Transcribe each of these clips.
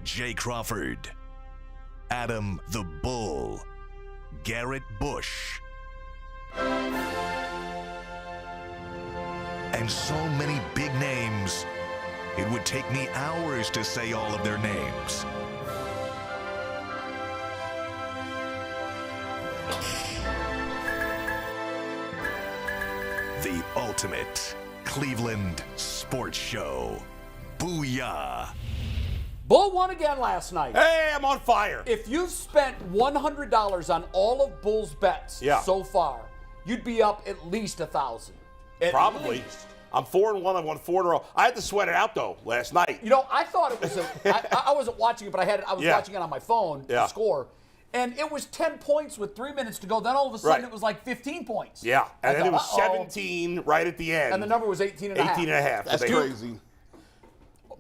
Jay Crawford, Adam the Bull, Garrett Bush, and so many big names, it would take me hours to say all of their names. The ultimate Cleveland sports show. Booyah! Bull won again last night. Hey, I'm on fire. If you've spent $100 on all of Bull's bets so far, you'd be up at least 1,000. Probably. I'm 4-1. I won 4 in a row. I had to sweat it out though last night. You know, I thought it was I wasn't watching it, but I was watching it on my phone. The score. And it was 10 points with 3 minutes to go. Then all of a sudden it was like 15 points. Yeah, and then it was 17 right at the end. And the number was 18 and a half. 18 and a half. That's crazy.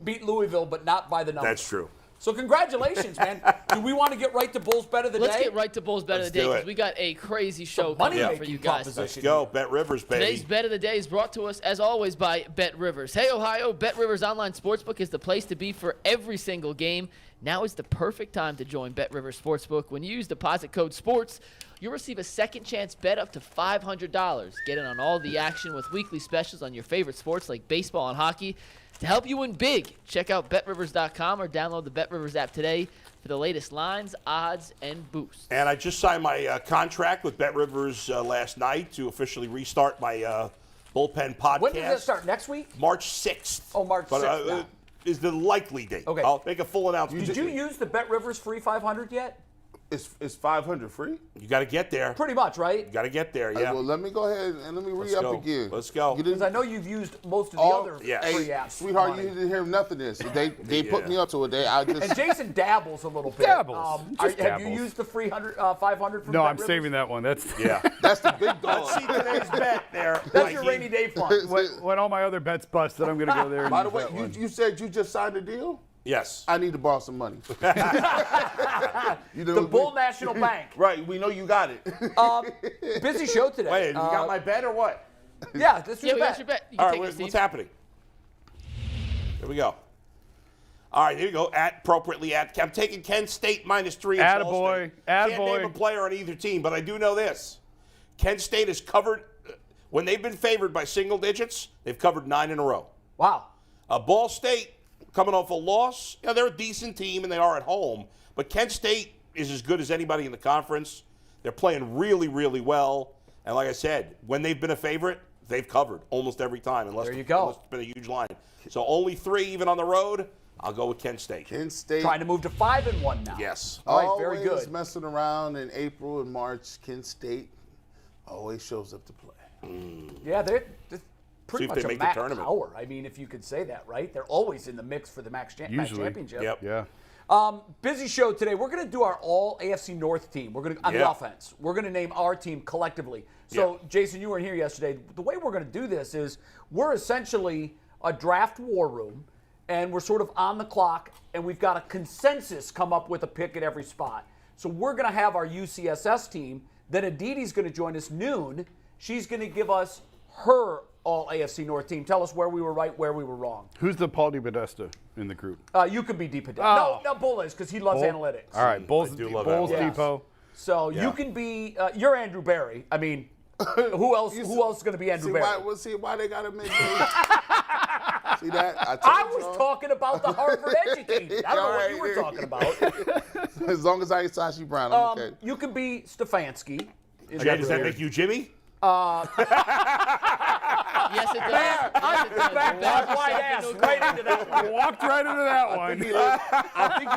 Beat Louisville, but not by the number. That's true. So congratulations, man. Do we want to get right to Bull's Bet of the Day? Let's get right to Bull's Bet of the Day because we got a crazy show coming up for you guys. Let's go. Bet Rivers, baby. Today's Bet of the Day is brought to us, as always, by Bet Rivers. Hey, Ohio, Bet Rivers Online Sportsbook is the place to be for every single game. Now is the perfect time to join Bet Rivers Sportsbook. When you use deposit code SPORTS, you'll receive a second chance bet up to $500. Get in on all the action with weekly specials on your favorite sports like baseball and hockey. To help you win big, check out BetRivers.com or download the BetRivers app today for the latest lines, odds, and boosts. And I just signed my contract with BetRivers last night to officially restart my bullpen podcast. When does that start? Next week? March 6th. Oh, March 6th. Is the likely date. Okay. I'll make a full announcement. Did you use the Bet Rivers free 500 yet? Is 500 free? You got to get there. Pretty much, right? You got to get there, yeah. Well, let me go ahead and let me re-up again. Let's go. Because I know you've used most of the other free apps. Sweetheart, you didn't hear nothing of this. They put me up to it. And Jason dabbles a little bit. Dabbles. Have you used the free 500 from No, Bet I'm Rivers? saving that one. That's That's the big dog. Let's see today's bet there. That's your rainy day fund. when all my other bets busted, I'm going to go there. By the way, you said you just signed a deal? Yes. I need to borrow some money. The Bull National Bank. Right, we know you got it. Busy show today. Wait, you got my bet or what? Yeah, this is Yeah, your we bet. got your bet. You All can right, take it, what's Steve. happening? Here we go. All right, here you go. I'm taking Kent State -3. Attaboy. Can't name Attaboy. a player on either team, but I do know this. Kent State has covered, when they've been favored by single digits, they've covered 9 in a row. Wow. Ball State, coming off a loss, they're a decent team and they are at home, but Kent State is as good as anybody in the conference. They're playing really, really well. And like I said, when they've been a favorite, they've covered almost every time, unless There you go. it's been a huge line. So only 3 even on the road. I'll go with Kent State. Kent State. Trying to move to 5-1 now. Yes. All right, very Always good. messing around in April and March. Kent State always shows up to play. Yeah, they're pretty See if much they a make the MAC tournament. power. I mean, if you could say that, right? They're always in the mix for the MAC championship. Yep. Yeah. Busy show today. We're going to do our all AFC North team. We're going to on the offense. We're going to name our team collectively. So, Jason, you weren't here yesterday. The way we're going to do this is we're essentially a draft war room, and we're sort of on the clock, and we've got a consensus come up with a pick at every spot. So we're going to have our UCSS team. Then Aditi's going to join us noon. She's going to give us her all AFC North team. Tell us where we were right, where we were wrong. Who's the Paul DiPodesta in the group? You could be Deep. Oh. No, Bull is because he loves analytics. All right, Bulls, I do love Bulls analytics. Depot. So you can be. You're Andrew Barry. I mean, who else? Who else is going to be Andrew Barry? Why they got to make See that? I was talking about the Harvard educated. I don't know what you were talking about. As long as I ain't Sashi Brown, I'm okay. You can be Stefanski. Does that make you Jimmy? Yes, it does. Yes, it does. Back wide ass right into that one. Walked right into that one. I think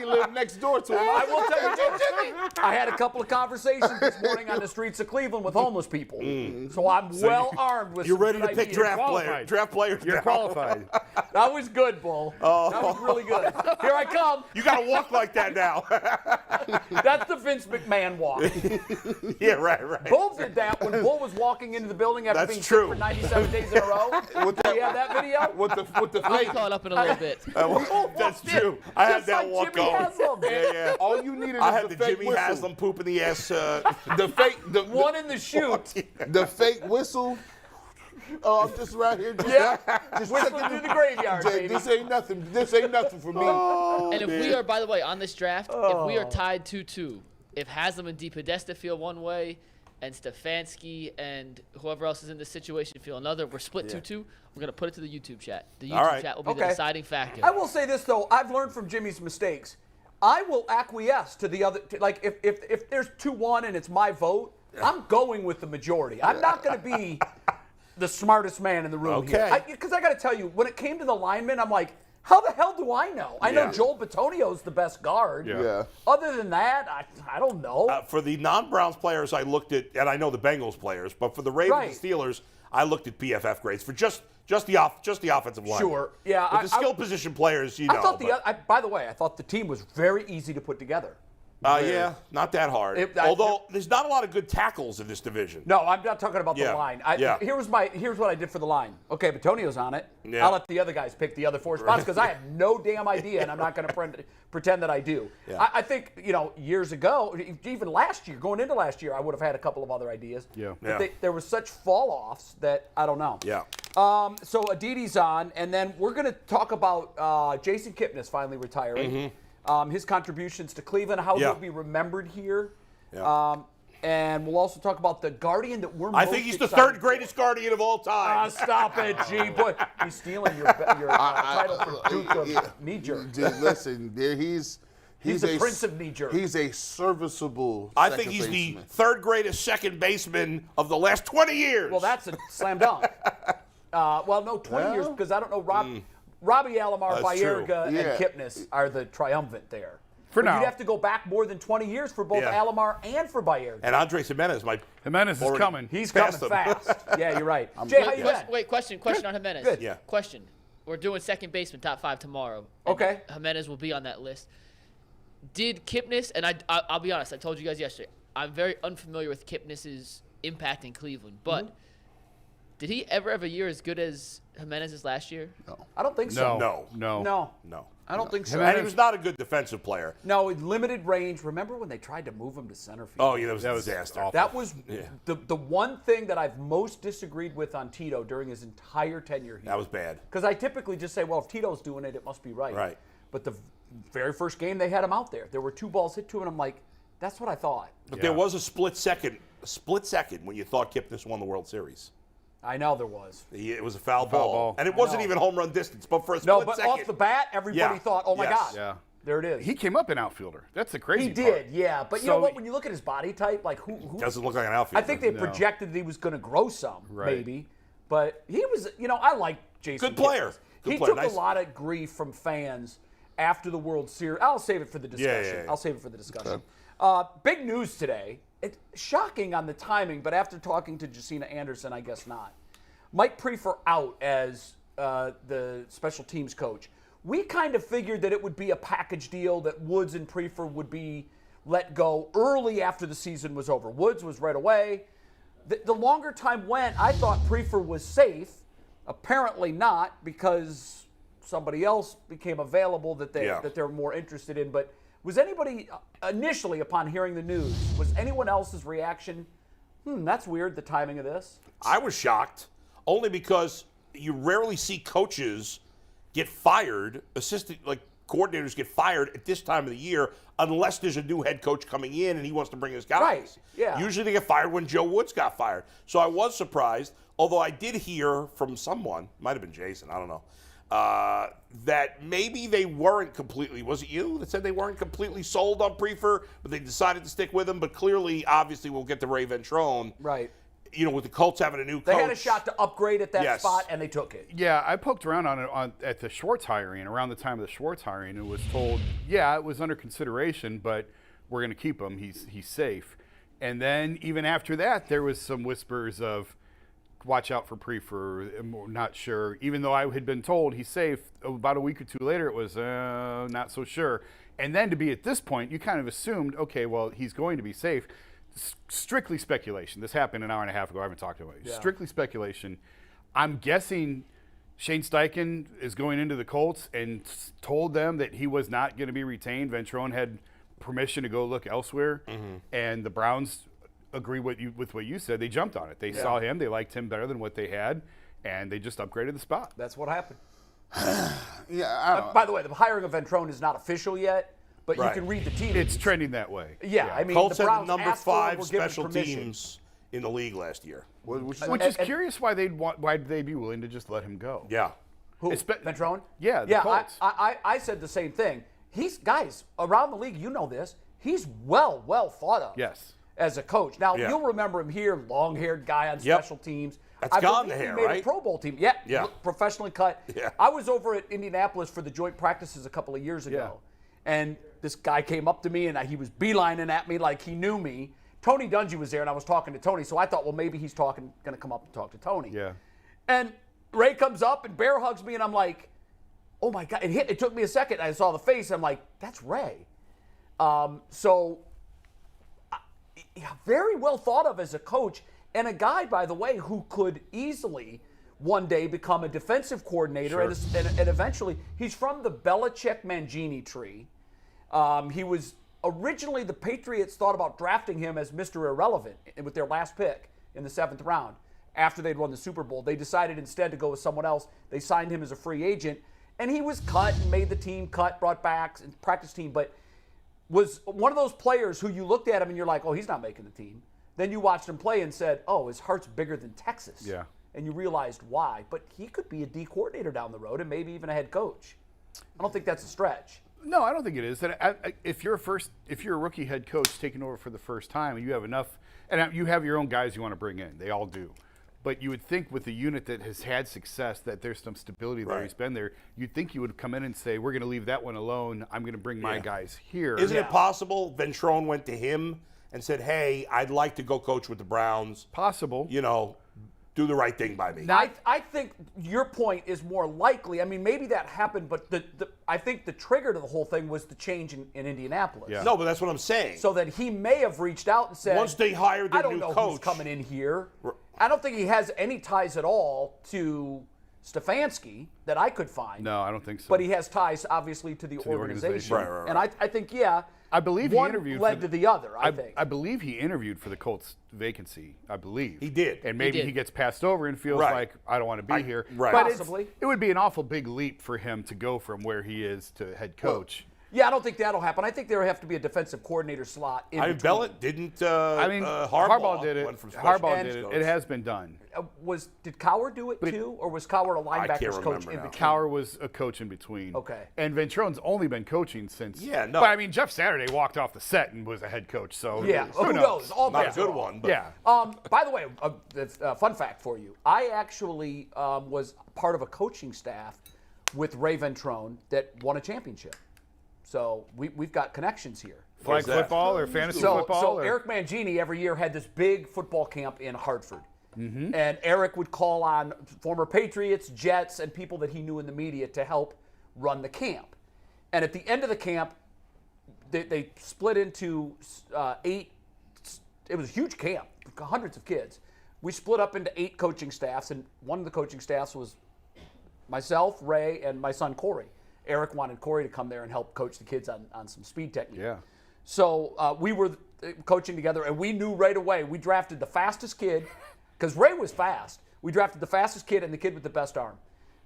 he lived next door to him. I will tell you this. I had a couple of conversations this morning on the streets of Cleveland with homeless people. So I'm well armed with You're some ready to good pick ideas. draft players. You're now. qualified. That was good, Bull. That was really good. Here I come. You got to walk like that now. That's the Vince McMahon walk. Yeah, right. Bull did that when Bull was walking into the building after That's being sick true. for 97 days in a row. Do you have that video? With the I'll be fake. caught up in a little bit. That's true. I had Just that like walk Jimmy going. Haslam. Yeah. All you needed I is had the the fake Jimmy whistle. Haslam poop in the ass. The fake, the One in the chute. the fake whistle. Oh, I'm just around here. Just Whistling through the graveyard, Jay, baby. this ain't nothing. This ain't nothing for me. And if we are, by the way, on this draft, if we are tied 2-2, if Haslam and DePodesta feel one way, and Stefanski and whoever else is in this situation feel another, we're split 2-2. We're gonna put it to the YouTube chat. The YouTube chat will be the deciding factor. I will say this though, I've learned from Jimmy's mistakes. I will acquiesce to the other. Like if there's 2-1 and it's my vote, I'm going with the majority. I'm not going to be the smartest man in the room here. Because I got to tell you, when it came to the linemen, I'm like, how the hell do I know? I know Joel Bitonio is the best guard. Yeah. Other than that, I don't know. For the non-Browns players, I looked at, and I know the Bengals players, but for the Ravens and Steelers, I looked at PFF grades for just the offensive line. Sure. Yeah. But the skill position players, I thought by the way, I thought the team was very easy to put together. Yeah, not that hard. Although there's not a lot of good tackles in this division. No, I'm not talking about the line. Here's what I did for the line. Okay, Bitonio's on it. Yeah. I'll let the other guys pick the other 4 spots because I have no damn idea, and I'm not going to pretend that I do. Yeah. I think, years ago, even last year, going into last year, I would have had a couple of other ideas. Yeah. But there was such fall-offs that I don't know. Yeah. So Aditi's on, and then we're going to talk about Jason Kipnis finally retiring. Mm-hmm. His contributions to Cleveland, how he'll be remembered here. Yeah. And we'll also talk about the Guardian that we're most I think he's the excited third greatest Guardian of all time. Stop it, G. Boy, he's stealing your title from Duke of Knee-Jerk. Dude, listen, he's the Prince of Knee-Jerk. He's a serviceable I think he's the third greatest second baseman of the last 20 years. Well, that's a slam dunk. 20 years, because I don't know, Robbie Alomar, That's Baerga, true. and Kipnis are the triumvirate there. For But now. you'd have to go back more than 20 years for both Alomar and for Baerga. And Andres Jimenez, Jimenez is coming. He's coming Past him. fast. Yeah, you're right. Jay, how you been? Wait, question on Jimenez. Good. Yeah. Question. We're doing second baseman top 5 tomorrow. Okay. Jimenez will be on that list. Did Kipnis, and I'll be honest, I told you guys yesterday, I'm very unfamiliar with Kipnis's impact in Cleveland, but did he ever have a year as good as Jimenez's last year? No. I don't think so. No. No. I don't think so. And he was not a good defensive player. No, limited range. Remember when they tried to move him to center field? Oh, yeah, that was a disaster. awful. That was the one thing that I've most disagreed with on Tito during his entire tenure here. That was bad. Because I typically just say, well, if Tito's doing it, it must be right. Right. But the very first game they had him out there. There were 2 balls hit to him, and I'm like, that's what I thought. But there was a split second when you thought Kipnis won the World Series. I know there was. It was a foul ball. And it I wasn't know. even home run distance, but for a No, split but second. off the bat, everybody thought, oh, my God. Yeah. There it is. He came up an outfielder. That's the crazy He part. did, yeah. But you know what? When you look at his body type, like who Doesn't look like an outfielder. I think they projected that he was going to grow some, maybe. But he was, I like Jason. Good player. Kipnis. He took a lot of grief from fans after the World Series. I'll save it for the discussion. Yeah. I'll save it for the discussion. Big news today. It's shocking on the timing, but after talking to Josina Anderson, I guess not. Mike Priefer out as the special teams coach. We kind of figured that it would be a package deal, that Woods and Priefer would be let go early after the season was over. Woods was right away. The longer time went, I thought Priefer was safe. Apparently not, because somebody else became available that they're more interested in. But was anybody initially, upon hearing the news, was anyone else's reaction? That's weird, the timing of this. I was shocked, only because you rarely see coaches get fired, coordinators get fired at this time of the year, unless there's a new head coach coming in and he wants to bring his guys. Right, yeah. Usually they get fired when Joe Woods got fired. So I was surprised, although I did hear from someone, might have been Jason, I don't know, that maybe they weren't completely, was it you that said they weren't completely sold on Priefer, but they decided to stick with him? But clearly, obviously, we'll get to Ray Ventrone. Right. With the Colts having a new coach. They had a shot to upgrade at that spot, and they took it. Yeah, I poked around on it at the Schwartz hiring, around the time of the Schwartz hiring, and was told, it was under consideration, but we're going to keep him. He's safe. And then even after that, there was some whispers of, watch out for Priefer, I'm not sure. Even though I had been told he's safe, about a week or 2 later, it was not so sure. And then to be at this point, you kind of assumed, okay, well, he's going to be safe. Strictly speculation. This happened an hour and a half ago. I haven't talked to him. Yeah. Strictly speculation. I'm guessing Shane Steichen is going into the Colts and told them that he was not going to be retained. Ventrone had permission to go look elsewhere, and the Browns agree with what you said. They jumped on it. They saw him. They liked him better than what they had, and they just upgraded the spot. That's what happened. Yeah. By the way, the hiring of Ventrone is not official yet, but Right. you can read the team. It's trending that way. Yeah, I mean, Colts the had the Browns number asked for it, 5 were given special permission. teams in the league last year. Which Which is curious why why'd they be willing to just let him go? Yeah. Who? Espe- Ventrone? Yeah, the Colts. I said the same thing. Guys, around the league, you know this, he's well thought of. Yes. As a coach. Now, Yeah. you'll remember him here, long-haired guy on Yep. special teams. That's I gone, believe the hair, he made right? a Pro Bowl team. Yeah. Yeah. Professionally cut. Yeah. I was over at Indianapolis for the joint practices a couple of years ago. And this guy came up to me, and he was beelining at me like he knew me. Tony Dungy was there, and I was talking to Tony, so I thought, well, maybe he's going to come up and talk to Tony. Yeah. And Ray comes up and bear hugs me, and I'm like, oh my God! It took me a second. I saw the face. I'm like, that's Ray. Very well thought of as a coach, and a guy, by the way, who could easily one day become a defensive coordinator, and eventually he's from the Belichick-Mangini tree. He was originally, the Patriots thought about drafting him as Mr. Irrelevant with their last pick in the 7th round after they'd won the Super Bowl. They decided instead to go with someone else. They signed him as a free agent, and he was cut and made the team cut, brought back and practice team, but was one of those players who you looked at him and you're like, oh, he's not making the team. Then you watched him play and said, oh, his heart's bigger than Texas. Yeah. And you realized why. But he could be a D coordinator down the road and maybe even a head coach. I don't think that's a stretch. No, I don't think it is. If you're a rookie head coach taking over for the first time, and you have enough, and you have your own guys you want to bring in, they all do. But you would think with a unit that has had success that there's some stability there. Right. He's been there. You'd think you would come in and say, we're going to leave that one alone. I'm going to bring my guys here. Isn't it possible Ventrone went to him and said, hey, I'd like to go coach with the Browns. Possible. You know, do the right thing by me. I think your point is more likely. I mean, maybe that happened, but I think the trigger to the whole thing was the change in Indianapolis. Yeah. No, but that's what I'm saying. So that he may have reached out and said, Once they hired their I don't new know coach. who's coming in here. I don't think he has any ties at all to Stefanski that I could find. No, I don't think so. But he has ties, obviously, to the organization. Right. And I think, I believe one he interviewed led to the other, I think. I believe he interviewed for the Colts vacancy. I believe He did. and maybe he gets passed over and feels Right. like I don't want to be here. right. But Possibly. it would be an awful big leap for him to go from where he is to head coach. Yeah, I don't think that'll happen. I think there would have to be a defensive coordinator slot in between. Bellitt didn't. Harbaugh did it. went from special Harbaugh teams did it. coach. It has been done. Did Cowher do it too, or was Cowher a linebackers can't coach remember in now. between? Cowher was a coach in between. Okay. And Ventrone's only been coaching since. Yeah, no. But I mean, Jeff Saturday walked off the set and was a head coach. So Yeah, who knows? All Not a bets good are off. one. But Yeah. By the way, fun fact for you. I actually was part of a coaching staff with Ray Ventrone that won a championship. So we've got connections here. Flag that? football or fantasy So football? or- Eric Mangini every year had this big football camp in Hartford. And Eric would call on former Patriots, Jets, and people that he knew in the media to help run the camp. And at the end of the camp, they split into 8. It was a huge camp, hundreds of kids. We split up into 8 coaching staffs, and one of the coaching staffs was myself, Ray, and my son Corey. Eric wanted Corey to come there and help coach the kids on some speed technique. Yeah. So we were coaching together, and we knew right away. We drafted the fastest kid, because Ray was fast. We drafted the fastest kid and the kid with the best arm.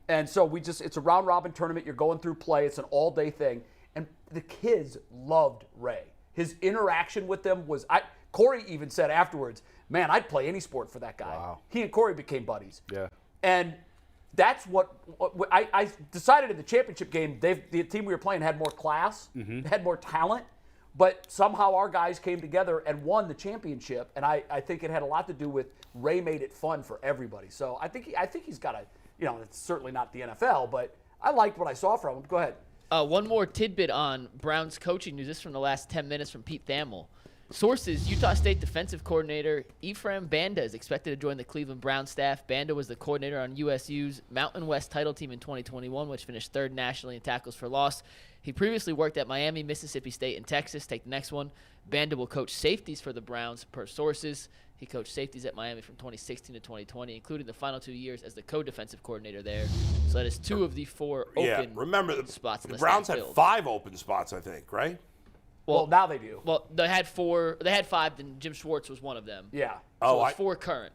And so it's a round-robin tournament. You're going through play. It's an all-day thing. And the kids loved Ray. His interaction with them was – Corey even said afterwards, man, I'd play any sport for that guy. Wow. He and Corey became buddies. Yeah. And that's what I decided in the championship game. The team we were playing had more class, had more talent, but somehow our guys came together and won the championship. And I think it had a lot to do with Ray made it fun for everybody. So I think he's got a, it's certainly not the NFL, but I liked what I saw from him. Go ahead. One more tidbit on Browns coaching news. This is from the last 10 minutes from Pete Thamel. Sources, Utah State defensive coordinator Ephraim Banda is expected to join the Cleveland Browns staff. Banda was the coordinator on USU's Mountain West title team in 2021, which finished 3rd nationally in tackles for loss. He previously worked at Miami, Mississippi State, and Texas. Take the next one. Banda will coach safeties for the Browns, per sources. He coached safeties at Miami from 2016 to 2020, including the final 2 years as the co-defensive coordinator there. So that is 2 of the 4 open remember spots. the Browns had 5 open spots, I think, right? Well, now they do. Well, they had 4. They had 5. Then Jim Schwartz was one of them. Yeah. So it's 4 current.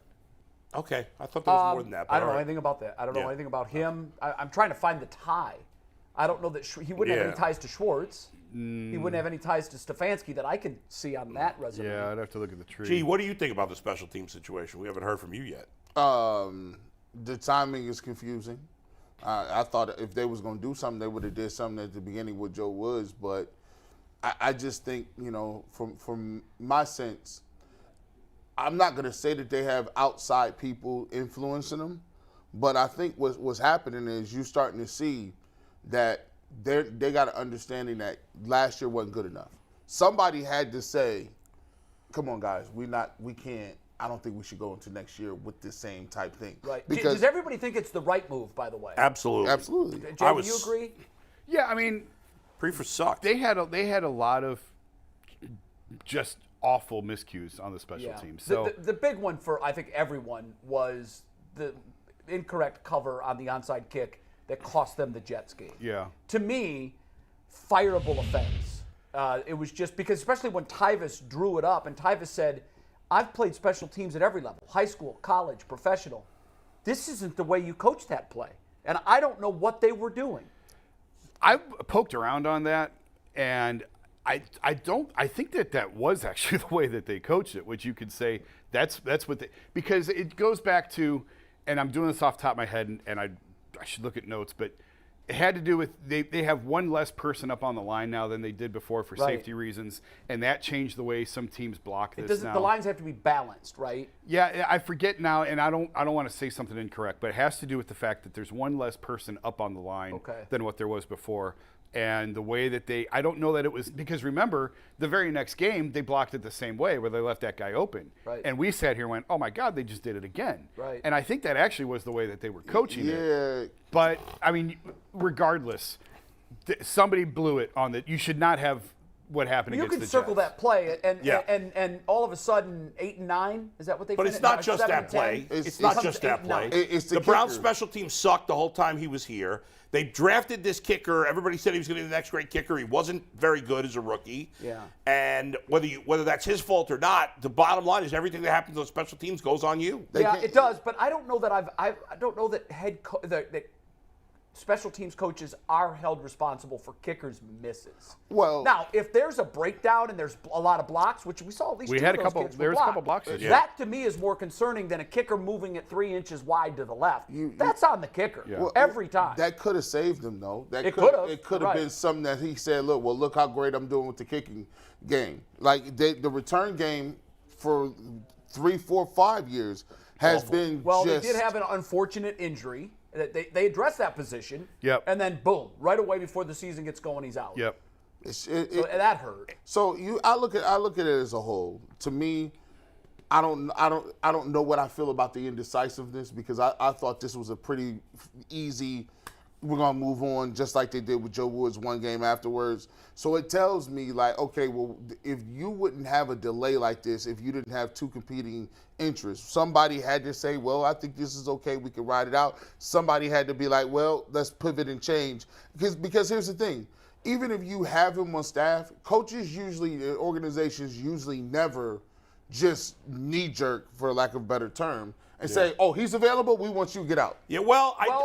Okay, I thought there was more than that. I don't know anything about that. I don't know anything about him. I'm trying to find the tie. I don't know that he wouldn't have any ties to Schwartz. He wouldn't have any ties to Stefanski that I can see on that resume. Yeah, I'd have to look at the tree. Gee, what do you think about the special team situation? We haven't heard from you yet. The timing is confusing. I thought if they was going to do something, they would have did something at the beginning with Joe Woods. But I just think, from my sense, I'm not going to say that they have outside people influencing them. But I think what's happening is you're starting to see that they got an understanding that last year wasn't good enough. Somebody had to say, come on, guys, we can't. I don't think we should go into next year with the same type thing. Right. Because does everybody think it's the right move, by the way? Absolutely. Jay, do you agree? Yeah, I mean, Priefer sucked. They had a lot of just awful miscues on the special teams. So the big one for I think everyone was the incorrect cover on the onside kick that cost them the Jets game. Yeah. To me, fireable offense. It was just because, especially when Tyvis drew it up, and Tyvis said, I've played special teams at every level, high school, college, professional. This isn't the way you coach that play. And I don't know what they were doing. I poked around on that, and I think that was actually the way that they coached it, which you could say that's what because it goes back to, and I'm doing this off the top of my head, and I should look at notes, but it had to do with they have one less person up on the line now than they did before for safety reasons, and that changed the way some teams block this now. The lines have to be balanced, right? Yeah, I forget now, and I don't want to say something incorrect, but it has to do with the fact that there's one less person up on the line than what there was before. And the way that I don't know that it was, because remember, the very next game, they blocked it the same way where they left that guy open. Right. And we sat here and went, oh my God, they just did it again. Right. And I think that actually was the way that they were coaching it. Yeah. But, I mean, regardless, somebody blew it on that. You should not have what happened against the Jets. You can circle that play, and all of a sudden, 8 and 9, is that what they But it's not just that play. It's not just that play. The Browns special team sucked the whole time he was here. They drafted this kicker. Everybody said he was going to be the next great kicker. He wasn't very good as a rookie. Yeah. And whether that's his fault or not, the bottom line is everything that happens on special teams goes on you. It does. But I don't know that I don't know that that special teams coaches are held responsible for kickers' misses. Well, now if there's a breakdown and there's a lot of blocks, which we saw at least there was a couple blocks. That to me is more concerning than a kicker moving it 3 inches wide to the left. That's on the kicker every time. That could have saved him though. It could have. It could have been something that he said, look how great I'm doing with the kicking game. Like the return game for 3, 4, 5 years has been they did have an unfortunate injury. They addressed that position, and then boom, right away before the season gets going, he's out. Yep. So that hurt. So I look at it as a whole. To me, I don't know what I feel about the indecisiveness because I thought this was a pretty easy. We're gonna move on just like they did with Joe Woods one game afterwards. So it tells me like, okay, well, if you wouldn't have a delay like this, if you didn't have two competing interests, somebody had to say, well, I think this is okay, we can ride it out. Somebody had to be like, well, let's pivot and change. Because here's the thing, even if you have him on staff, coaches usually, organizations usually never just knee-jerk, for lack of a better term, and say, oh, he's available, we want you to get out. Yeah,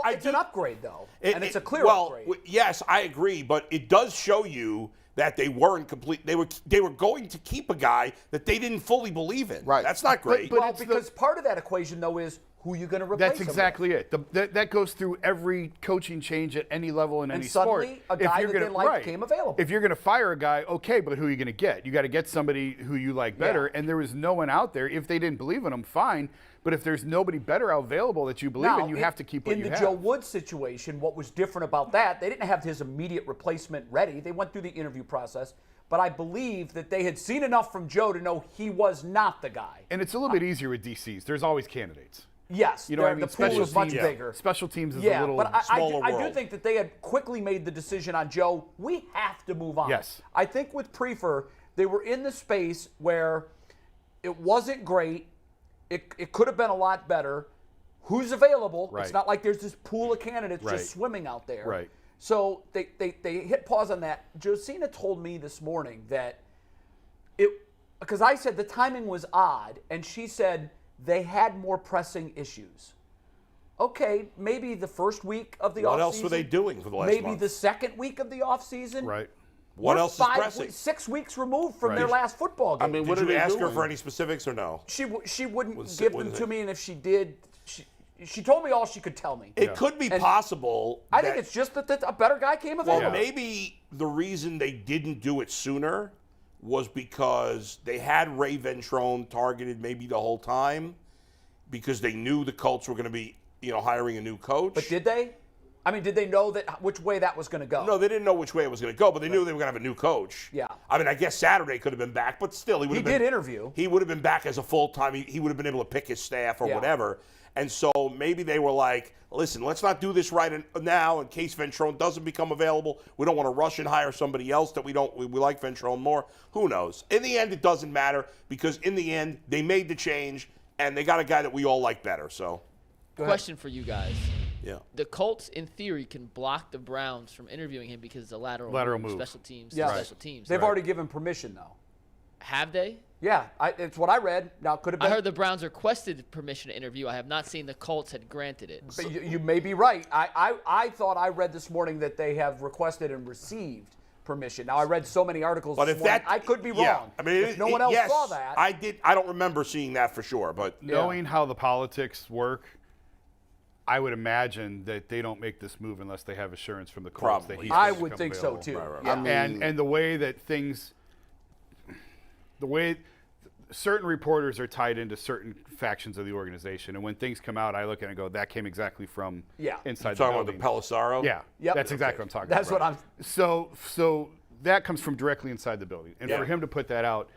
it's an upgrade, though, and it's a clear upgrade. Yes, I agree, but it does show you that they weren't complete. They were going to keep a guy that they didn't fully believe in. Right. That's not great. But because part of that equation, though, is who you're going to replace. That's exactly it. That goes through every coaching change at any level in any sport. And suddenly, a guy that they like came available. If you're going to fire a guy, okay, but who are you going to get? You got to get somebody who you like better, and there was no one out there. If they didn't believe in him, fine. But if there's nobody better available that you believe in, you have to keep what you have. In the Joe Woods situation, what was different about that, they didn't have his immediate replacement ready. They went through the interview process. But I believe that they had seen enough from Joe to know he was not the guy. And it's a little bit easier with DCs. There's always candidates. Yes, you know what I mean? The pool is much bigger. Special teams is a little smaller world. I do think that they had quickly made the decision on Joe. We have to move on. Yes. I think with Priefer, they were in the space where it wasn't great. It could have been a lot better. Who's available? Right. It's not like there's this pool of candidates just swimming out there. Right. So they hit pause on that. Josina told me this morning that because I said the timing was odd, and she said they had more pressing issues. Okay, maybe the first week of the offseason. What else were they doing for the last month? Maybe the second week of the offseason. Right. What We're else is pressing? 6 weeks removed from Right. their last football game. I mean, what Did are you they ask her doing? for any specifics or no? She wouldn't Was give it- them was to it- me, and if she did, she told me all she could tell me. It could be And possible. I think that- it's just that a better guy came Well, available. maybe the reason they didn't do it sooner was because they had Ray Ventrone targeted maybe the whole time because they knew the Colts were going to be, hiring a new coach. But did they? I mean, did they know which way that was going to go? No, they didn't know which way it was going to go, but they knew they were going to have a new coach. Yeah. I mean, I guess Saturday could have been back, but still, he would He have been. did interview. He would have been back as a full-time. He would have been able to pick his staff or Yeah. whatever. And so maybe they were like, listen, let's not do this right now in case Ventrone doesn't become available. We don't want to rush and hire somebody else that we like Ventrone more. Who knows? In the end, it doesn't matter because in the end, they made the change and they got a guy that we all like better. So, Question for you guys. yeah. The Colts, in theory, can block the Browns from interviewing him because it's a lateral move. Special teams. Yeah. Special teams. They've already given permission, though. Have they? Yeah, it's what I read. Now, could have I been. heard the Browns requested permission to interview. I have not seen the Colts had granted it. But you may be right. I thought I read this morning that they have requested and received permission. Now, I read so many articles But this if morning, that, I could be yeah. wrong. I mean, if no one else yes, saw that. I did. I don't remember seeing that for sure, but Knowing how the politics work, I would imagine that they don't make this move unless they have assurance from the Colts that Probably. he's I going to would become think available. so, too. Right. Yeah. I mean, And the way that certain reporters are tied into certain factions of the organization, and when things come out, I look at it and go, that came exactly from Yeah. inside the talking about building. the Pelissaro. Yeah, Yep. that's exactly what I'm talking That's about. what I'm. So that comes from directly inside the building, and Yeah. for him to put that out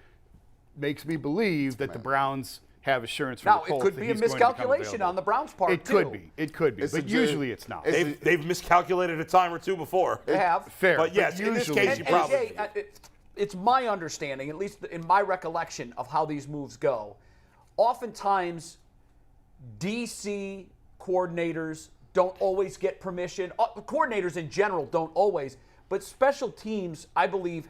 makes me believe that the Browns have assurance from Now, the Colts it could that be a he's going to become miscalculation available. on the Browns' part, It too. could be. It could be. It's a But ju- usually it's not. They've miscalculated a time or two before. They have. Fair. But yes, in this usually case, you And probably. Jay, it's my understanding, at least in my recollection of how these moves go. Oftentimes, DC coordinators don't always get permission. Coordinators in general don't always, but special teams, I believe,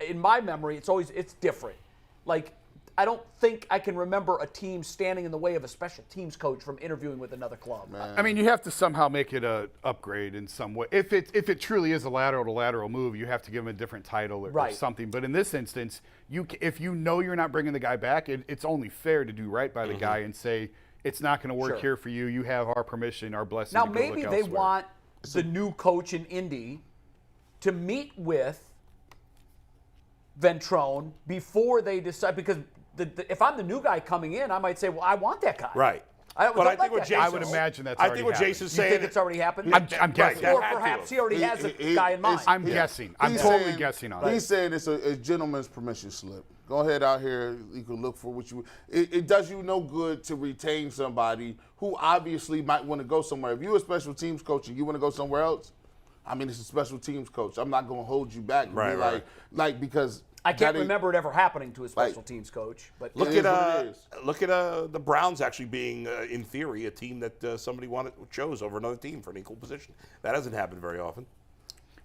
in my memory, it's different. Like, I don't think I can remember a team standing in the way of a special teams coach from interviewing with another club. I mean, you have to somehow make it a upgrade in some way. If it truly is a lateral to lateral move, you have to give him a different title or Right. something. But in this instance, if you know you're not bringing the guy back, it's only fair to do right by the guy and say it's not going to work Sure. here for you. You have our permission, our blessing. Now, to go maybe look they elsewhere. want the new coach in Indy to meet with Ventrone before they decide, because if I'm the new guy coming in, I might say, well, I want that guy. Right. I But I think what that Jason, guy. I would imagine that's I already think what happened. Jason's You saying. think it's already happened? I'm guessing. that Or had to perhaps have. he already has a guy in mind. I'm guessing. I'm He's totally saying- guessing on it. He's saying it's a gentleman's permission slip. Go ahead out here. You can look for what you. It does you no good to retain somebody who obviously might want to go somewhere. If you're a special teams coach and you want to go somewhere else, I mean, it's a special teams coach. I'm not going to hold you back. And Right, be right. like because I can't that ain't- remember it ever happening to a special Like- teams coach. But Look It at is what it is. look at the Browns actually being, in theory, a team that somebody chose over another team for an equal position. That doesn't happen very often.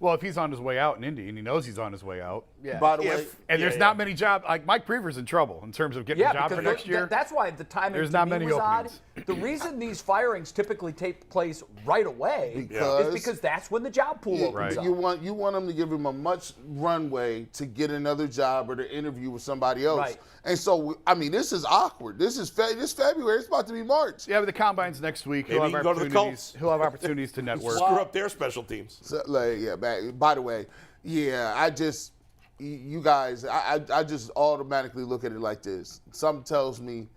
Well, if he's on his way out in Indy and he knows he's on his way out, yeah. By the way, If- and Yeah, there's yeah. not many jobs, like Mike Priefer's in trouble in terms of getting Yeah, a job because for next year. that's why the timing There's to not me many was odd. openings. The reason these firings typically take place right away Because- is because that's when the job pool opens Right. up. you want them to give him a much runway to get another job or to interview with somebody else. Right. And so, I mean, this is awkward. This February. It's about to be March. Yeah, but the combine's next week. Maybe He'll he have can go to the opportunities. Colts. He'll have opportunities to network. Screw up their special teams. So, by the way, you guys, I just automatically look at it like this. Something tells me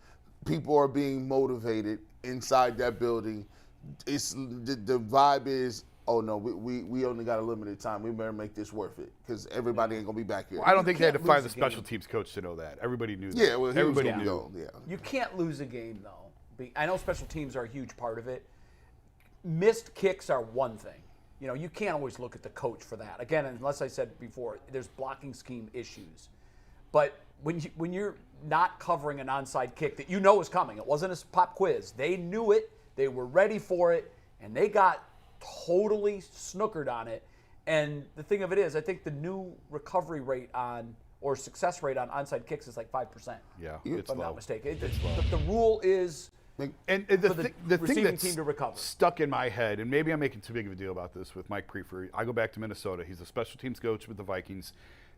people are being motivated inside that building. It's the vibe is, oh no, we only got a limited time. We better make this worth it because everybody ain't gonna be back here. I don't think they had to can't fire lose the the game. special teams coach to know that. Everybody knew that. Yeah, well, he everybody was gonna knew. go. Yeah. You can't lose a game, though. I know special teams are a huge part of it. Missed kicks are one thing. You know, you can't always look at the coach for that. Again, unless I said before, there's blocking scheme issues. But when you're not covering an onside kick that you know is coming, it wasn't a pop quiz. They knew it, they were ready for it, and they got totally snookered on it. And the thing of it is, I think the new recovery rate on or success rate on onside kicks is like 5%. Yeah, If I'm not mistaken. It's low. The rule is And for the thing receiving that's team to recover. stuck in my head, and maybe I'm making too big of a deal about this with Mike Priefer. I go back to Minnesota. He's a special teams coach with the Vikings.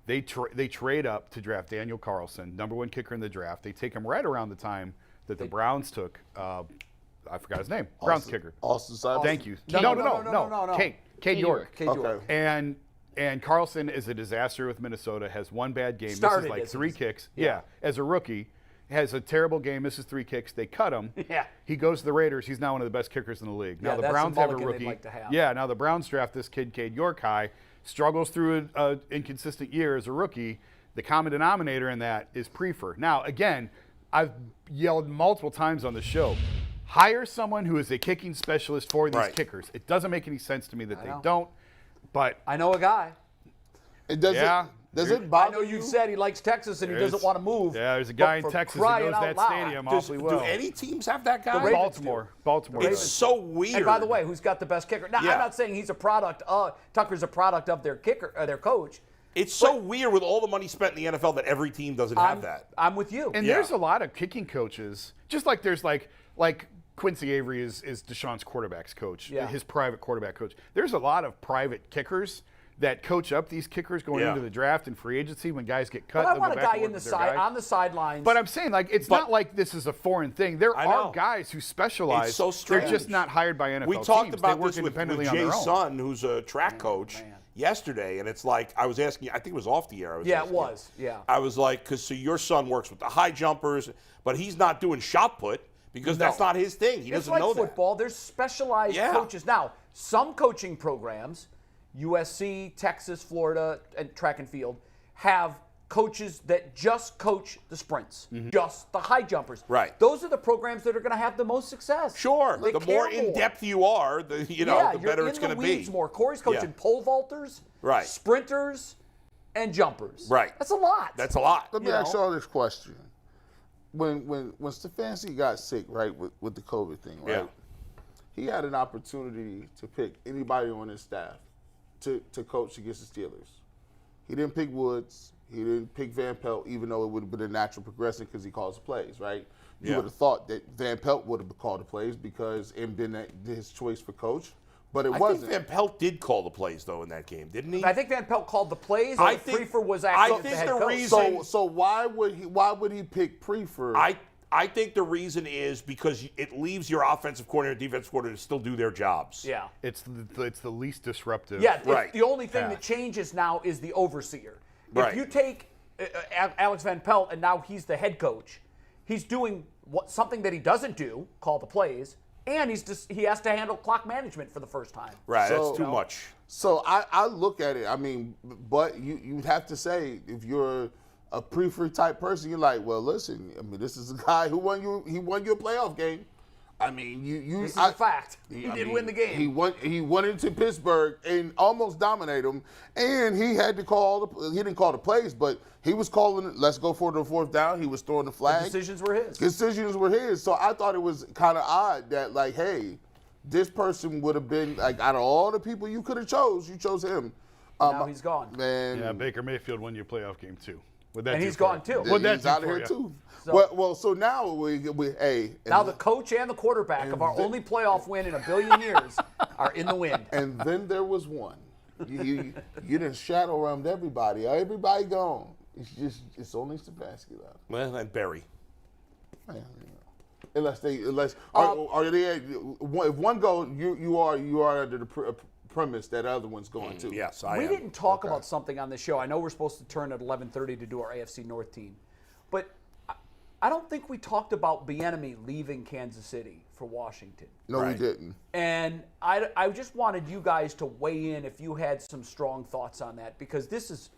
They trade up to draft Daniel Carlson, number 1 kicker in the draft. They take him right around the time that the Browns took. I forgot his name. Browns kicker. Austin Seibel. Thank you. No. Cade York. Cade York. Okay. And Carlson is a disaster with Minnesota. Has one bad game. Started misses like as 3 kicks. Yeah, as a rookie. Has a terrible game, misses 3 kicks. They cut him. Yeah. He goes to the Raiders. He's now one of the best kickers in the league. Now Yeah, the that's Browns the have a mulligan rookie. they'd like to have. Yeah, now the Browns draft this kid, Cade York high, struggles through an inconsistent year as a rookie. The common denominator in that is Priefer. Now, again, I've yelled multiple times on the show, hire someone who is a kicking specialist for these Right. kickers. It doesn't make any sense to me that they know. don't, but I know a guy. Does it I bother know you said he likes Texas and he There's- doesn't want to move. yeah, there's a guy But in for Texas who crying knows out that loud. stadium Do awfully well. any teams have that guy? Ravens Baltimore. It's so weird. And by the way, who's got the best kicker? Now, Yeah. I'm not saying he's a product of Tucker's a product of their kicker, their coach. it's so weird with all the money spent in the NFL that every team doesn't have that. I'm with you. And Yeah. there's a lot of kicking coaches, just like there's like Quincy Avery is Deshaun's quarterback's coach, Yeah. his private quarterback coach. There's a lot of private kickers that coach up these kickers going Yeah. into the draft and free agency when guys get cut. but I they'll want a go back guy and in work the with their side guy. on the sidelines. But I'm saying, like, it's not like this is a foreign thing. There I are know. guys who specialize. It's so They're strange. just not hired by NFL We teams. talked They about work this with independently on Jay's their own. son, who's a track coach, yesterday, and it's like I was asking you. I think it was off the air. I was yeah, it asking you. was. Yeah. I was like, because so your son works with the high jumpers, but he's not doing shot put because that's not his thing. He It's doesn't like know football. There's specialized Yeah. coaches. Now, some coaching programs, USC, Texas, Florida, and track and field, have coaches that just coach the sprints, just the high jumpers. Right. Those are the programs that are going to have the most success. Sure. They The care more in depth you are, the Yeah, the you're better in it's the going to weeds be. more. Corey's coaching Yeah. pole vaulters, Right. sprinters, and jumpers. Right. That's a lot. That's a lot. Let me ask y'all this question. When Stefanski got sick, right, with the COVID thing, right? Yeah. He had an opportunity to pick anybody on his staff to coach against the Steelers. He didn't pick Woods. He didn't pick Van Pelt, even though it would have been a natural progression because he calls the plays, right? You Yeah. would have thought that Van Pelt would have called the plays because it been his choice for coach, but it I wasn't. think Van Pelt did call the plays though in that game, didn't he? I think Van Pelt called the plays. I and think- Priefer was I actually think the head the coach. reason- So why would he pick Priefer? I think the reason is because it leaves your offensive coordinator, defensive coordinator to still do their jobs. Yeah. It's the least disruptive. Yeah, Right. the only thing Yeah. that changes now is the overseer. Right. If you take Alex Van Pelt and now he's the head coach, he's doing something that he doesn't do, call the plays, and he has to handle clock management for the first time. Right, So- that's too much. So I look at it. I mean, but you'd have to say if you're a Priefer type person, you're like, well, listen. I mean, this is a guy who won you. He won you a playoff game. I mean, This is a fact. He I did mean, win the game. He went into Pittsburgh and almost dominated them. And he had to he didn't call the plays, but he was calling. Let's go for the fourth down. He was throwing the flag. Decisions were his. Decisions were his. So I thought it was kind of odd that, like, hey, this person would have been, like, out of all the people you could have you chose him. Now he's gone. Man, Yeah, Baker Mayfield won your playoff game too. What'd that And do he's for gone, you? too. What'd that he's do out of for here you? too. So- So now we hey. Now the coach and the quarterback of our only playoff win in a billion years are in the wind. And then there was one. You didn't shadow around everybody. Everybody gone. It's only Stefanski left. Well, and Barry. Man, you know. Unless are they? If one goes, you are under the premise that other one's going too. Yes, I We am. didn't talk about something on the show. I know we're supposed to turn at 11:30 to do our AFC North team, but I don't think we talked about Bieniemy leaving Kansas City for Washington. No, Right. we didn't. And I just wanted you guys to weigh in if you had some strong thoughts on that, because this is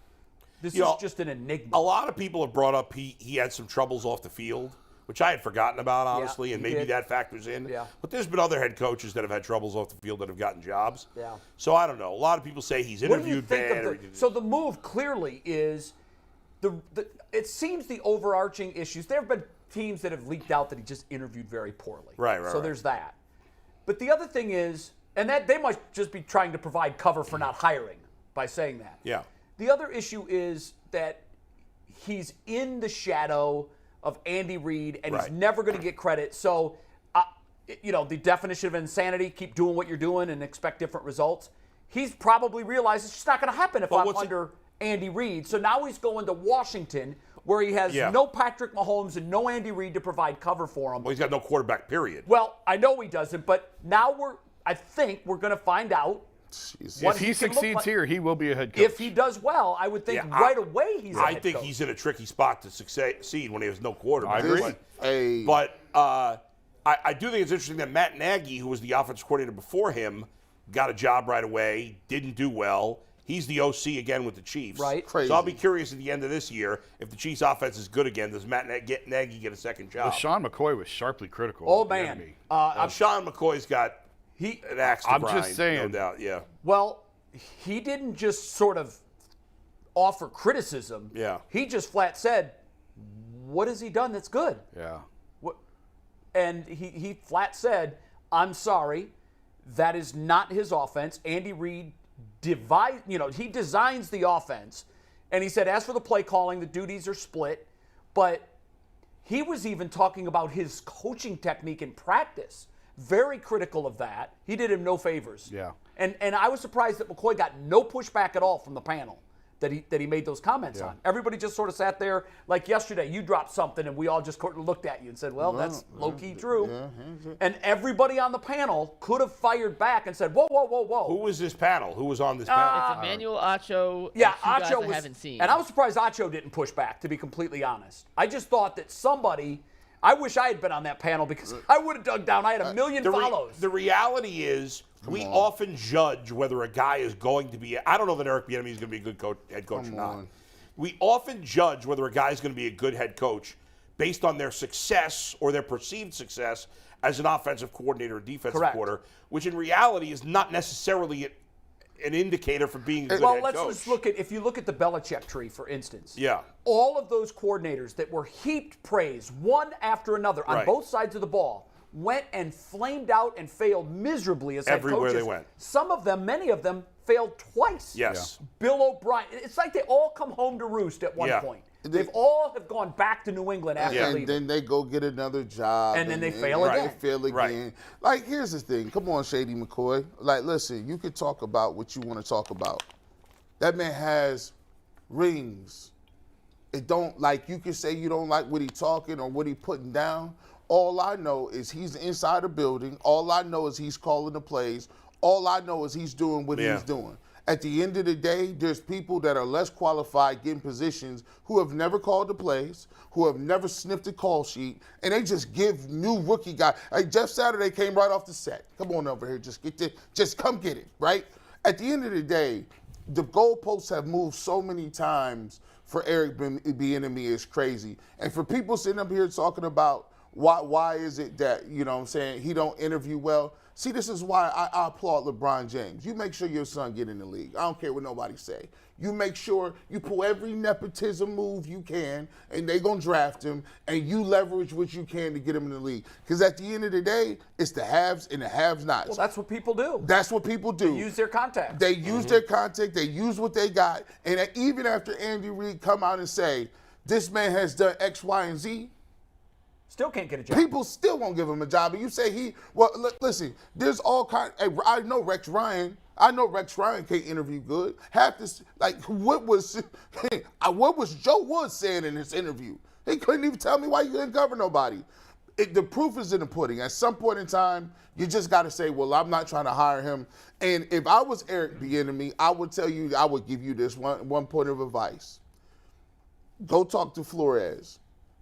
just an enigma. A lot of people have brought up he had some troubles off the field, which I had forgotten about, honestly, and he maybe did. that factors in. Yeah. But there's been other head coaches that have had troubles off the field that have gotten jobs. Yeah. So I don't know. A lot of people say he's What do you interviewed think bad. of so the move clearly is it seems the overarching issues. There have been teams that have leaked out that he just interviewed very poorly. Right. So there's that. But the other thing is, and that they might just be trying to provide cover for not hiring by saying that. Yeah. The other issue is that he's in the shadow of Andy Reid, and he's Right. never going to get credit. So, the definition of insanity, keep doing what you're doing and expect different results. He's probably realized it's just not going to happen if I'm under Andy Reid. So now he's going to Washington, where he has no Patrick Mahomes and no Andy Reid to provide cover for him. Well, he's got no quarterback, period. Well, I know he doesn't, but now I think we're going to find out. If he succeeds here, he will be a head coach. If he does well, I would think right away he's a head I think coach. he's in a tricky spot to succeed when he has no quarterback. I agree. But I do think it's interesting that Matt Nagy, who was the offensive coordinator before him, got a job right away, didn't do well. He's the OC again with the Chiefs. Right. Crazy. So I'll be curious at the end of this year, if the Chiefs offense is good again, does Matt Nagy get a second job? Sean McCoy was sharply critical. Oh, of the man. enemy. Sean McCoy's got an axe to I'm grind, just saying. no doubt, yeah. Well, he didn't just sort of offer criticism. Yeah. He just flat said, what has he done that's good? Yeah. And he flat said, I'm sorry, that is not his offense. Andy Reid he designs the offense. And he said, as for the play calling, the duties are split. But he was even talking about his coaching technique in practice. Very critical of that. He did him no favors. Yeah. And I was surprised that McCoy got no pushback at all from the panel that he made those comments on. Everybody just sort of sat there. Like yesterday, you dropped something and we all just looked at you and said, well, that's low-key true. And everybody on the panel could have fired back and said, whoa, whoa, whoa, whoa. Who was this panel? Who was on this panel? It's Emmanuel Acho. Yeah, and two Acho guys I haven't seen. And I was surprised Acho didn't push back, to be completely honest. I just thought that I wish I had been on that panel because I would have dug down. I had a million follows. The reality is, we often judge whether a guy is going to be. I don't know that Eric Bieniemy is going to be a good head coach or not. We often judge whether a guy is going to be a good head coach based on their success or their perceived success as an offensive coordinator or defensive coordinator, which in reality is not necessarily an indicator for being a good head coach. Let's just look at, if you look at the Belichick tree, for instance. Yeah. All of those coordinators that were heaped praise, one after another, on both sides of the ball, went and flamed out and failed miserably as head coaches. Everywhere they went. Some of them, many of them, failed twice. Yes. Bill O'Brien. It's like they all come home to roost at one point. They've all have gone back to New England after leaving. And then they go get another job. And then they fail again. They fail again. Right. Like, here's the thing. Come on, Shady McCoy. Like, listen, you can talk about what you want to talk about. That man has rings. It don't, like, you can say you don't like what he talking or what he putting down. All I know is he's inside the building. All I know is he's calling the plays. All I know is he's doing what he's doing. At the end of the day, there's people that are less qualified getting positions who have never called the plays, who have never sniffed a call sheet, and they just give new rookie guys. Like Jeff Saturday came right off the set. Come on over here, just come get it, right? At the end of the day, the goalposts have moved so many times for Eric Bieniemy is crazy. And for people sitting up here talking about why is it that, you know what I'm saying, he don't interview well. See, this is why I applaud LeBron James. You make sure your son get in the league. I don't care what nobody say. You make sure you pull every nepotism move you can, and they going to draft him, and you leverage what you can to get him in the league. Because at the end of the day, it's the haves and the have-nots. Well, that's what people do. That's what people do. They use their contact. They use their contact. They use what they got. And even after Andy Reid come out and say, this man has done X, Y, and Z, still can't get a job. people still won't give him a job. And you say listen, there's all kind. I know Rex Ryan can't interview good. Half this, like, what was Joe Woods saying in this interview? He couldn't even tell me why you didn't cover nobody. The proof is in the pudding. At some point in time, you just got to say, well, I'm not trying to hire him. And if I was Eric Bieniemy, I would tell you, I would give you this one point of advice. Go talk to Flores.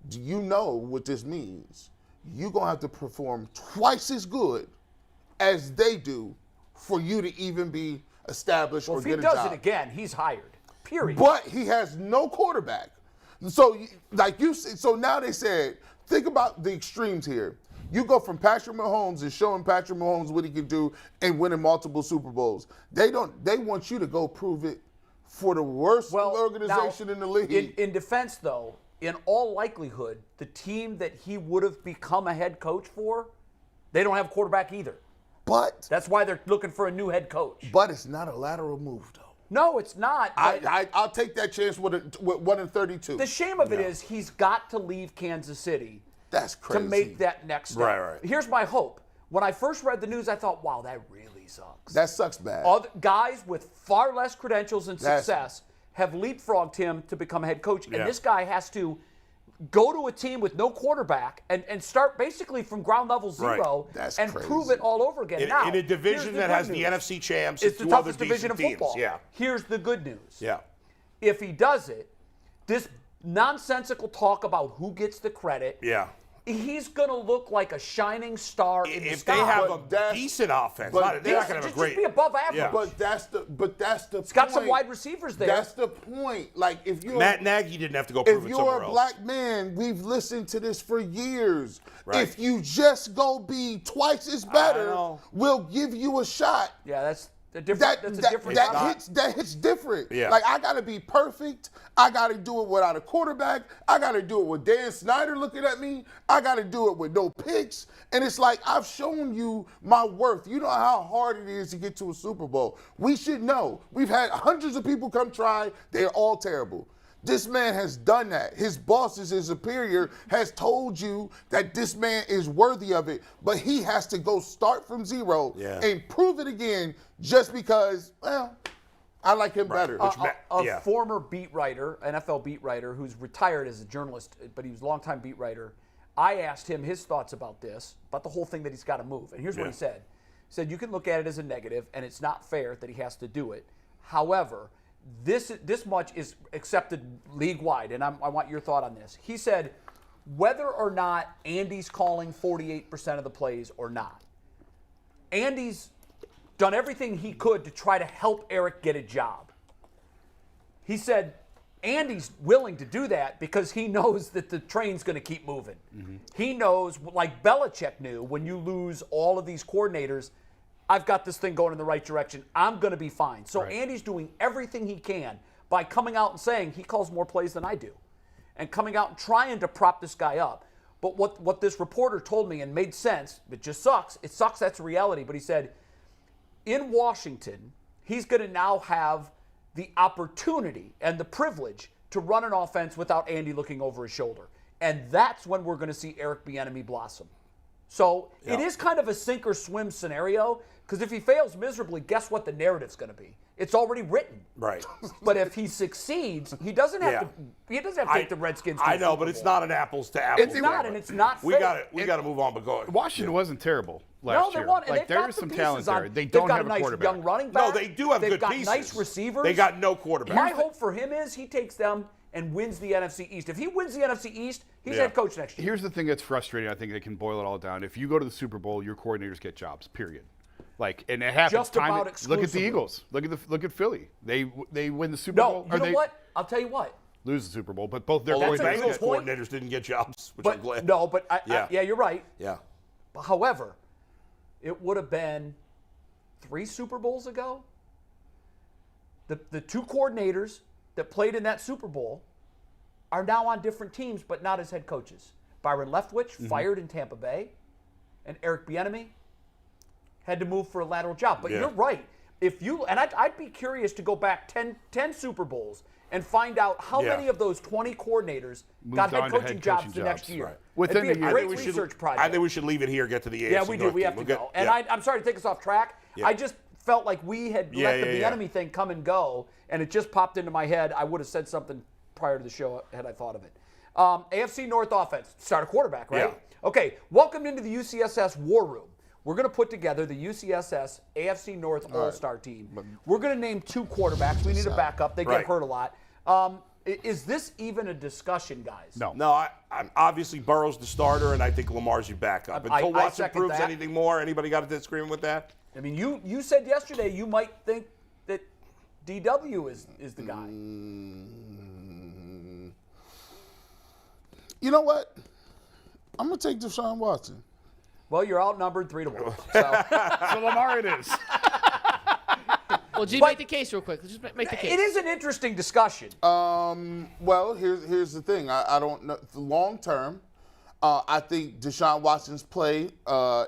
Do you know what this means? You're going to have to perform twice as good as they do for you to even be established or get a job. If he does it again, he's hired, period. But he has no quarterback. So, so now they said, think about the extremes here. You go from Patrick Mahomes and showing Patrick Mahomes what he can do and winning multiple Super Bowls. They want you to go prove it for the worst organization in the league. In defense, though, in all likelihood, the team that he would have become a head coach for, they don't have a quarterback either. But that's why they're looking for a new head coach. But it's not a lateral move, though. No, it's not. I'll take that chance with 1-32. The shame of it is he's got to leave Kansas City. That's crazy. To make that next step. Right. Here's my hope. When I first read the news, I thought, wow, that really sucks. That sucks bad. Other guys with far less credentials and success have leapfrogged him to become a head coach. And this guy has to go to a team with no quarterback and start basically from ground level zero and crazy. prove it all over again. Now, in a division that has the NFC champs, it's the two toughest other division of decent football. teams. Yeah. Here's the good news. Yeah. If he does it, this nonsensical talk about who gets the credit. Yeah. He's going to look like a shining star in the If sky. they have a decent offense, they're not going to have a great. Just be above average. Yeah. But that's the. It's got some wide receivers there. That's the point. Like if you're Matt Nagy didn't have to go prove if it somewhere you're a else. black man, we've listened to this for years. Right. If you just go be twice as better, we'll give you a shot. Yeah, that's a different. That hits different. Yeah. Like I gotta be perfect. I gotta do it without a quarterback. I gotta do it with Dan Snyder looking at me. I gotta do it with no picks. And it's like I've shown you my worth. You know how hard it is to get to a Super Bowl. We should know. We've had hundreds of people come try. They're all terrible. This man has done that. His bosses, his superior, has told you that this man is worthy of it, but he has to go start from zero and prove it again just because, well, I like him better. A former beat writer, NFL beat writer, who's retired as a journalist, but he was a longtime beat writer, I asked him his thoughts about this, about the whole thing that he's got to move. And here's what he said. He said, you can look at it as a negative, and it's not fair that he has to do it. However, this much is accepted league-wide, and I want your thought on this. He said, whether or not Andy's calling 48% of the plays or not, Andy's done everything he could to try to help Eric get a job. He said, Andy's willing to do that because he knows that the train's going to keep moving. Mm-hmm. He knows, like Belichick knew, when you lose all of these coordinators, I've got this thing going in the right direction. I'm going to be fine. So Andy's doing everything he can by coming out and saying he calls more plays than I do and coming out and trying to prop this guy up. But what this reporter told me and made sense, it just sucks. It sucks, that's reality. But he said, in Washington, he's going to now have the opportunity and the privilege to run an offense without Andy looking over his shoulder. And that's when we're going to see Eric Bieniemy blossom. So it is kind of a sink or swim scenario, because if he fails miserably, guess what the narrative's going to be? It's already written. Right. But if he succeeds, he doesn't have to. He doesn't have to take the Redskins. I know, but it's not an apples to apples. It's not, and it's not. We got to move on. But go ahead. Washington wasn't terrible last year. Like there is some talent there. They don't have a quarterback. They've got a nice young running back. No, they do have good pieces. They've got nice receivers. They got no quarterback. My hope for him is he takes them and wins the NFC East. If he wins the NFC East, he's head coach next year. Here's the thing that's frustrating. I think they can boil it all down. If you go to the Super Bowl, your coordinators get jobs. Period. Like, and it happens. Just about exclusively. Look at the Eagles. Look at Philly. They win the Super Bowl. No, you know what? I'll tell you what. Lose the Super Bowl, but both their Bengals coordinators didn't get jobs, which I'm glad. No, but you're right. Yeah. But however, it would have been 3 Super Bowls ago. The 2 coordinators that played in that Super Bowl are now on different teams, but not as head coaches. Byron Leftwich fired in Tampa Bay, and Eric Bieniemy had to move for a lateral job. But you're right. I'd be curious to go back 10 Super Bowls and find out how many of those 20 coordinators got head coaching jobs the next year. Right. Within It'd be a great research project. I think we should leave it here, get to the AFC Yeah, we do. North We have to go. And I'm sorry to take us off track. Yeah. I just felt like we had let the Bieniemy thing come and go, and it just popped into my head. I would have said something prior to the show had I thought of it. AFC North offense. Start a quarterback, right? Yeah. Okay, welcome into the UCSS War Room. We're going to put together the UCSS AFC North All-Star team. We're going to name 2 quarterbacks. We need a backup. They get hurt a lot. Is this even a discussion, guys? No. I'm obviously Burrow's the starter, and I think Lamar's your backup. Until Watson proves anything more, anybody got a disagreement with that? I mean, you said yesterday you might think that DW is the guy. You know what? I'm going to take Deshaun Watson. Well, you're outnumbered 3-1. So Lamar it is. Well, G, make the case real quick. Let's just make the case. It is an interesting discussion. Well, here's the thing. I don't know. Long term, I think Deshaun Watson's play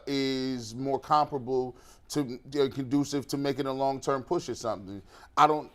is more comparable conducive to making a long-term push or something.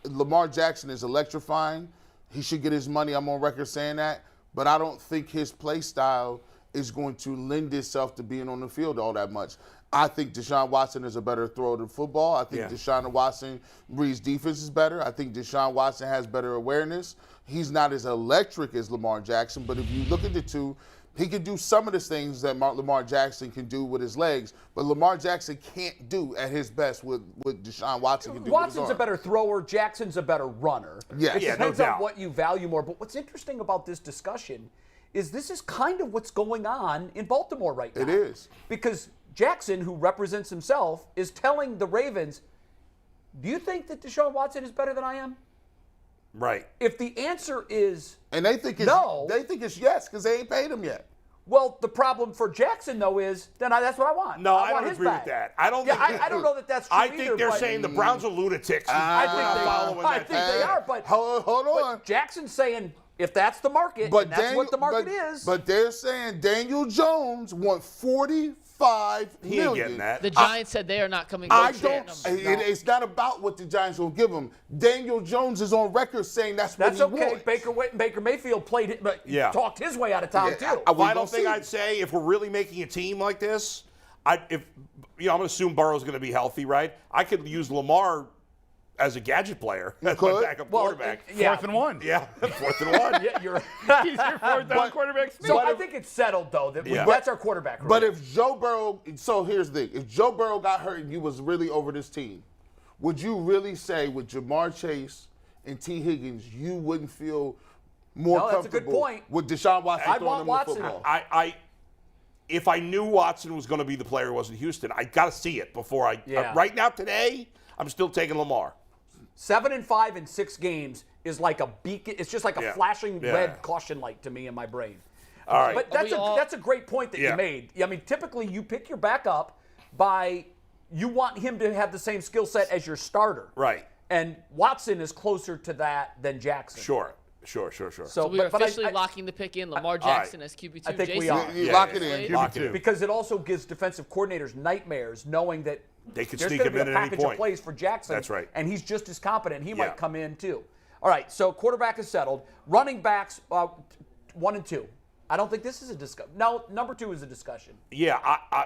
Lamar Jackson is electrifying. He should get his money. I'm on record saying that. But I don't think his play style is going to lend itself to being on the field all that much. I think Deshaun Watson is a better thrower than football. I think Deshaun Watson reads defense is better. I think Deshaun Watson has better awareness. He's not as electric as Lamar Jackson, but if you look at the two, he can do some of the things that Lamar Jackson can do with his legs, but Lamar Jackson can't do at his best what Deshaun Watson can do with his Watson's arm. a better thrower. Jackson's a better runner. Yes. It Yeah, no depends doubt. on what you value more. But what's interesting about this discussion is this is kind of what's going on in Baltimore right now. It is. Because Jackson, who represents himself, is telling the Ravens, do you think that Deshaun Watson is better than I am? Right. If the answer is And they think it's no, they think it's yes because they ain't paid him yet. well, the problem for Jackson, though, is then that's what I want. No, I want don't his agree bag. with that. I don't. Yeah, think, I don't know that that's true I think either, they're but saying the Browns are lunatics. I think following that. they are, but Hold on. But Jackson's saying if that's the market, and that's what the market is. But they're saying Daniel Jones want $45 He ain't million. getting that. The Giants said they are not coming I close to don't. that number. It's not about what the Giants will give him. Daniel Jones is on record saying that's what That's he okay. wants. Baker Mayfield played it, but Yeah. talked his way out of town Yeah, too. I- Final thing see. I'd say, if we're really making a team like this, I'm going to assume Burrow's going to be healthy, right? I could use Lamar as a gadget player as my could. backup quarterback. yeah. 4th and 1. Yeah, 4th and 1. Yeah, you're. He's your 4th down quarterback. So But I if- think it's settled though that Yeah. that's our quarterback. Room. But if Joe Burrow, so here's the thing: if Joe Burrow got hurt and you was really over this team, would you really say with Jamar Chase and T. Higgins, you wouldn't feel more No, that's a good comfortable point. with Deshaun Watson I'd throwing want them Watson. the football? If I knew Watson was going to be the player who was in Houston, I got to see it before I. Yeah. Right now, today, I'm still taking Lamar. 7-5 in 6 games is like a beacon. It's just like a Yeah. flashing Yeah. red caution light to me in my brain. All right. But we all- that's a great point that Yeah. you made. I mean, typically you pick your backup by you want him to have the same skill set as your starter. Right. And Watson is closer to that than Jackson. Sure. So we are but I- officially locking the pick in. Lamar right. Jackson as QB2. I think we Jason, are. You lock it in. Lock it in. Because it also gives defensive coordinators nightmares knowing that They could there's sneak going to him be in a at any package of point. plays for Jackson. That's right. And he's just as competent. He Yeah. might come in too. All right, so quarterback is settled. Running backs, 1 and 2. I don't think this is a discussion. No, number 2 is a discussion. Yeah,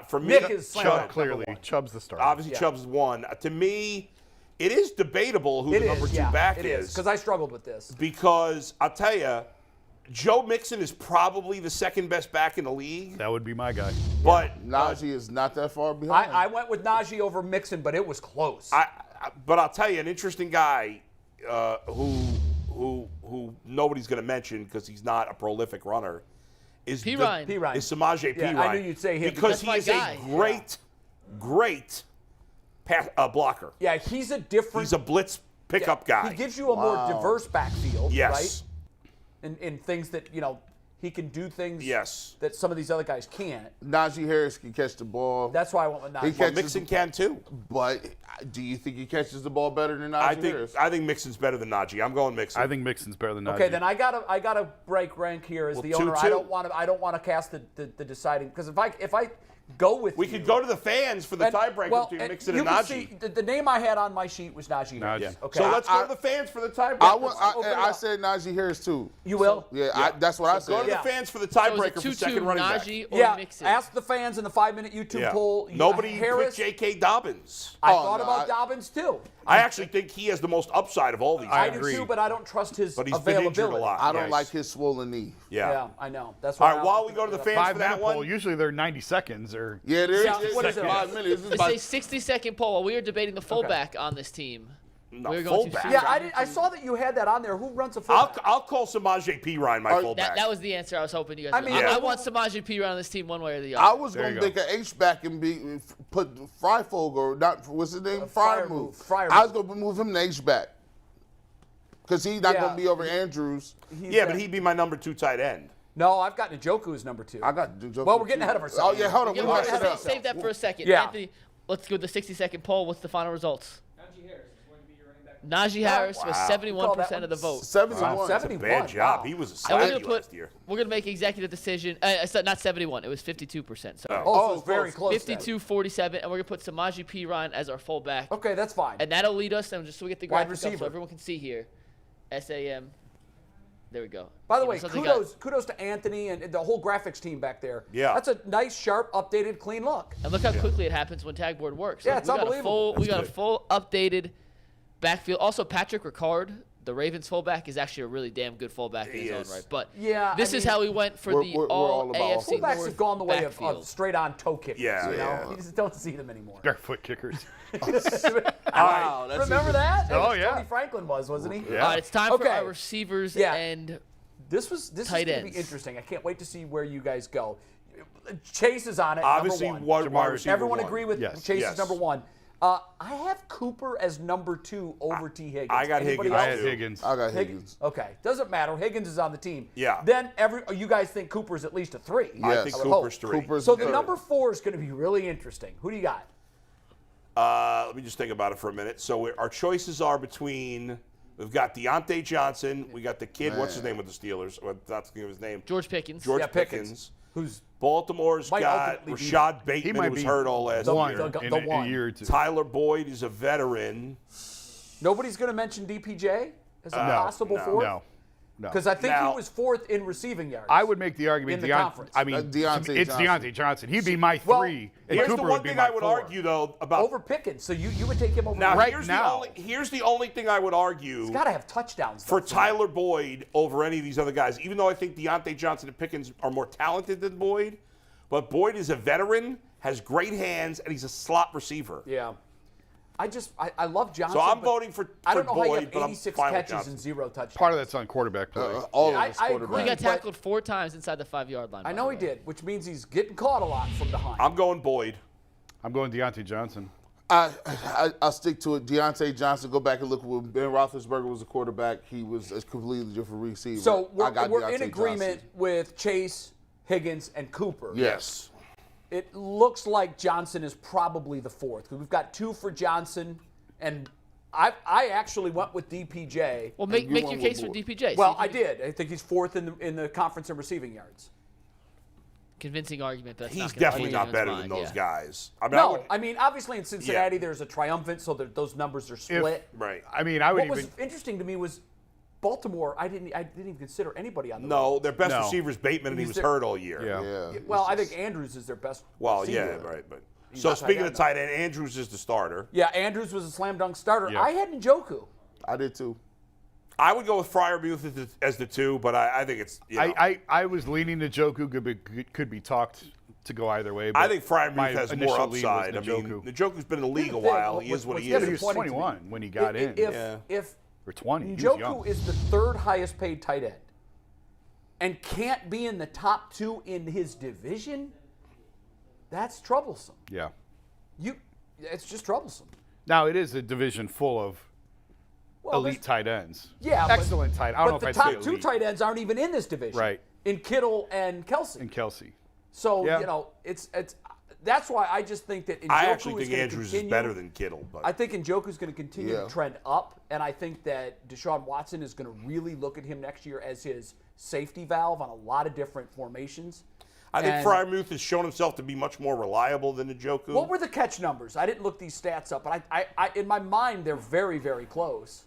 for me, Nick is slam Chubb, dunk clearly. number 1. Chubb's the starter. obviously Yeah. Chubb's 1. To me, it is debatable who It the number is, 2 yeah, back it is. because I struggled with this. Because I'll tell you, Joe Mixon is probably the second best back in the league. That would be my guy. But Najee is not that far behind. I went with Najee over Mixon, but it was close. but I'll tell you, an interesting guy who nobody's going to mention because he's not a prolific runner is P-Ryan. P-Ryan. Is Samaje Yeah, I P-Ryan. knew you'd say him because That's my he is guy. a great blocker. Yeah, he's a different. He's a blitz pickup guy. He gives you a more diverse backfield, Yes. right? In things that, he can do things Yes. that some of these other guys can't. Najee Harris can catch the ball. That's why I went with He Najee. Well, catches Mixon can too. But do you think he catches the ball better than Najee Harris? I think Mixon's better than Najee. I'm going Mixon. I think Mixon's better than Najee. Okay, then I gotta break rank here as Well, the owner. 2-2. I don't want to cast the deciding because if I go with we you, could go to the fans for the tiebreaker between Mixon and you can Najee. see the name I had on my sheet was Najee. Harris. Najee. Okay, So let's go to the fans for the tiebreaker. I said Najee Harris too. You will? Yeah, that's what I Go said. to Yeah. the fans for the So tiebreaker is for it 2-2 second running back. Najee or Yeah, Mixon? ask the fans in the 5-minute YouTube Yeah. poll. Nobody Harris. picked J.K. Dobbins. I Oh, thought no, about Dobbins too. I actually think he has the most upside of all these. I guys. do too, but I don't trust his But he's been availability. injured a lot. I don't Yes. like his swollen knee. Yeah, I know. That's All why. right, while we go to the fans for that 5-minute poll. one. Usually they're 90 seconds or. Yeah, there Yeah, is. what is it? 5 minutes. It's a 60-second poll. While we are debating the fullback on this team. No, We're going to fullback. Yeah, I saw that you had that on there. Who runs a fullback? I'll call Samaje P-Ryan my fullback. That was the answer I was hoping you guys I would. mean, I yeah. want Samaje P-Ryan on this team one way or the I other. was There going you to go. make an H-back and put Freifog or not, what's his name? Freiermuth. Freiermuth. I was going to move him to H-back. Because he's not Yeah. going to be over Andrews. Yeah, but he'd be my number 2 tight end. No, I've got Njoku as number 2. I got Njoku Well, we're getting too. ahead of ourselves. Oh, yeah, hold on. Yeah, We well, messed it up. save that for a second. Yeah. Anthony, let's go to the 60-second poll. What's the final results? Najee Harris is going to be your running back Najee Harris was Wow. 71% of the vote. 71. 71. Bad job. Wow. He was a And we're savage gonna last year. we're gonna make executive decision. Not 71. It was 52%. Sorry. Oh, so it's very close. 52-47, and we're gonna put Samaje Perine as our fullback. Okay, that's fine. And that'll lead us, and just so we get the Wide graphic up receiver. so everyone can see here. SAM. There we go. By the You know, way, something kudos to Anthony and the whole graphics team back there. Yeah. That's a nice, sharp, updated, clean look. And look how quickly it happens when tag board works. Yeah, it's we got unbelievable. We got a good. full updated backfield. Also, Patrick Ricard, the Ravens fullback, is actually a really damn good fullback in He his own is. right. But Yeah, this I is mean, how we went for we're the all all about AFC Fullbacks North have gone the way of backfield. straight-on toe kickers. Yeah, you know? yeah. You just don't see them anymore. Barefoot kickers. Wow, that's Remember that? Oh, yeah. Tony Franklin wasn't he? Yeah. All right, it's time for Okay. our receivers Yeah. and This is Tight going to be ends. interesting. I can't wait to see where you guys go. Chase is on it. Obviously, number one. wide receiver Everyone one. agree with Yes. Chase Yes. is number one. I have Cooper as number 2 over T. Higgins. I got Anybody Higgins. I else? had Higgins. I got Higgins. Higgins. Okay, doesn't matter. Higgins is on the team. Yeah. Then you guys think Cooper's at least a 3. I Yes. think I would Cooper's hope. 3. Cooper's So the third. number 4 is going to be really interesting. Who do you got? Let me just think about it for a minute. So our choices are between, we've got Deontay Johnson. We got the kid, what's his name with the Steelers? That's his name. George Pickens. George Yeah, Pickens. Pickens. Who's Baltimore's Might got ultimately be- Rashad He Bateman, who might was be hurt all last one year. the in one. a year or two. Tyler Boyd is a veteran. nobody's going to mention DPJ as a No, possible 4th? No. No. Because I think Now- he was 4th in receiving yards. I would make the argument. In the conference. I mean, Deontay it's Johnson. Deontay Johnson. He'd be my Well, 3, and Here's Cooper the one would be thing my I would 4. argue, though, about over Pickens. So you would take him over. now. Right Here's now. here's the only thing I would argue He's got to have touchdowns for though. Tyler Boyd over any of these other guys. Even though I think Deontay Johnson and Pickens are more talented than Boyd, but Boyd is a veteran, has great hands, and he's a slot receiver. Yeah. I love Johnson. So I'm but voting for I don't know how you Boyd, have but I'm 86 fine with catches Johnson. and 0 touchdowns. Part of that's on quarterback play. All I- of us I agree. He quarterbacks. got tackled 4 times inside the 5-yard line. I by know the he way. did, which means he's getting caught a lot from behind. I'm going Boyd. I'm going Deontay Johnson. I'll stick to it. Deontay Johnson, go back and look when Ben Roethlisberger was a quarterback. He was a completely different receiver. so I got we're Deontay in agreement Johnson. with Chase, Higgins, and Cooper. Yes. It looks like Johnson is probably the 4th because we've got 2 for Johnson, and I actually went with DPJ. Well, make you your went case with for Boyd. DPJ. Well, See I if you- did. I think he's 4th in the conference in receiving yards. Convincing argument, but that's He's not gonna definitely change not anyone's better mind, than those yeah. guys. I mean, No, I mean, obviously in Cincinnati Yeah. there's a triumphant, so those numbers are split. right. I mean, I would What even. was interesting to me was Baltimore. I didn't even consider anybody on the No, their best No. receiver is Bateman, and he He's was there- hurt all year. Yeah. Yeah. Well, I think Andrews is their best. Well, receiver. yeah, right. But He's so not speaking tight of end, tight end, Andrews is the starter. Yeah, Andrews was a slam dunk starter. Yeah. I had Njoku. I did too. I would go with Freiermuth as the 2, but I think it's. You know, I was leaning to Njoku. Could be talked to go either way. But I think Freiermuth my has more initial lean was upside. I mean, Njoku. Njoku's been in the league a Here's the thing, while. He is what what's he Yeah, but he is. was 20 to me. 21 when he got in. If Or 20. He was Njoku young. is the 3rd highest paid tight end and can't be in the top 2 in his division, that's troublesome. Yeah. It's just troublesome. Now it is a division full of Well, elite there's- tight ends. Yeah, excellent tight. I don't know but if the I'd say top 2 elite. tight ends aren't even in this division. Right. In Kittle and Kelsey. And Kelsey. So Yeah. you know, it's that's why I just think that Njoku I actually is think gonna Andrews continue. is better than Kittle. But I think Njoku's going to continue Yeah. to trend up, and I think that Deshaun Watson is going to really look at him next year as his safety valve on a lot of different formations. I think And- Freiermuth has shown himself to be much more reliable than Njoku. What were the catch numbers? I didn't look these stats up, but I in my mind they're very, very close.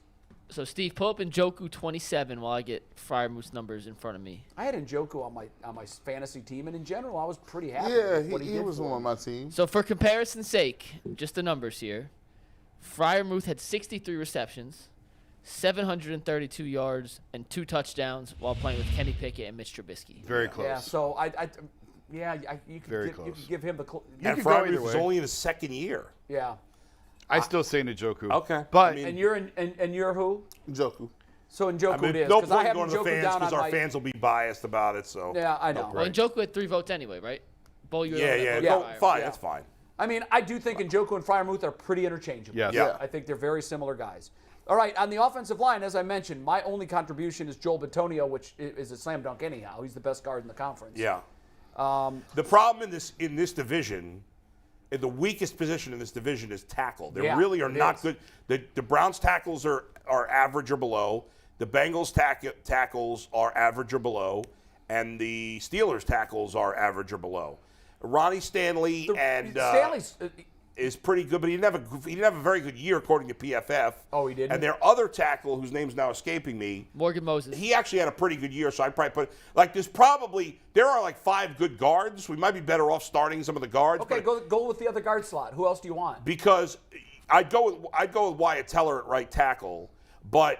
So Steve, pull up Njoku 27 while I get Freiermuth's numbers in front of me. I had Njoku on my fantasy team, and in general, I was pretty happy Yeah, with what he he did was for on me. my team. So for comparison's sake, just the numbers here. Freiermuth had 63 receptions, 732 yards, and 2 touchdowns while playing with Kenny Pickett and Mitch Trubisky. Very close. Yeah, so you could Very give, you close. could give him the and could go either Freiermuth is way. only in his 2nd year. yeah. I still say Njoku. Okay. But I mean- And you're who? Njoku. So Njoku I mean, it is no because I point have going to the Njoku fans down because on our my. fans will be biased about it. So Yeah, I know. Well, Njoku had 3 votes anyway, right? Bull, you were the yeah, one that yeah, voted no, for Freiermuth. fine, Yeah. that's fine. I mean, I do think Njoku and Freiermuth are pretty interchangeable. Yes. Yeah. I think they're very similar guys. All right, on the offensive line, as I mentioned, my only contribution is Joel Bitonio, which is a slam dunk anyhow. He's the best guard in the conference. Yeah. The problem in this division the weakest position in this division is tackle. They Yeah, really are it not is. good. The Browns tackles are average or below. The Bengals tackles are average or below. And the Steelers tackles are average or below. Ronnie Stanley Stanley's is pretty good, but he didn't have a very good year according to PFF. Oh, he didn't? And their other tackle, whose name's now escaping me, Morgan Moses. he actually had a pretty good year, so I'd probably there are like 5 good guards. We might be better off starting some of the guards. okay. but Go with the other guard slot. Who else do you want? because I'd go with Wyatt Teller at right tackle, but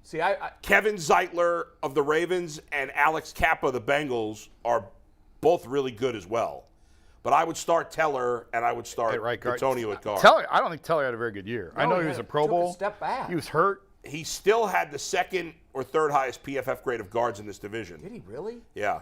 See, I Kevin Zeitler of the Ravens and Alex Kappa of the Bengals are both really good as well. But I would start Teller and I would start At right guard. Bitonio at guard. Teller, I don't think Teller had a very good year. I No, know he he was had- a Pro took a Bowl. step back. He was hurt. He still had the second or third highest PFF grade of guards in this division. did he really? Yeah.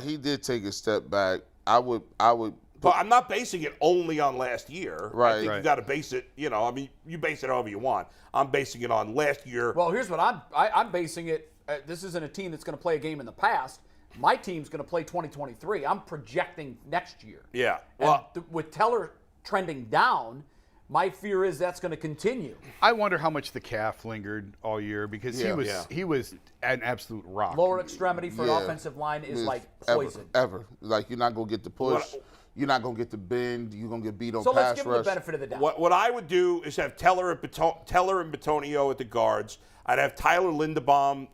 He did take a step back. I would. But I'm not basing it only on last year. I Right. think you Right. got to base it, you base it however you want. I'm basing it on last year. Well, here's what I'm basing it. This isn't a team that's going to play a game in the past. My team's going to play 2023. I'm projecting next year. Yeah. And Well, with Teller trending down, my fear is that's going to continue. I wonder how much the calf lingered all year because Yeah. he was an absolute rock. Lower extremity for Yeah. an offensive line is It's like poison. Ever. Like, you're not going to get the push. You're not going to get the bend. You're going to get beat on So let's pass give him the rush. benefit of the doubt. what I would do is have Teller and Bitonio at the guards. I'd have Tyler Linderbaum,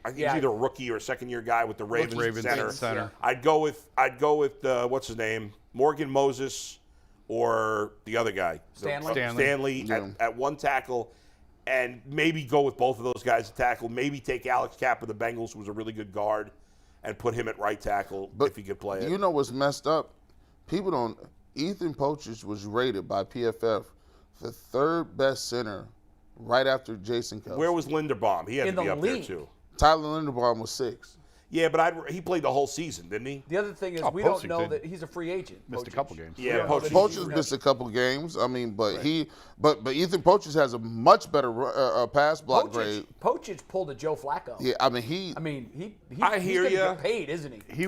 I think he's either a rookie or a second-year guy with the Ravens Ravens center. center. I'd go with what's his name, Morgan Moses, or the other guy, Stanley? at one tackle, and maybe go with both of those guys at tackle. Maybe take Alex Kappa of the Bengals, who was a really good guard, and put him at right tackle if he could play it. You know what's messed up? People don't. Ethan Pochich was rated by PFF the 3rd best center, right after Jason Kipnis. Where was Linderbaum? He had In to be the up league. there too. Tyler Linderbaum was 6. Yeah, but he played the whole season, didn't he? The other thing is Oh, we don't Pochich know did. that he's a free agent. Missed a Pochich. couple games. Yeah, Pochich. Pochich missed a couple games. I mean, but Ethan Pochich has a much better pass block grade. Pochich pulled a Joe Flacco. Yeah, I mean I he's hear gonna ya. get paid, isn't he?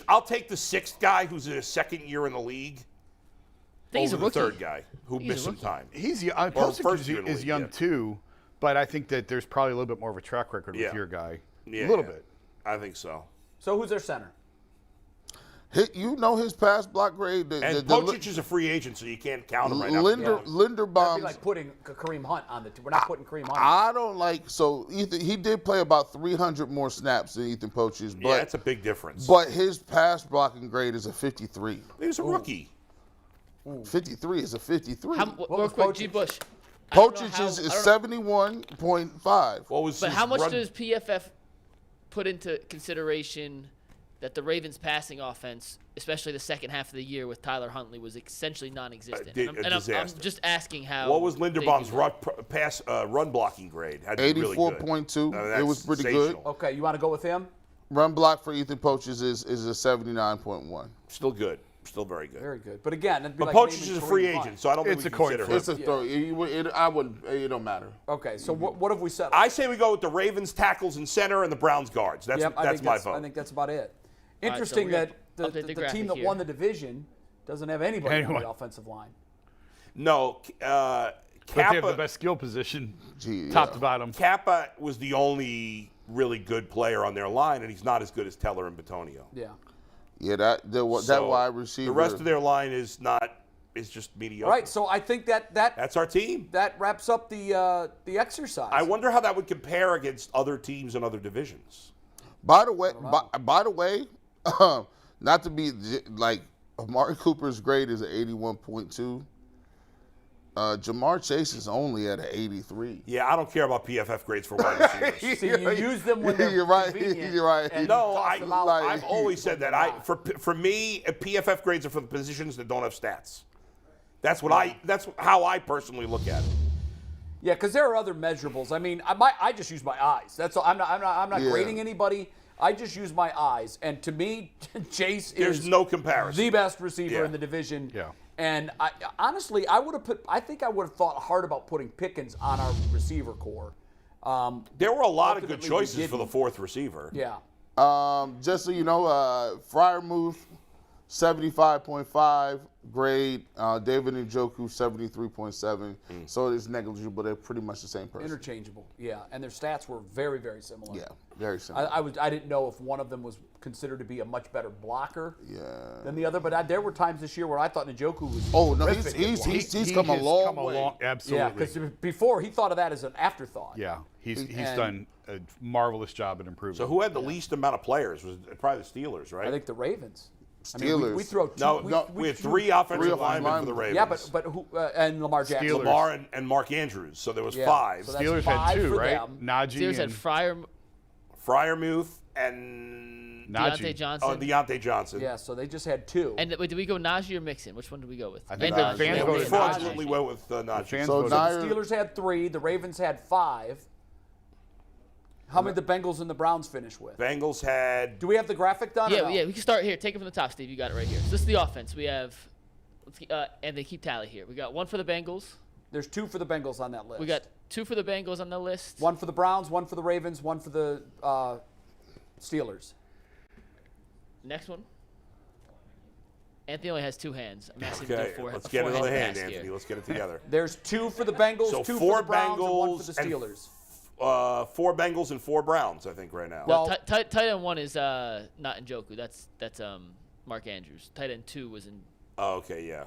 I'll take the 6th guy who's in his 2nd year in the league I think he's a over rookie. the 3rd guy who He's a missed some rookie. time. He's Or Pochich first year in the is league, young yeah. too, but I think that there's probably a little bit more of a track record Yeah. with your guy. Yeah, a little yeah. bit. I think so. So who's their center? You know his pass block grade. And Pochich is a free agent, so you can't count him right now. That'd Linderbaum. be like putting Kareem Hunt on the team. We're not putting Kareem Hunt. I don't like Ethan. He did play about 300 more snaps than Ethan Pochich, Yeah, that's a big difference. but his pass blocking grade is a 53. He was a rookie. 53 is a 53. Real was quick, Pochich? G. Bush. I don't know Pochich how- is I don't- 71.5. What was But his how much run- does PFF put into consideration that the Ravens' passing offense, especially the second half of the year with Tyler Huntley, was essentially non-existent? A And I'm disaster. just asking how. What was they Linderbaum's do that. run blocking grade? Had to be really good. 84.2. That's It was pretty good. sensational. Okay, you want to go with him? Run block for Ethan Pochich is a 79.1. Still good. Still very good. Very good. But again, it'd be But like Pochich naming is a free Kareem Hunt. agent, so I don't think It's we a coin consider flip. him. It's a throw. I wouldn't. It don't matter. Okay, so what have we said? I say we go with the Ravens tackles and center and the Browns guards. That's Yep, I that's think my that's, vote. I think that's about it. so Interesting we're that gonna the update the team graphic that here. won the division doesn't have anybody on Anyone. the offensive line. No, But they have the Kappa, best skill position, Gee, top yeah. to bottom. Kappa was the only really good player on their line, and he's not as good as Teller and Bitonio. Yeah. Yeah, that So wide receiver. The rest of their line is just mediocre. All right, so I think that That's our team. that wraps up the exercise. I wonder how that would compare against other teams in other divisions. By the way, not to be like Amari Cooper's grade is an 81.2. Jamar Chase is only at an 83. Yeah, I don't care about PFF grades for wide receivers. See, you use them when they're You're right. convenient, You're right. and No, toss them out like- I've always said that. when they're not. For me, PFF grades are for the positions that don't have stats. That's how I personally look at it. Yeah, because there are other measurables. I mean, I just use my eyes. That's all. I'm not Yeah. grading anybody. I just use my eyes, and to me, Chase There's is no comparison. the best receiver Yeah. in the division. Yeah. And honestly, I think I would have thought hard about putting Pickens on our receiver core. There were a lot of good Ultimately, we choices for the didn't. fourth receiver. Yeah. Just so you know, Freiermuth 75.5 grade. David Njoku, 73.7. So it's negligible. They're pretty much the same person. Interchangeable, yeah. And their stats were very, very similar. Yeah, very similar. I didn't know if one of them was considered to be a much better blocker than the other, but there were times this year where I thought Njoku was. Oh no, terrific. he's come a long way. Absolutely. Yeah, because before he thought of that as an afterthought. Yeah, he's done a marvelous job at improving. So who had the least amount of players? Was probably the Steelers, right? I think the Ravens. Steelers. I mean, we throw two. No, we had three offensive linemen for the Ravens. Yeah, but who? And Lamar Jackson. Steelers. Lamar and Mark Andrews. So there was five. So that's Steelers five had two, for right? them. Najee Steelers had and Fryermuth and Deontay Johnson. Deontay Johnson. Yeah, so they just had two. And did we go Najee or Mixon? Which one did we go with? I think And the fans Najee. voted We Najee. fraudulently went with Najee. So the Steelers had 3. The Ravens had 5. How many did the Bengals and the Browns finish with? Bengals had. Do we have the graphic done? or no? Yeah, we can start here. Take it from the top, Steve. You got it right here. So this is the offense. We have, and they keep tally here. We got 1 for the Bengals. There's 2 for the Bengals on that list. We got 2 for the Bengals on the list. 1 for the Browns, 1 for the Ravens, 1 for the Steelers. Next one. Anthony only has 2 hands. I'm asking Okay, him to do let's get another hand hand, pass Anthony. here. Let's get it together. There's 2 for the Bengals, So 2 4 for the Browns, and 1 for Bengals the and Steelers. 4 Bengals and 4 Browns, I think, right now. Well- Tight end 1 is not Njoku. That's Mark Andrews. Tight end 2 was in. Oh, okay, yeah.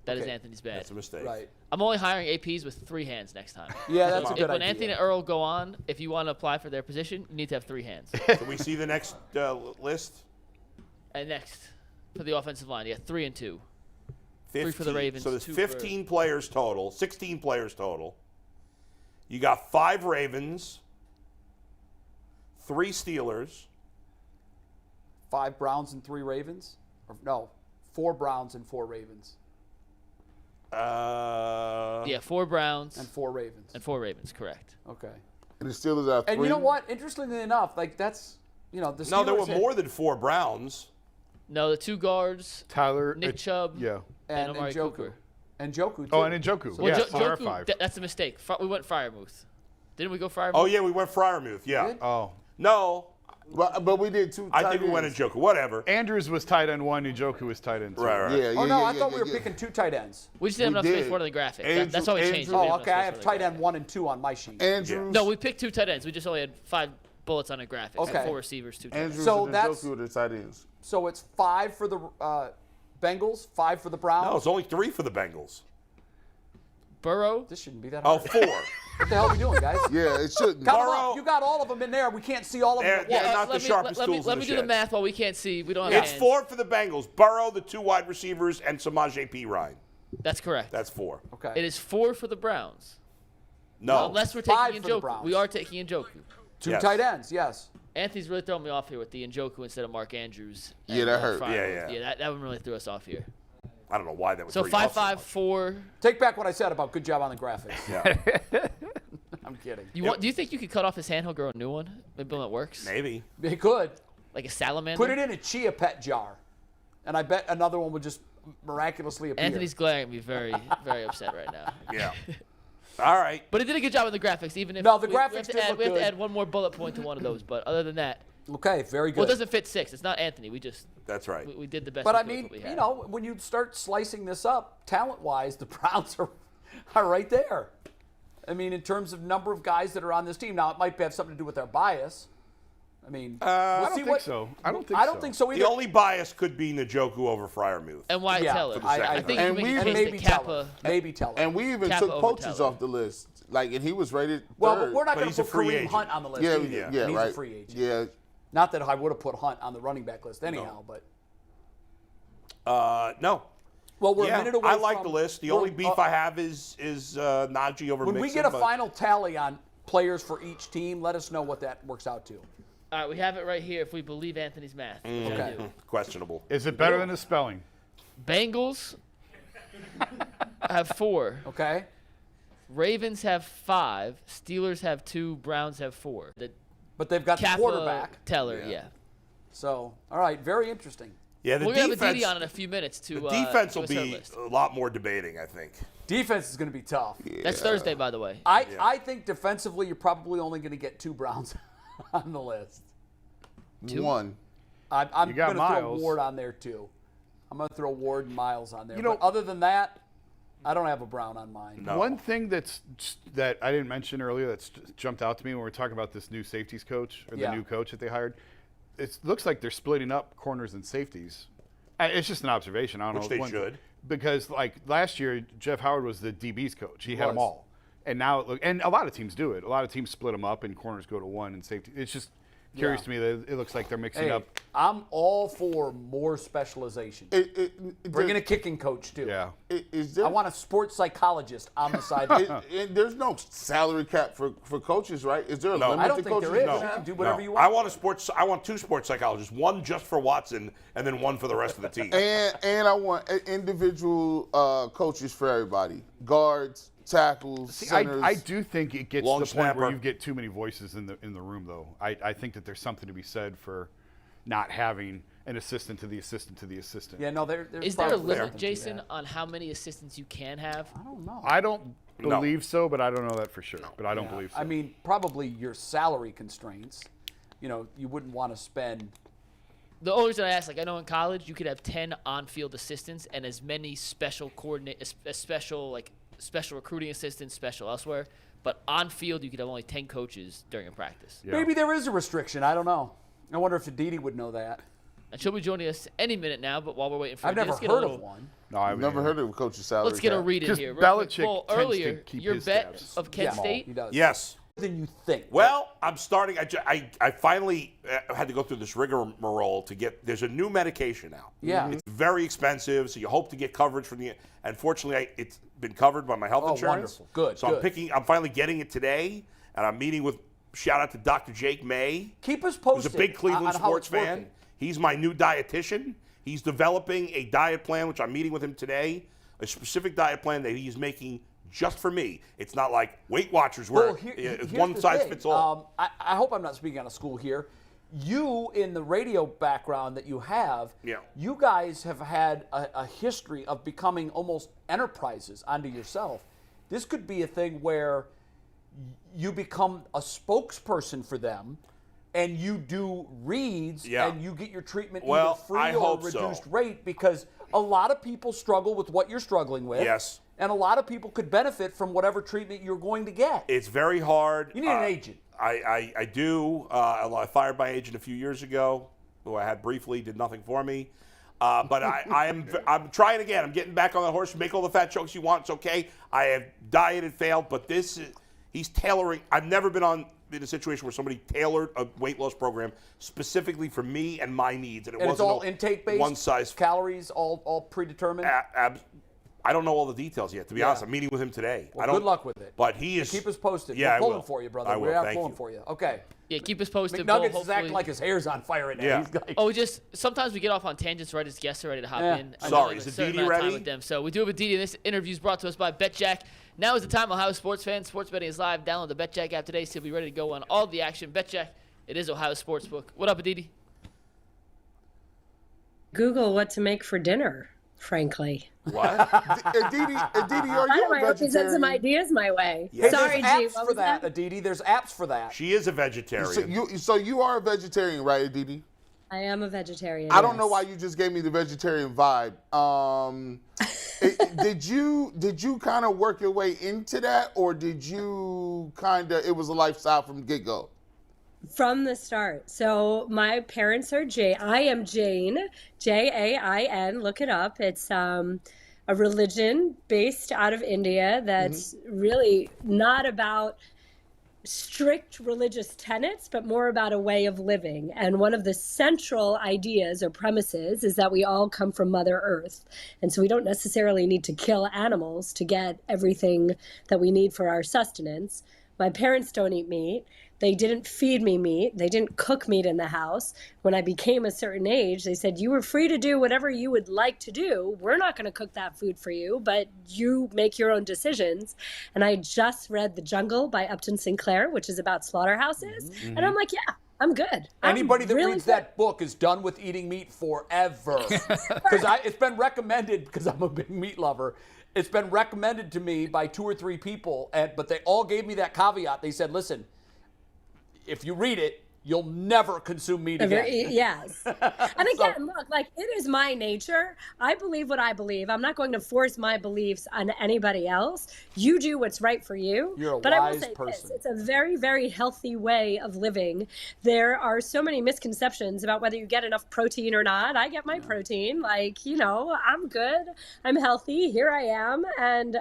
That is Okay. Anthony's bad. That's a mistake. Right. I'm only hiring APs with 3 hands next time. Yeah, that's a If good when idea. Anthony and Earl go on, if you want to apply for their position, you need to have 3 hands. Can we see the next list? And next for the offensive line, yeah, 3 and 2. 15. 3 for the Ravens. So there's 2 15 players total, 16 players total. You got 5 Ravens, 3 Steelers. 5 Browns and 3 Ravens? Or, no, 4 Browns and 4 Ravens. Yeah, 4 Browns And 4 Ravens. and 4 Ravens, correct. Okay. And the Steelers have 3. And you know what? Interestingly enough, like that's, the Steelers No, there were had- more than 4 Browns. No, the 2 guards, Tyler, Nick Chubb, Yeah. and Amari Njoku. Cooper. And Njoku, too. Oh, and Njoku. Well, Yes, there are Njoku, 5. that's a mistake. We went Fryermuth. Didn't we go Fryermuth? Oh, yeah, we went Fryermuth, yeah. Did? Oh, No, But we did 2 I tight think we went ends. Njoku. Whatever. Andrews was tight end 1, Njoku was tight end 2. Right. Yeah, Oh, no, yeah, I thought yeah, we were yeah. picking 2 tight ends. We just didn't have We enough space did. for it on the graphic. Andrew- That's why we changed it. Andrew- We didn't Oh, have okay. I enough have space for tight the end graphic. 1 and 2 on my sheet. Andrews. No, we picked 2 tight ends. We just only had 5 bullets on a graphic. Okay. 4 receivers, 2 tight ends. Andrews So and that's- Njoku are the tight ends. So it's 5 for the Bengals, 5 for the Browns. No, it's only 3 for the Bengals. Burrow, This shouldn't be that Oh, hard. 4. What the hell are we doing, guys? Yeah, it shouldn't. Count 'em Burrow- up. You got all of them in there. We can't see all of them. Yeah, at yeah, once. not the let me- sharpest let me, tools in Let the me do the shed. math while we can't see. We don't have It's hands. 4 for the Bengals. Burrow, the 2 wide receivers, and Samaje P. Ryan. That's correct. That's 4. Okay. It is 4 for the Browns. No. Unless we're 5 taking for the Njoku. Browns. We are taking Njoku. 2 Yes. tight ends, yes. Anthony's really throwing me off here with the Njoku instead of Mark Andrews. Yeah, and, that hurt. Fryermuth. Yeah. That one really threw us off here. I don't know why that was So throwing you off 5-5, much. 4. Take back what I said about good job on the graphics. Yeah, I'm kidding. Do you think you could cut off his hand? He'll grow a new one. Maybe one that works. maybe. They could. Like a salamander. Put it in a chia pet jar. And I bet another one would just miraculously appear. Anthony's glaring at me very, very upset right now. Yeah. All right. But he did a good job with the graphics, even if No, the we have graphics to did add, look we have good. to add one more bullet point to one of those. But other than that, Okay, very good. well, it doesn't fit 6. It's not Anthony. We just That's right. we did the best. But we I could with mean, what we had. you know, when you start slicing this up, talent-wise, the Browns are right there. I mean, in terms of number of guys that are on this team. Now, it might have something to do with their bias. I mean, I we'll don't see think what, so. I don't think I don't so. think so either. The only bias could be Njoku over Fryermuth. and Wyatt Yeah, Teller. for the second I think And you we- can and make maybe the Kappa. Teller. Maybe Teller. And we even Kappa took over Poaches Teller. off the list. Like, and he was rated well, third. but we're not But going he's to a put free Kareem agent. Hunt on the list Yeah, either. yeah, And he's right. a free agent. Yeah. Not that I would have put Hunt on the running back list anyhow, but No. well, we're a Yeah, minute away I like from- the list. The we're- only beef I have is Najee over when Mixon. we get a but- final tally on players for each team, let us know what that works out to. All right, we have it right here. If we believe Anthony's math, which I Okay. do. Questionable. Is it better than the spelling? Bengals have 4. Okay. Ravens have 5. Steelers have 2. Browns have 4. The But they've got the Kappa, quarterback. Teller, yeah. So, all right, very interesting. Yeah, the We're gonna have defense. Aditi on in a few minutes to the defense give will us her be list. a lot more debating, I think. Defense is going to be tough. That's Thursday, by the way. I think defensively, you're probably only going to get 2 Browns on the list. 2? One. I'm You got going to throw Miles. Ward on there too. I'm going to throw Ward and Miles on there. You know- but other than that, I don't have a Brown on mine. No. One thing that I didn't mention earlier that's jumped out to me when we're talking about this new safeties coach or the Yeah. new coach that they hired, it looks like they're splitting up corners and safeties. It's just an observation. I don't Which know. they should. Because like last year, Jeff Howard was the DB's coach. He had them was. all, and now and a lot of teams do it. A lot of teams split them up, and corners go to one, and safety. It's just curious Yeah. to me that it looks like they're mixing Hey, up. I'm all for more specialization. Bring in a kicking coach too. Yeah. Is there? I want a sports psychologist on the side. There's no salary cap for coaches, right? Is there a limit I don't to think coaches? there is. No. You can do whatever No. you want. I want 2 sports psychologists, one just for Watson and then one for the rest of the team. And I want individual coaches for everybody. Guards, tackles, See, centers. I do think it gets Long to the point where snapper. you get too many voices in the room, though. I think that there's something to be said for not having an assistant to the assistant to the assistant. Yeah, no, there's Is there a probably limit, something to Jason, that. on how many assistants you can have? I don't know. I don't No. believe so, but I don't know that for sure. But I don't Yeah. believe so. I mean, probably your salary constraints. You know, you wouldn't want to spend. The only reason I ask, like I know in college you could have 10 on-field assistants and as many special special recruiting assistants, special elsewhere. But on field, you could have only 10 coaches during a practice. Yeah. Maybe there is a restriction. I don't know. I wonder if Aditi would know that. And she'll be joining us any minute now. But while we're waiting for I've her, never let's get heard a little, of one. no, I've never heard of a coach's salary Let's get a cap. read in 'Cause here. real quick. Belichick Well, tends to earlier, keep your his bet tabs. of Kent Yeah, State. he does. Yes. Than you think. Well, I'm starting. I finally had to go through this rigmarole to get. There's a new medication out. Yeah. It's very expensive, so you hope to get coverage from the. Unfortunately, it's been covered by my health Oh, insurance. wonderful. Good, So good. I'm finally getting it today, and I'm meeting with. Shout out to Dr. Jake May. Keep us Who's posted. a big Cleveland on how sports it's fan. working. He's my new dietitian. He's developing a diet plan, which I'm meeting with him today. A specific diet plan that he's making just for me. It's not like Weight Watchers where Well, it's here's one the size thing. fits all. I hope I'm not speaking out of school here. You, in the radio background that you have, Yeah. you guys have had a history of becoming almost enterprises unto yourself. This could be a thing where you become a spokesperson for them, and you do reads, Yeah. and you get your treatment Well, either free I or hope so. reduced rate, because a lot of people struggle with what you're struggling with. Yes. And a lot of people could benefit from whatever treatment you're going to get. It's very hard. You need an agent. I do. I fired my agent a few years ago, who I had briefly, did nothing for me. But I'm trying again. I'm getting back on the horse. Make all the fat jokes you want. It's okay. I have dieted, failed, but he's tailoring. I've never been in a situation where somebody tailored a weight loss program specifically for me and my needs, and it And it's wasn't all intake based. one size. Calories, all predetermined. I don't know all the details yet. To be honest, I'm meeting with him today. Well, good luck with it. But he is. Keep us posted. Yeah, We're I pulling will. for you, brother. I will. We're out Thank pulling you. for you. Okay. Yeah, keep us posted. McNuggets Bull, is acting hopefully- like his hair's on fire right now. Yeah. He's like, Oh, sometimes we get off on tangents right as guests are ready to hop Yeah. in. I Sorry, know we is have a the certain DD amount of time ready? with them. So we do have a DD, and this interview is brought to us by BetJack. Now is the time, Ohio sports fans. Sports betting is live. Download the BetJack app today so you'll be ready to go on all the action. BetJack, it is Ohio Sportsbook. What up, Aditi? Google what to make for dinner, frankly. What? Aditi, are I you don't know, a I hope you sent some vegetarian? ideas my way. hey, Sorry, there's G. apps What for was that, that? Aditi. There's apps for that. She is a vegetarian. So you are a vegetarian, right, Aditi? I am a vegetarian. I don't know yes. why you just gave me the vegetarian vibe. Did you kind of work your way into that, or did you it was a lifestyle from the get-go? From the start. So my parents are I am Jain, Jain. Look it up. It's a religion based out of India that's really not about strict religious tenets, but more about a way of living. And one of the central ideas or premises is that we all come from Mother Earth. And so we don't necessarily need to kill animals to get everything that we need for our sustenance. My parents don't eat meat. They didn't feed me meat. They didn't cook meat in the house. When I became a certain age, they said, you were free to do whatever you would like to do. We're not going to cook that food for you, but you make your own decisions. And I just read The Jungle by Upton Sinclair, which is about slaughterhouses. And I'm like, yeah, I'm good. Anybody that I'm really reads good. that book is done with eating meat forever. Because it's been recommended, because I'm a big meat lover, it's been recommended to me by 2 or 3 people, but they all gave me that caveat. They said, listen, if you read it, you'll never consume meat again. Yes. And again, look, like, it is my nature. I believe what I believe. I'm not going to force my beliefs on anybody else. You do what's right for you. You're a but I will wise say person. this, it's a very, very healthy way of living. There are so many misconceptions about whether you get enough protein or not. I get my protein. Like, you know, I'm good. I'm healthy. Here I am. And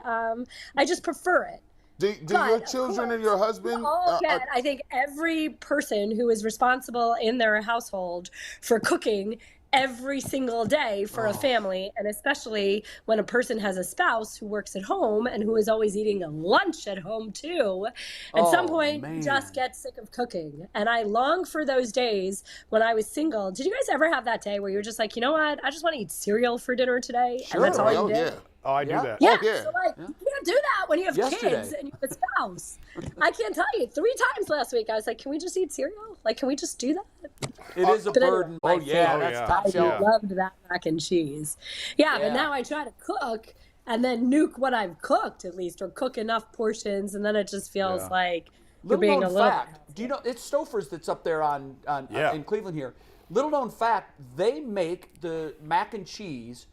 I just prefer it. Do your children and your husband? I think every person who is responsible in their household for cooking every single day for a family, and especially when a person has a spouse who works at home and who is always eating lunch at home too, at some point just get sick of cooking. And I long for those days when I was single. Did you guys ever have that day where you're just like, you know what, I just want to eat cereal for dinner today? Sure. And that's all you did? Yeah. Oh, I do that. Yeah, yeah. so like, you can't do that when you have kids and you have a spouse. I can't tell you. 3 times last week, I was like, can we just eat cereal? Like, can we just do that? It is a burden. Anyway, That's top I shelf. loved that mac and cheese. Yeah, but now I try to cook and then nuke what I've cooked at least, or cook enough portions, and then it just feels like you're being known a little fact. Do you know it's Stouffer's that's up there in Cleveland here? Little known fact, they make the mac and cheese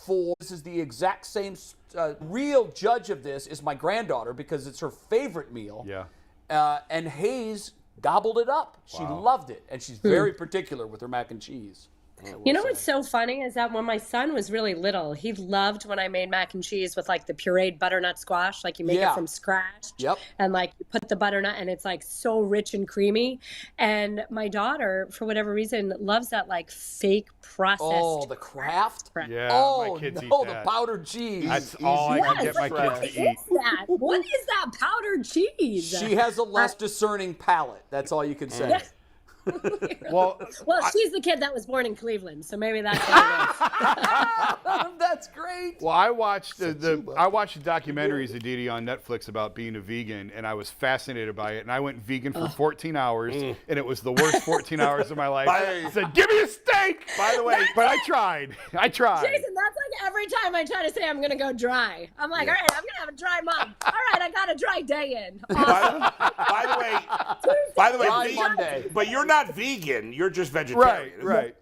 for, this is the exact same, real judge of this is my granddaughter because it's her favorite meal. Yeah. And Hayes gobbled it up. She loved it, and she's very particular with her mac and cheese. You know what's so funny is that when my son was really little, he loved when I made mac and cheese with like the pureed butternut squash, like you make it from scratch. Yep. And like you put the butternut and it's like so rich and creamy. And my daughter, for whatever reason, loves that like fake processed. Oh, the Kraft? Yeah, Oh, my kids no, eat the that. powdered cheese. That's all I can get my What kids to eat. is that? What is that powdered cheese? She has a less discerning palate. That's all you can say. Well, she's the kid that was born in Cleveland, so maybe that's what it is. That's great. Well, I watched I watched the documentaries, Aditi, on Netflix about being a vegan, and I was fascinated by it. And I went vegan for 14 hours, and it was the worst 14 hours of my life. I said, "Give me a steak." By the way, but I tried. Jason, that's like every time I try to say I'm going to go dry. I'm like, all right, I'm going to have a dry month. All right, I got a dry day in. Awesome. By the way, Dry vegan, Monday. but you're not vegan. You're just vegetarian. Right.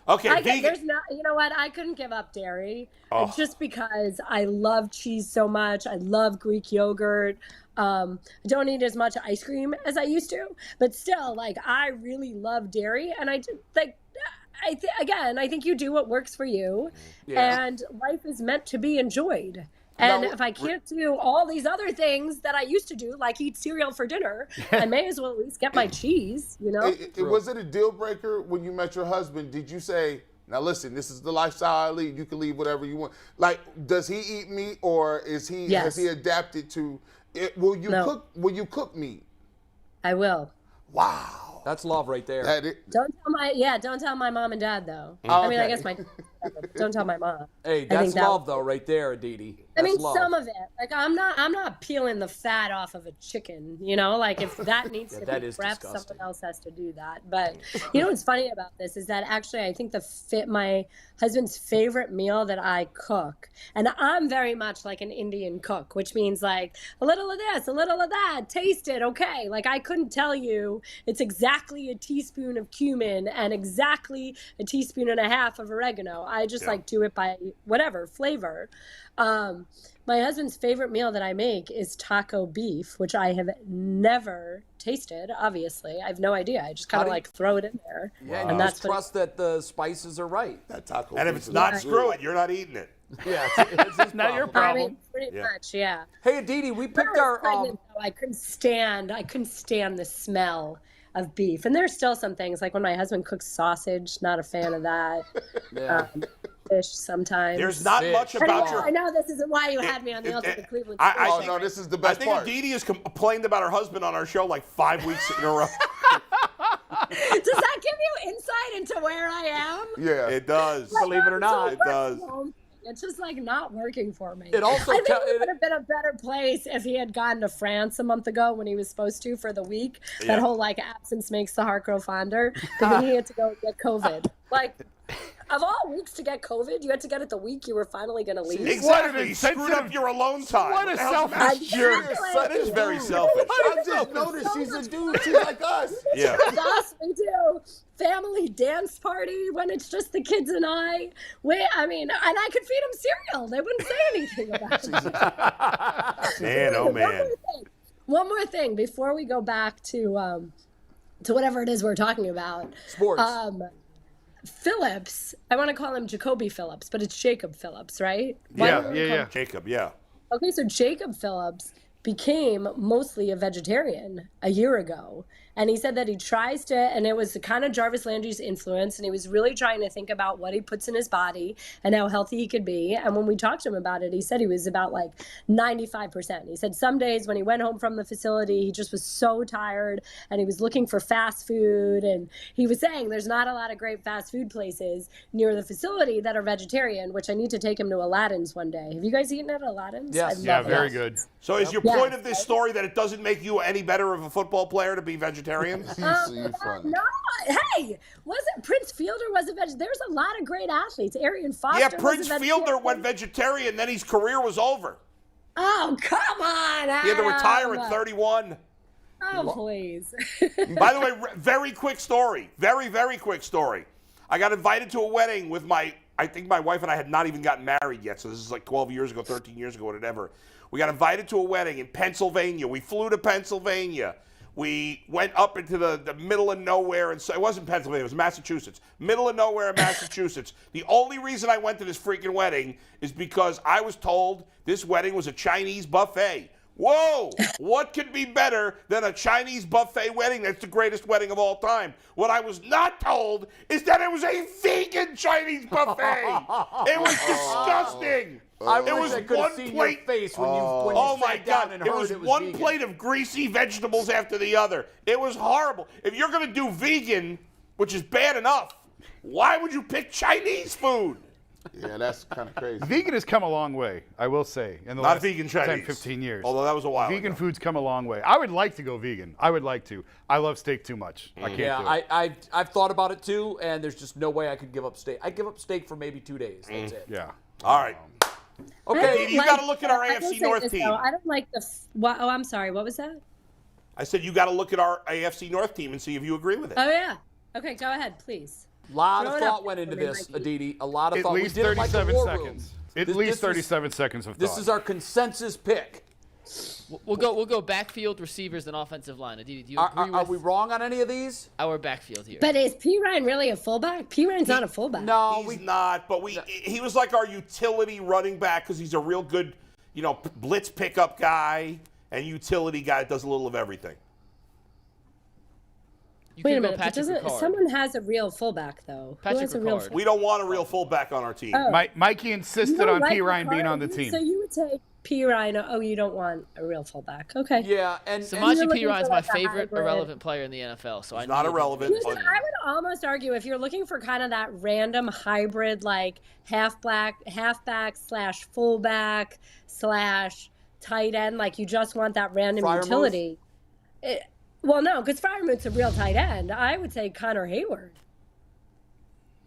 Okay, vegan. There's not, you know what? I couldn't give up dairy just because I love cheese so much. I love Greek yogurt. I don't eat as much ice cream as I used to, but still, like, I really love dairy, and I just like. I think you do what works for you, and life is meant to be enjoyed. And if I can't do all these other things that I used to do, like eat cereal for dinner, I may as well at least get my cheese, you know? Was it a deal breaker when you met your husband? Did you say, now listen, this is the lifestyle I lead, you can leave whatever you want? Like, does he eat meat, or has he adapted to it? Will you cook meat? I will. Wow. That's love right there. Don't tell my mom and dad though. I mean, I guess don't tell my mom. Hey, that's love though, right there, Aditi. I mean, some of it. Like, I'm not peeling the fat off of a chicken, you know? Like, if that needs to be prepped, someone else has to do that. But you know what's funny about this is that actually I think my husband's favorite meal that I cook, and I'm very much like an Indian cook, which means like a little of this, a little of that, taste it, okay. Like, I couldn't tell you it's exactly a teaspoon of cumin and exactly a teaspoon and a half of oregano. I just like do it by whatever flavor. My husband's favorite meal that I make is taco beef, which I have never tasted, obviously. I have no idea. I just kind of like throw it in there. Yeah, and that's trust that the spices are right. That taco and if it's not, screw it. You're not eating it. Yeah, it's not your problem. I mean, pretty much, yeah. Hey, Aditi, we picked our... I couldn't stand the smell of beef. And there's still some things, like when my husband cooks sausage, not a fan of that. Fish sometimes. There's not much about your... I know this isn't why you had me on the Ultimate Cleveland. No, this is the best part. I think Aditi has complained about her husband on our show like 5 weeks in a row. Does that give you insight into where I am? Yeah. It does. Like, believe it or not. It does. It's just like not working for me. It also I think it would have been a better place if he had gone to France a month ago when he was supposed to for the week. That whole like absence makes the heart grow fonder. But then he had to go get COVID. Like, of all weeks to get COVID, you had to get it the week you were finally going to leave. Exactly. You screwed up your alone time. What a selfish jerk. That is very selfish. I just noticed she's a dude. She's like us. Yeah. Us, we do. Family dance party when it's just the kids and I. And I could feed them cereal. They wouldn't say anything about it. Man, oh man. One more thing before we go back to whatever it is we're talking about. Sports. Phillips, I want to call him Jacoby Phillips, but it's Jacob Phillips, right? Yeah. Jacob, yeah. Okay, so Jacob Phillips became mostly a vegetarian a year ago. And he said that he tries to, and it was kind of Jarvis Landry's influence, and he was really trying to think about what he puts in his body and how healthy he could be. And when we talked to him about it, he said he was about like 95%. He said some days when he went home from the facility, he just was so tired and he was looking for fast food. And he was saying there's not a lot of great fast food places near the facility that are vegetarian, which I need to take him to Aladdin's one day. Have you guys eaten at Aladdin's? Yes. Yeah, very good. So is your point of this story that it doesn't make you any better of a football player to be vegetarian? You're funny. No, hey, wasn't Prince Fielder was a vegetarian? There's a lot of great athletes. Arian Foster. Yeah, was Prince a Fielder vegetarian. went vegetarian, then his career was over. Oh, come on, Adam. He had to retire at 31. Oh, please. By the way, very quick story. Very, very quick story. I got invited to a wedding with I think my wife and I had not even gotten married yet, so this is like 12 years ago, 13 years ago, whatever. We got invited to a wedding in Pennsylvania. We flew to Pennsylvania. We went up into the middle of nowhere, and so it wasn't Pennsylvania, it was Massachusetts. Middle of nowhere in Massachusetts. The only reason I went to this freaking wedding is because I was told this wedding was a Chinese buffet. Whoa! What could be better than a Chinese buffet wedding? That's the greatest wedding of all time. What I was not told is that it was a vegan Chinese buffet. It was disgusting. I It was wish I could have one seen plate. your face when you Oh my sat down God! and It heard was it was one vegan. plate of greasy vegetables after the other. It was horrible. If you're gonna do vegan, which is bad enough, why would you pick Chinese food? Yeah, that's kind of crazy. Vegan has come a long way, I will say, in the Not last vegan 10, Chinese. 15 years. Although that was a while Vegan ago. food's come a long way. I would like to go vegan. I would like to. I love steak too much. I can't do it. Yeah, I've thought about it too, and there's just no way I could give up steak. I'd give up steak for maybe 2 days. That's it. Yeah. All right. Okay. You got to look at our I will AFC say North this, team. though. I don't like oh, I'm sorry. What was that? I said you got to look at our AFC North team and see if you agree with it. Oh, yeah. Okay, go ahead, please. A lot Throw of it thought up went into for me, this, Mikey. Aditi. A lot of At thought. least We did it like the 37 war seconds. room. At least 37 seconds of thought. This is our consensus pick. We'll go backfield, receivers, and offensive line. Aditi, do you agree Are with we wrong on any of these? our backfield here? But is P. Ryan really a fullback? P. Ryan's not a fullback. No, He's not, but he was like our utility running back because he's a real good, blitz pickup guy and utility guy that does a little of everything. You Wait could a go minute. But Patrick Ricard. someone has a real fullback, though. Patrick Who has a real Ricard. We don't want a real fullback on our team. Mikey You insisted don't on like P. Ryan being Ricard? on the team. So you would take P. Ryan. Oh, you don't want a real fullback. Okay. Yeah, and Samaje you're P. looking Ryan's for my like a favorite hybrid. irrelevant player in the NFL. So He's I not need to irrelevant. get Listen, I would almost argue if you're looking for kind of that random hybrid, like halfback / fullback / tight end, like you just want that random Freiermuth? utility. Well, no, because Freiermuth's a real tight end. I would say Connor Hayward.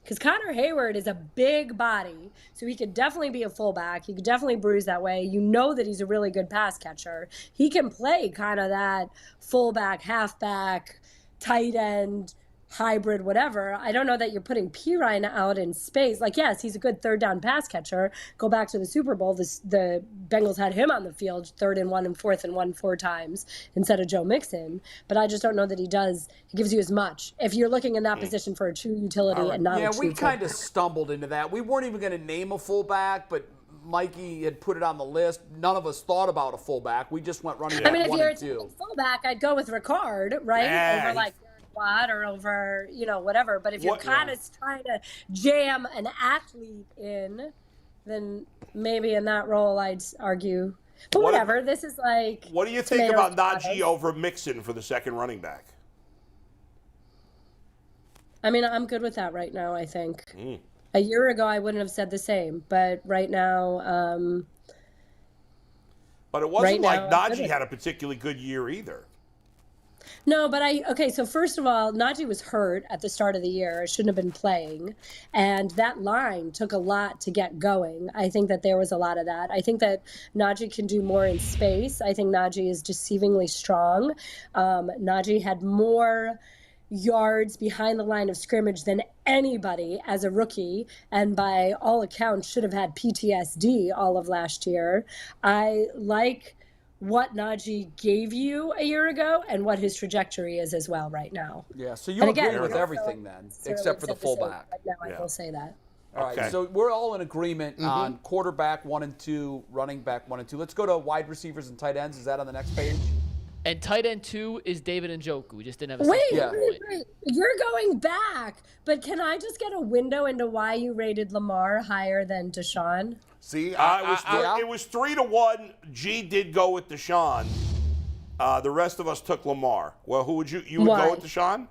Because Connor Hayward is a big body, so he could definitely be a fullback. He could definitely bruise that way. You know that he's a really good pass catcher. He can play kind of that fullback, halfback, tight end, hybrid, whatever. I don't know that you're putting P. Ryan out in space. Like, yes, he's a good third down pass catcher. Go back to the Super Bowl. The Bengals had him on the field 3rd and 1 and 4th and 1 4 times instead of Joe Mixon. But I just don't know that he gives you as much. If you're looking in that position for a true utility and not a true we kind of fullback. stumbled into that. We weren't even going to name a fullback, but Mikey had put it on the list. None of us thought about a fullback. We just went running I back mean, if 1 you're and a 2. fullback, I'd go with Ricard, right? Yeah, Over like Watt or over, whatever. But if you're kind of trying to jam an athlete in, then maybe in that role I'd argue. But whatever. This is like. What do you think about tomatoes, Najee over Mixon for the second running back? I mean, I'm good with that right now, I think. A year ago, I wouldn't have said the same. But right now. But it wasn't right like now, I'm Najee good. had a particularly good year either. No, but so first of all, Najee was hurt at the start of the year. Shouldn't have been playing. And that line took a lot to get going. I think that there was a lot of that. I think that Najee can do more in space. I think Najee is deceivingly strong. Najee had more yards behind the line of scrimmage than anybody as a rookie, and by all accounts should have had PTSD all of last year. I like what Najee gave you a year ago and what his trajectory is as well right now. Yeah, so you agree with everything then, except for the fullback. Right now, I will say that. All right, so we're all in agreement on quarterback 1 and 2, running back 1 and 2. Let's go to wide receivers and tight ends. Is that on the next page? And tight end 2 is David Njoku. We just didn't have a Wait. point. You're going back, but can I just get a window into why you rated Lamar higher than Deshaun? See, It was 3-1. G did go with Deshaun. The rest of us took Lamar. Well, who would you would go with Deshaun?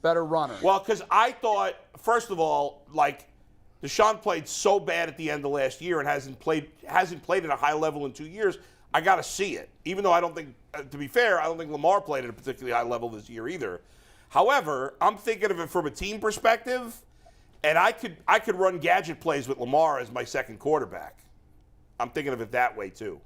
Better runner. Well, because I thought, first of all, like Deshaun played so bad at the end of last year and hasn't played at a high level in 2 years. I got to see it. Even though I don't think, to be fair, I don't think Lamar played at a particularly high level this year either. However, I'm thinking of it from a team perspective. And I could run gadget plays with Lamar as my second quarterback. I'm thinking of it that way too.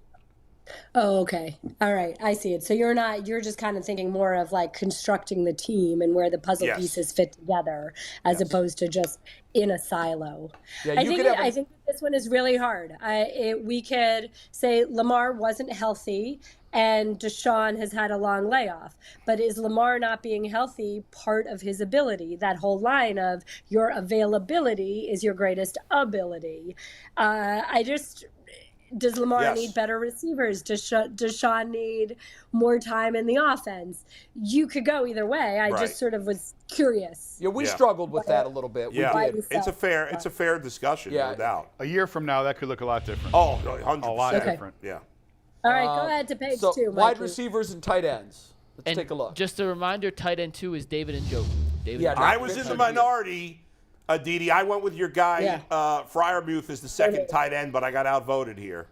Oh, okay. All right. I see it. So you're just kind of thinking more of like constructing the team and where the puzzle pieces fit together as opposed to just in a silo. Yeah, I think this one is really hard. We could say Lamar wasn't healthy and Deshaun has had a long layoff. But is Lamar not being healthy part of his ability? That whole line of your availability is your greatest ability. Does Lamar need better receivers? Does Deshaun need more time in the offense? You could go either way. I just sort of was curious. Yeah, we struggled with that a little bit. Yeah, we did. It's a fair discussion, no doubt. A year from now, that could look a lot different. Oh, 100%. A lot different. Yeah. All right, go ahead to page 2. Mikey. Wide receivers and tight ends. Let's take a look. Just a reminder, tight end 2 is David Njoku. I was in the minority. Aditi, I went with your guy, Freiermuth, as the second tight end, but I got outvoted here.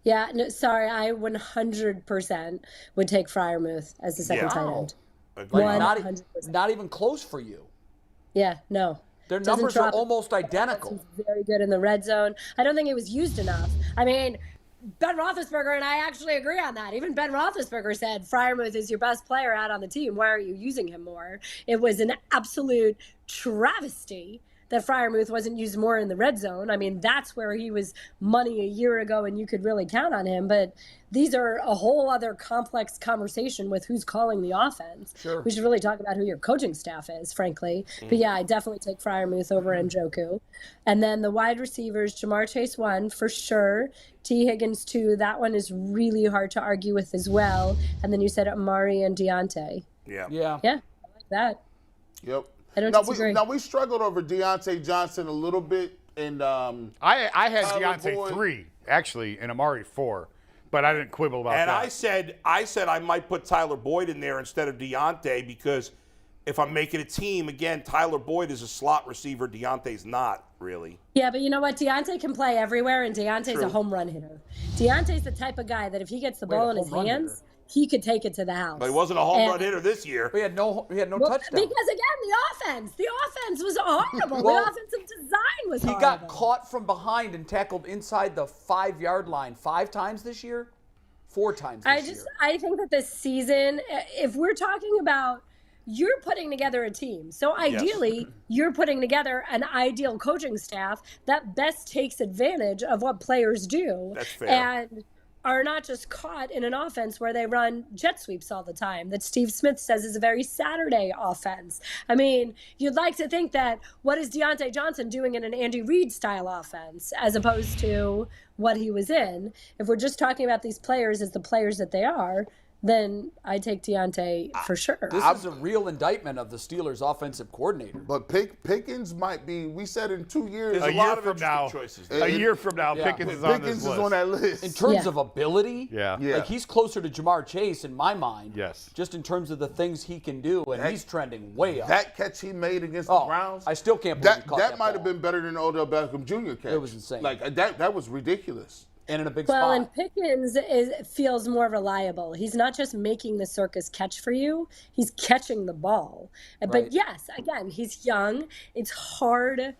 Yeah, no, sorry, I 100% would take Freiermuth as the second tight end. Not even close for you. Yeah, no. Their numbers are almost identical. Very good in the red zone. I don't think it was used enough. I mean, Ben Roethlisberger and I actually agree on that. Even Ben Roethlisberger said Freiermuth is your best player out on the team. Why aren't you using him more? It was an absolute travesty that Freiermuth wasn't used more in the red zone. I mean, that's where he was money a year ago and you could really count on him. But these are a whole other complex conversation with who's calling the offense. Sure. We should really talk about who your coaching staff is, frankly. But yeah, I definitely take Freiermuth over Njoku. And then the wide receivers, Jamar Chase 1, for sure. T. Higgins 2, that one is really hard to argue with as well. And then you said Amari and Deontay. Yeah. Yeah, I like that. Yep. I don't disagree. We struggled over Deontay Johnson a little bit, and I had Deontay 3 actually, and Amari 4, but I didn't quibble about that. And I said I might put Tyler Boyd in there instead of Deontay because if I'm making a team again, Tyler Boyd is a slot receiver. Deontay's not really. Yeah, but you know what? Deontay can play everywhere, and Deontay's a home run hitter. Deontay's the type of guy that if he gets the ball in his hands, he could take it to the house. But he wasn't a home run hitter this year. He had no touchdown. Because again, the offense was horrible. The offensive design was horrible. He got caught from behind and tackled inside the 5-yard line 5 times this year, 4 times this year. I think that this season, if we're talking about, you're putting together a team. So ideally, you're putting together an ideal coaching staff that best takes advantage of what players do. That's fair. And are not just caught in an offense where they run jet sweeps all the time, that Steve Smith says is a very Saturday offense. I mean, you'd like to think that what is Deontay Johnson doing in an Andy Reid style offense as opposed to what he was in? If we're just talking about these players as the players that they are, then I take Deontay for sure. This is a real indictment of the Steelers' offensive coordinator. But Pickens might be, we said in 2 years. There's a lot of interesting choices. A year from now, Pickens is on this list. Pickens is on that list. In terms of ability, yeah. like he's closer to Jamar Chase in my mind. Yes. Just in terms of the things he can do, and he's trending way up. That catch he made against the Browns. I still can't believe he caught that might have ball. been better than Odell Beckham Jr. catch. It was insane. Like that was ridiculous. And in a big Well, spot. and Pickens feels more reliable. He's not just making the circus catch for you, he's catching the ball. Right. But yes, again, he's young. It's hard.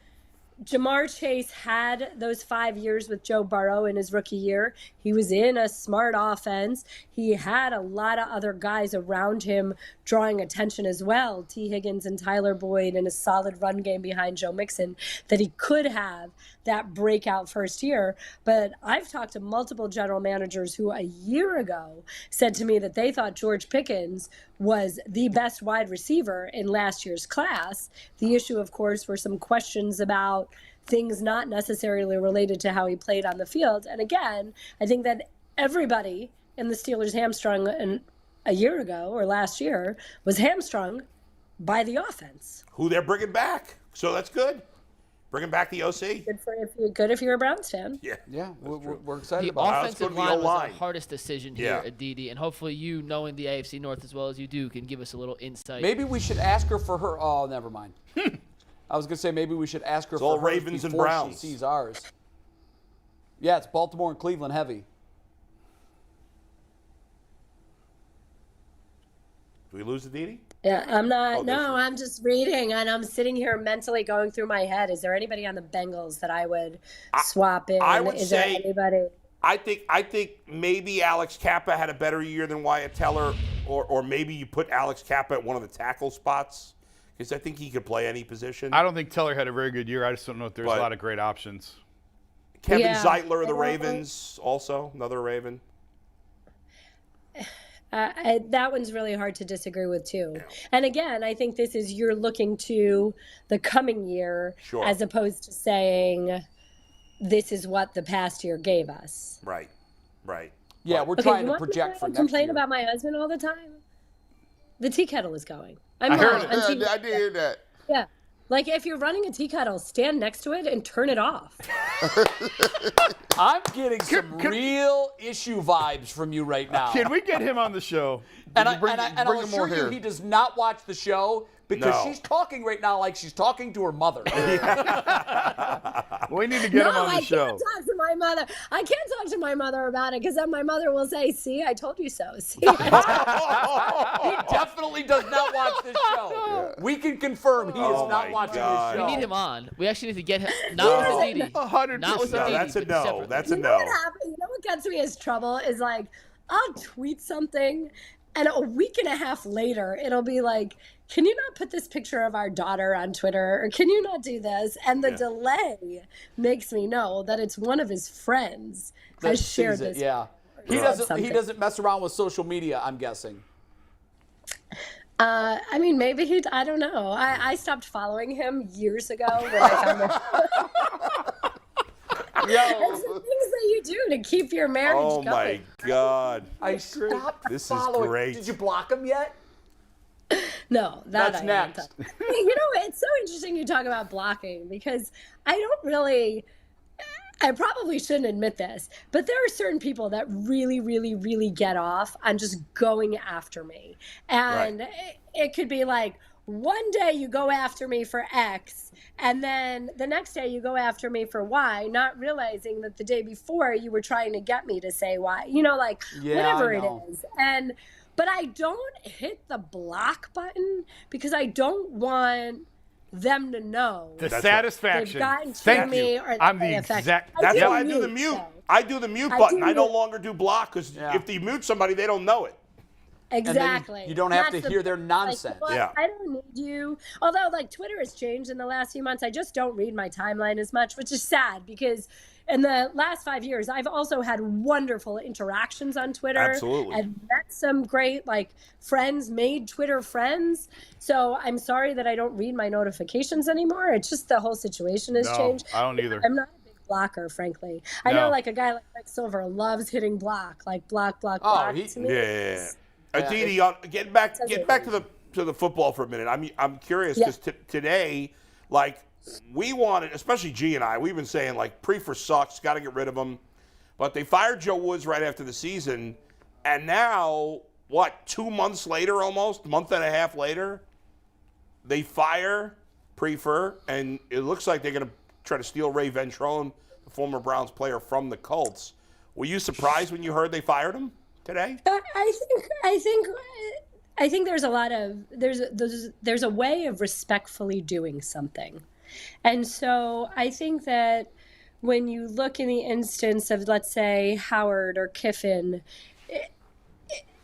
Jamar Chase had those 5 years with Joe Burrow in his rookie year. He was in a smart offense. He had a lot of other guys around him drawing attention as well. T. Higgins and Tyler Boyd and a solid run game behind Joe Mixon that he could have that breakout first year. But I've talked to multiple general managers who a year ago said to me that they thought George Pickens was the best wide receiver in last year's class. The issue, of course, were some questions about things not necessarily related to how he played on the field. And again, I think that everybody in the Steelers hamstrung a year ago or last year was hamstrung by the offense. Who they're bringing back. So that's good. Bringing back the OC. Good if you're a Browns fan. Yeah, we're excited The about it. offensive go to the line was O-line. the hardest decision Yeah. here, Aditi, and hopefully you, knowing the AFC North as well as you do, can give us a little insight. Maybe we should ask her for her. Oh, never mind. I was going to say maybe we should ask her It's for all hers Ravens and before Browns. she sees ours. Yeah, it's Baltimore and Cleveland heavy. Did we lose Aditi? Yeah, I'm not. Oh, there she No, is. I'm just reading, and I'm sitting here mentally going through my head. Is there anybody on the Bengals that I would swap in? I would Is say- there anybody? I think maybe Alex Kappa had a better year than Wyatt Teller, or maybe you put Alex Kappa at one of the tackle spots because I think he could play any position. I don't think Teller had a very good year. I just don't know if there's But- a lot of great options. Kevin Yeah. Zeitler of the I don't- Ravens, also another Raven. That one's really hard to disagree with too. And again, I think this is you're looking to the coming year Sure. as opposed to saying this is what the past year gave us. Right. Yeah, we're Okay, trying you to want me project for next complain year. about my husband all the time? The tea kettle is going. I'm I heard not. it. I'm I did hear that. Yeah. Like if you're running a tea kettle, stand next to it and turn it off. I'm getting some real issue vibes from you right now. Can we get him on the show? And Bring I'll him assure on you here. he does not watch the show because No. she's talking right now like she's talking to her mother. We need to get him on the I show. can't talk to my mother. I can't talk to my mother about it because then my mother will say, "See, I told you so." See, He definitely does not watch this show. We can confirm he is Oh not my watching God. this show. We need him on. We actually need to get him. Not with Aditi. 100%. Not with No, Aditi, that's a but no. separately. That's a you know no. what happens? You know what gets me as trouble is like I'll tweet something, and a week and a half later it'll be like, "Can you not put this picture of our daughter on Twitter? Or can you not do this?" And the delay makes me know that it's one of his friends That has shared sees it, this. yeah. He said doesn't. He something. doesn't mess around with social media. I'm guessing. I mean, maybe he. I don't know. I stopped following him years ago when I found out. It's the things that you do to keep your marriage Oh going. my God. I stopped This is following. great. Did you block him yet? No, that That's I haven't next. done. You know, it's so interesting you talk about blocking because I don't really. I probably shouldn't admit this, but there are certain people that really, really, really get off on just going after me. And it could be like, one day you go after me for X, and then the next day you go after me for Y, not realizing that the day before you were trying to get me to say Y. You know, like Yeah, whatever I it know. is. But I don't hit the block button because I don't want them to know The That's satisfaction. they've gotten to Thank me you. or I'm the they affect- exact. I That's do why I do the mute. though. I do the mute I button. do I no mute. longer do block because Yeah. if you mute somebody, they don't know it. Exactly. you don't have That's to the hear their thing. nonsense. Like, Yeah. I don't need you. Although, like, Twitter has changed in the last few months. I just don't read my timeline as much, which is sad because in the last 5 years, I've also had wonderful interactions on Twitter. Absolutely. And met some great, like, friends, made Twitter friends. So I'm sorry that I don't read my notifications anymore. It's just the whole situation has No, changed. I don't either. I'm not a big blocker, frankly. I know, No. like, a guy like Mike Silver loves hitting block, like block, block, Oh, block. he- To me, Yeah. Yeah, Aditi, get back to the football for a minute. I'm curious because today, like, we wanted, especially G and I, we've been saying like Priefer sucks, got to get rid of him. But they fired Joe Woods right after the season, and now what? 2 months later, almost month and a half later, they fire Priefer, and it looks like they're going to try to steal Ray Ventrone, the former Browns player, from the Colts. Were you surprised when you heard they fired him today? I think there's a lot of there's a way of respectfully doing something, and so I think that when you look in the instance of, let's say, Howard or Kiffin,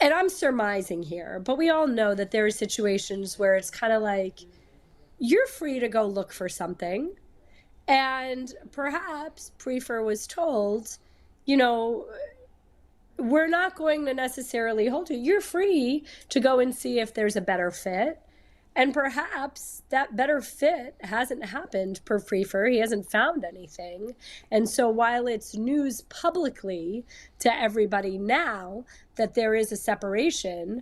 and I'm surmising here, but we all know that there are situations where it's kind of like you're free to go look for something, and perhaps Priefer was told, we're not going to necessarily hold you. You're free to go and see if there's a better fit. And perhaps that better fit hasn't happened per Priefer. He hasn't found anything. And so while it's news publicly to everybody now that there is a separation,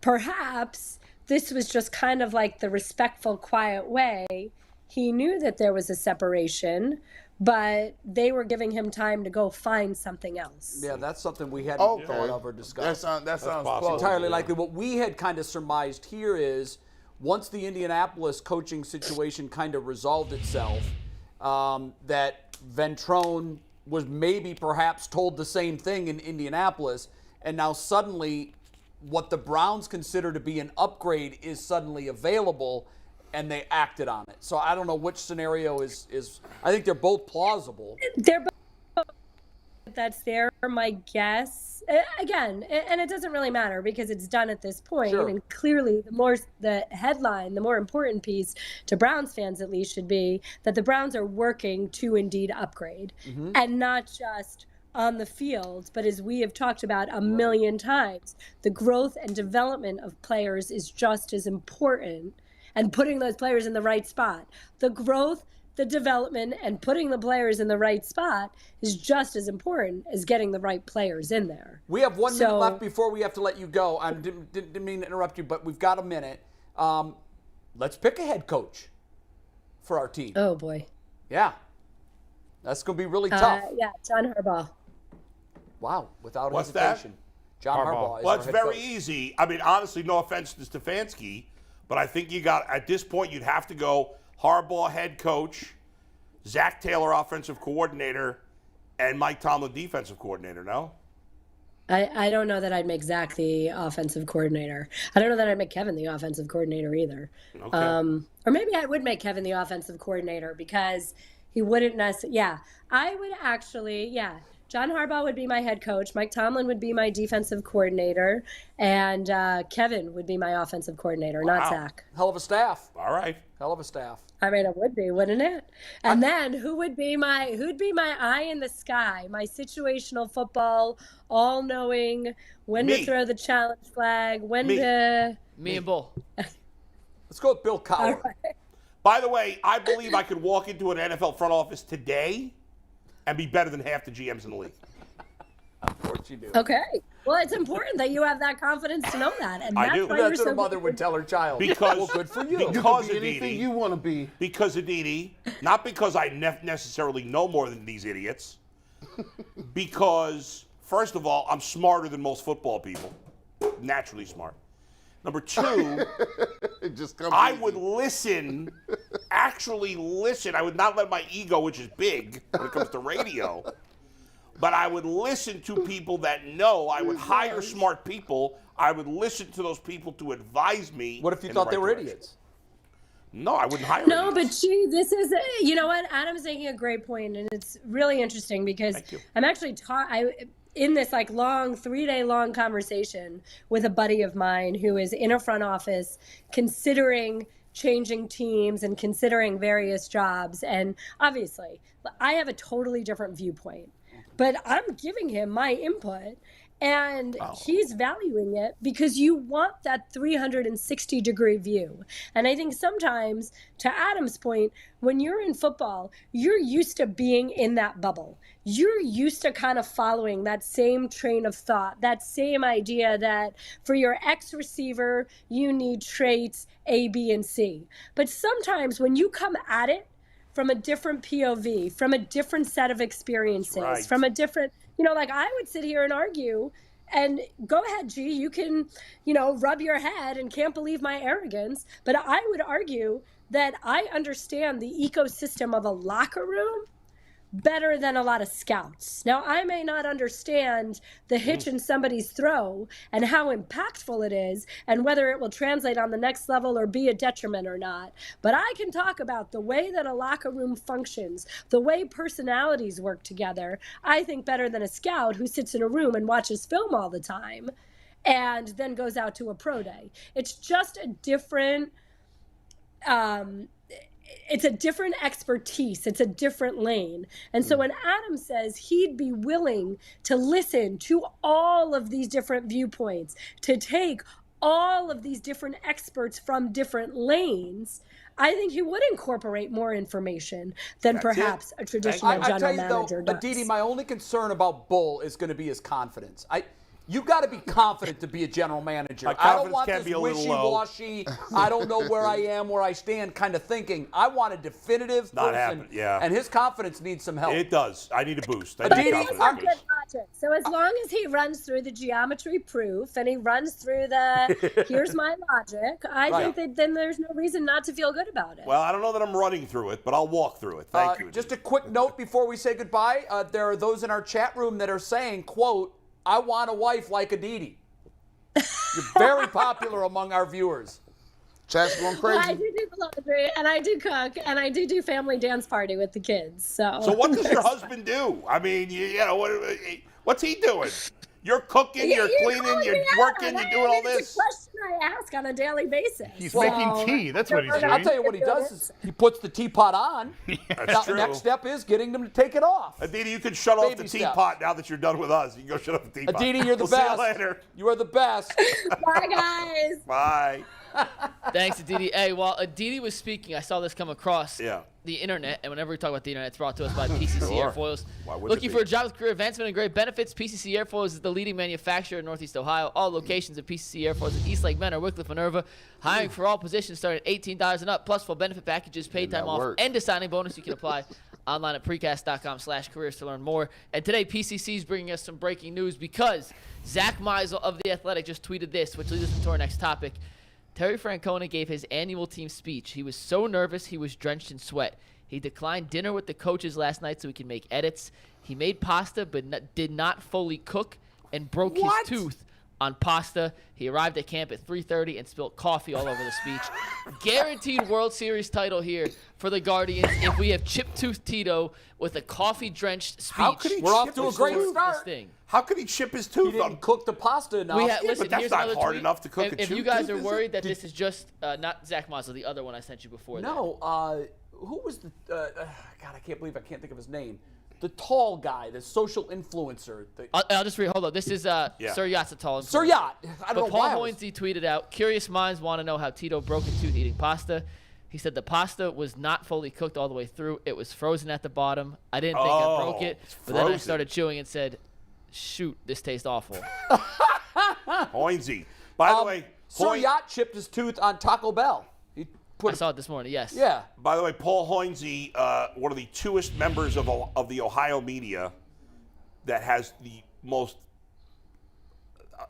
perhaps this was just kind of like the respectful, quiet way. He knew that there was a separation, but they were giving him time to go find something else. Yeah, that's something we hadn't thought of or discussed. That sounds possible. Entirely likely. What we had kind of surmised here is once the Indianapolis coaching situation kind of resolved itself, that Ventrone was maybe perhaps told the same thing in Indianapolis, and now suddenly what the Browns consider to be an upgrade is suddenly available, and they acted on it. So I don't know which scenario is. I think they're both plausible. They're both. That's my guess. Again, and it doesn't really matter because it's done at this point. Sure. And clearly, the headline, the more important piece to Browns fans at least should be that the Browns are working to indeed upgrade, and not just on the field, but as we have talked about a million times, the growth and development of players is just as important. And putting those players in the right spot. The growth, the development, and putting the players in the right spot is just as important as getting the right players in there. We have 1 minute left before we have to let you go. I didn't mean to interrupt you, but we've got a minute. Let's pick a head coach for our team. Oh, boy. Yeah. That's going to be really tough. Yeah, John Harbaugh. Wow, without What's hesitation. that? John Harbaugh is Well, our it's head very coach. easy. I mean, honestly, no offense to Stefanski, but I think at this point, you'd have to go Harbaugh head coach, Zach Taylor offensive coordinator, and Mike Tomlin defensive coordinator, no? I don't know that I'd make Zach the offensive coordinator. I don't know that I'd make Kevin the offensive coordinator either. Okay. Or maybe I would make Kevin the offensive coordinator because he wouldn't necessarily. Yeah, I would actually, yeah. John Harbaugh would be my head coach. Mike Tomlin would be my defensive coordinator. And Kevin would be my offensive coordinator, not Zach. Hell of a staff. All right. Hell of a staff. I mean, it would be, wouldn't it? And then who'd be my eye in the sky, my situational football, all-knowing, when to throw the challenge flag, when to... Me and Bull. Let's go with Bill Cowher. Right. By the way, I believe I could walk into an NFL front office today and be better than half the GMs in the league. Of course you do. Okay. Well, it's important that you have that confidence to know that. And I do. why That's you're what a so mother would tell her child. Because, well, good for you. You Because can be anything Aditi, you want to be. Because Aditi, not because I necessarily know more than these idiots, because, first of all, I'm smarter than most football people, naturally smart. Number two, I would listen, actually listen. I would not let my ego, which is big when it comes to radio, but I would listen to people that know. I would hire smart people. I would listen to those people to advise me. What if you in thought the they right were direction. idiots? No, I wouldn't hire No, idiots. but gee, this is, you know what? Adam's making a great point, and it's really interesting because Thank you. I'm actually in this like long 3-day long conversation with a buddy of mine who is in a front office considering changing teams and considering various jobs. And obviously, I have a totally different viewpoint, but I'm giving him my input. And he's valuing it because you want that 360-degree view. And I think sometimes, to Adam's point, when you're in football, you're used to being in that bubble. You're used to kind of following that same train of thought, that same idea that for your X receiver, you need traits A, B, and C. But sometimes when you come at it from a different POV, from a different set of experiences, from a different... You know, like I would sit here and argue, and go ahead, G, you can, rub your head and can't believe my arrogance. But I would argue that I understand the ecosystem of a locker room better than a lot of scouts. Now, I may not understand the hitch in somebody's throw and how impactful it is and whether it will translate on the next level or be a detriment or not. But I can talk about the way that a locker room functions, the way personalities work together, I think better than a scout who sits in a room and watches film all the time and then goes out to a pro day. It's just a different it's a different expertise. It's a different lane. And so when Adam says he'd be willing to listen to all of these different viewpoints, to take all of these different experts from different lanes, I think he would incorporate more information than perhaps a traditional general manager does. Aditi, my only concern about Bull is going to be his confidence. You got to be confident to be a general manager. I don't want this wishy-washy, I don't know where I am, where I stand kind of thinking. I want a definitive person, and his confidence needs some help. It does. I need a boost. Aditi, so as long as he runs through the geometry proof and he runs through the here's my logic, I think that then there's no reason not to feel good about it. Well, I don't know that I'm running through it, but I'll walk through it. Thank you. Just a quick note before we say goodbye. There are those in our chat room that are saying, quote, I want a wife like Aditi. You're very popular among our viewers. Chat's going crazy. Well, I do the laundry, and I do cook, and I do family dance party with the kids. So what does your husband do? I mean, you know, what's he doing? You're cooking, you're cleaning, you're working, you're doing all this. It's a question I ask on a daily basis. He's making tea. That's what he's doing. I'll tell you what he does is he puts the teapot on. Now, the next step is getting them to take it off. Aditi, you can shut off the teapot now that you're done with us. You can go shut off the teapot. Aditi, you're the best. See you later. You are the best. Bye, guys. Bye. Thanks, Aditi. Hey, while Aditi was speaking, I saw this come across the internet, and whenever we talk about the internet, it's brought to us by PCC Airfoils. Looking for a job with career advancement and great benefits? PCC Airfoils is the leading manufacturer in Northeast Ohio. All locations of PCC Airfoils in Eastlake, Menor, Wickliffe, Minerva. Hiring for all positions starting at $18 and up, plus full benefit packages, paid time off, and a signing bonus. You can apply online at precast.com/careers to learn more. And today, PCC is bringing us some breaking news because Zach Meisel of The Athletic just tweeted this, which leads us into our next topic. Terry Francona gave his annual team speech. He was so nervous he was drenched in sweat. He declined dinner with the coaches last night so he could make edits. He made pasta but did not fully cook and broke his tooth on pasta. He arrived at camp at 3:30 and spilled coffee all over the speech. Guaranteed World Series title here for the Guardians if we have Chip Tooth Tito with a coffee-drenched speech. How could he We're off to a great start. How could he chip his tooth? He didn't cook the pasta enough. Listen, but that's not hard enough to cook a If you guys are worried that this is just not Zach Meisel, the other one I sent you before. No, who was the God? I can't believe I can't think of his name. The tall guy, the social influencer. I'll just read. Hold on. This is Sir Yacht's a tall influencer. Sir Yacht. I don't know Paul why. Hoynesy tweeted out, curious minds want to know how Tito broke his tooth eating pasta. He said the pasta was not fully cooked all the way through. It was frozen at the bottom. I didn't think I broke it, but then I started chewing and said, shoot, this tastes awful. Hoynesy. By the way, Sir Yacht chipped his tooth on Taco Bell. I saw it this morning, yes. Yeah. By the way, Paul Hoynesy, one of the truest members of the Ohio media that has the most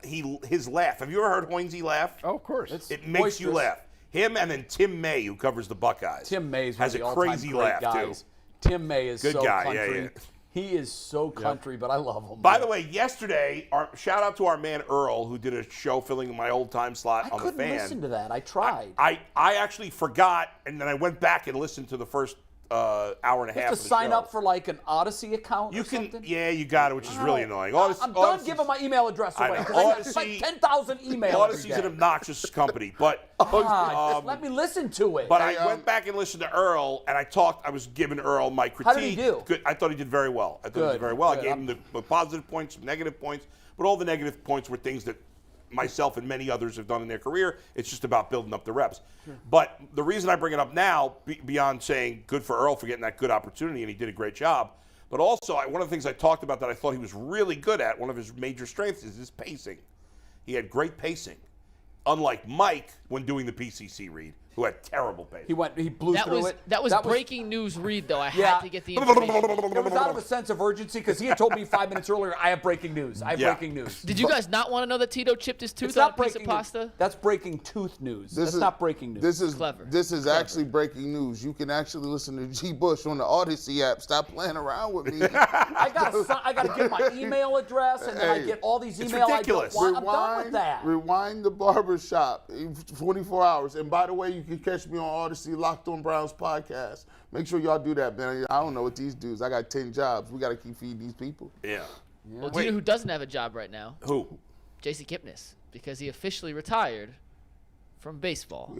his laugh. Have you ever heard Hoynesy laugh? Oh, of course. It makes you laugh. Him and then Tim May, who covers the Buckeyes. Tim May has a crazy laugh, guys. too. Tim May is good so guy. country. Yeah. He is so country, but I love him. By the way, yesterday, shout out to our man Earl, who did a show filling my old time slot on the Fan. I couldn't listen to that. I tried. I actually forgot, and then I went back and listened to the first hour and a half. You have to sign up for like an Odyssey account or something? Yeah, you got it, which is really annoying. I'm done giving my email address away. I get like 10,000 emails. Odyssey's an obnoxious company, but just let me listen to it. But I went back and listened to Earl, and I was giving Earl my critique. How did he do? Good. I thought he did very well. I gave him the positive points, some negative points, but all the negative points were things that myself and many others have done in their career. It's just about building up the reps. Sure. But the reason I bring it up now, beyond saying good for Earl for getting that good opportunity, and he did a great job, but also one of the things I talked about that I thought he was really good at, one of his major strengths is his pacing. He had great pacing. unlike Mike when doing the PCC read, who had terrible pace. He blew through it. That was breaking news read, though. I had to get the information. It was out of a sense of urgency because he had told me 5 minutes earlier, I have breaking news. I have breaking news. Did you guys not want to know that Tito chipped his tooth It's on not a piece of breaking pasta? That's breaking tooth news. That's not breaking news. This is Clever. This is actually breaking news. You can actually listen to G. Bush on the Odyssey app. Stop playing around with me. I got to get my email address, and then I get all these emails. ridiculous. I'm done with that. Rewind the barbershop 24 hours. And by the way, you can catch me on Odyssey, Locked on Browns podcast. Make sure y'all do that, man. I don't know what these dudes. I got 10 jobs. We got to keep feeding these people. Yeah. Well, do you know who doesn't have a job right now? Who? Jason Kipnis, because he officially retired from baseball.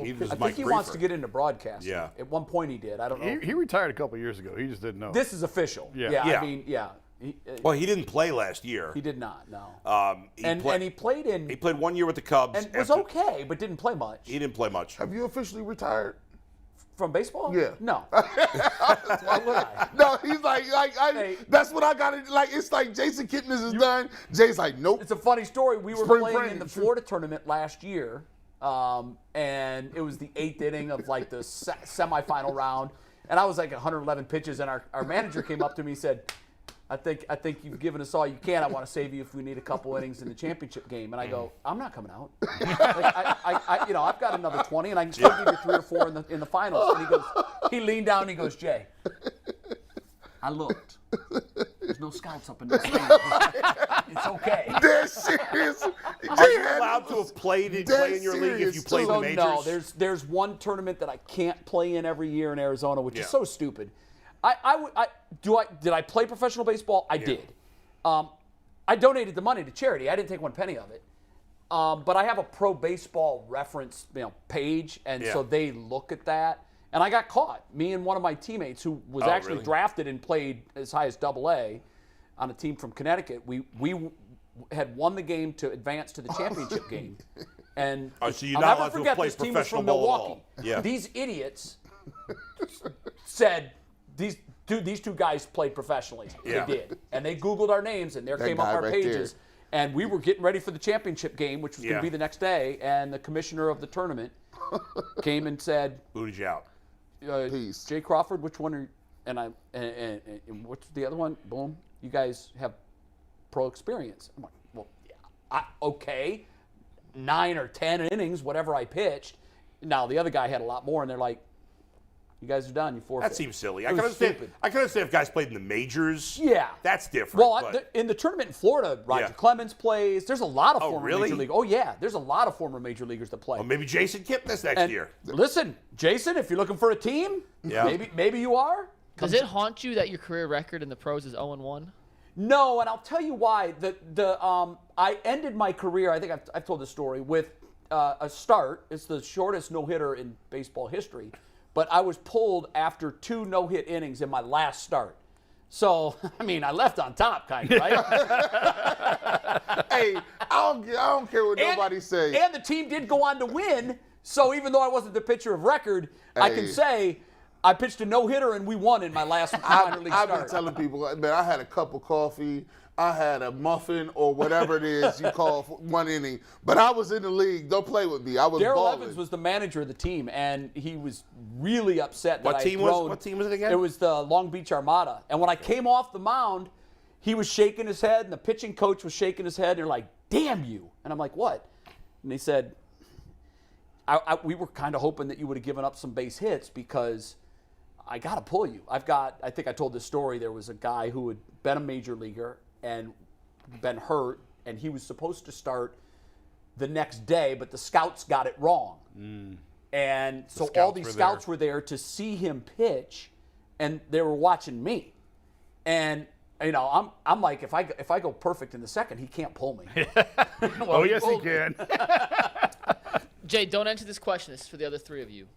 He was I Mike think he Priefer. wants to get into broadcasting. Yeah. At one point he did. I don't know. He retired a couple years ago. He just didn't know. This is official. Yeah. I mean, yeah. Well, he didn't play last year. He did not, no. And he played in. He played 1 year with the Cubs. And was after- okay, but didn't play much. He didn't play much. Have you officially retired? From baseball? Yeah. No. Why would I? No, he's like Hey. that's what I got to, like, it's like Jason Kipnis is done. Jay's like, nope. It's a funny story. We were Spring playing training. in the Florida tournament last year, and it was the 8th inning of like the semifinal round, and I was like 111 pitches, and our manager came up to me and said, I think you've given us all you can. I want to save you if we need a couple innings in the championship game. And I go, I'm not coming out. Like, I've got another 20, and I can still give you 3 or 4 in the finals. And he leaned down and he goes, Jay, I looked. There's no scouts up in this game. It's okay. Dead serious. Are you allowed to have play in your league if you played So the majors? no, there's one tournament that I can't play in every year in Arizona, which is so stupid. Did I play professional baseball? I did. I donated the money to charity. I didn't take 1 penny of it. But I have a pro baseball reference, page, and so they look at that. And I got caught. Me and one of my teammates, who was actually really? drafted and played as high as AA on a team from Connecticut, we had won the game to advance to the championship game. And so you're I'll not never allowed to forget play this team was from professional ball at Milwaukee. all. Yeah. These idiots said these two guys played professionally. Yeah. They did. And they Googled our names, and there That came up guy our right pages. there. And we were getting ready for the championship game, which was going Yeah. to be the next day. And the commissioner of the tournament came and said, Booted you out. Peace. Jay Crawford, which one are you? And what's the other one? Boom. You guys have pro experience. I'm like, well, yeah, okay. 9 or 10 innings, whatever I pitched. Now, the other guy had a lot more, and they're like, you guys are done. You forfeit. That seems silly. I It can was understand. stupid. I can understand if guys played in the majors. Yeah. That's different. Well, but- in the tournament in Florida, Roger Yeah. Clemens plays. There's a lot of former really? major leaguers. Oh, yeah. There's a lot of former major leaguers that play. well, maybe Jason Kipnis next And year. listen, Jason, if you're looking for a team, Yeah. maybe you are. Does it haunt you that your career record in the pros is 0-1? No, and I'll tell you why. I ended my career, I think I've told this story, with a start. It's the shortest no-hitter in baseball history. But I was pulled after 2 no-hit innings in my last start. So, I mean, I left on top, kind of, right? Hey, I don't care what nobody says. And the team did go on to win. So even though I wasn't the pitcher of record, I can Hey. say I pitched a no-hitter and we won in my last minor league I've start. been telling people, man, I had a cup of coffee, I had a muffin or whatever it is you call for 1 inning, but I was in the league. Don't play with me. I was Darrell balling. Evans was the manager of the team, and he was really upset that What I team had was- thrown. what team was it again? It was the Long Beach Armada. And when I came off the mound, he was shaking his head, and the pitching coach was shaking his head, and they're like, damn you. And I'm like, what? And they said, we were kind of hoping that you would have given up some base hits because I got to pull you. I think I told this story. There was a guy who had been a major leaguer and been hurt, and he was supposed to start the next day, but the scouts got it wrong. And so all scouts these were scouts there. were there to see him pitch, and they were watching me. And I'm like, if I go perfect in the second, he can't pull me. Oh, yes, he can. Jay, don't answer this question. This is for the other 3 of you.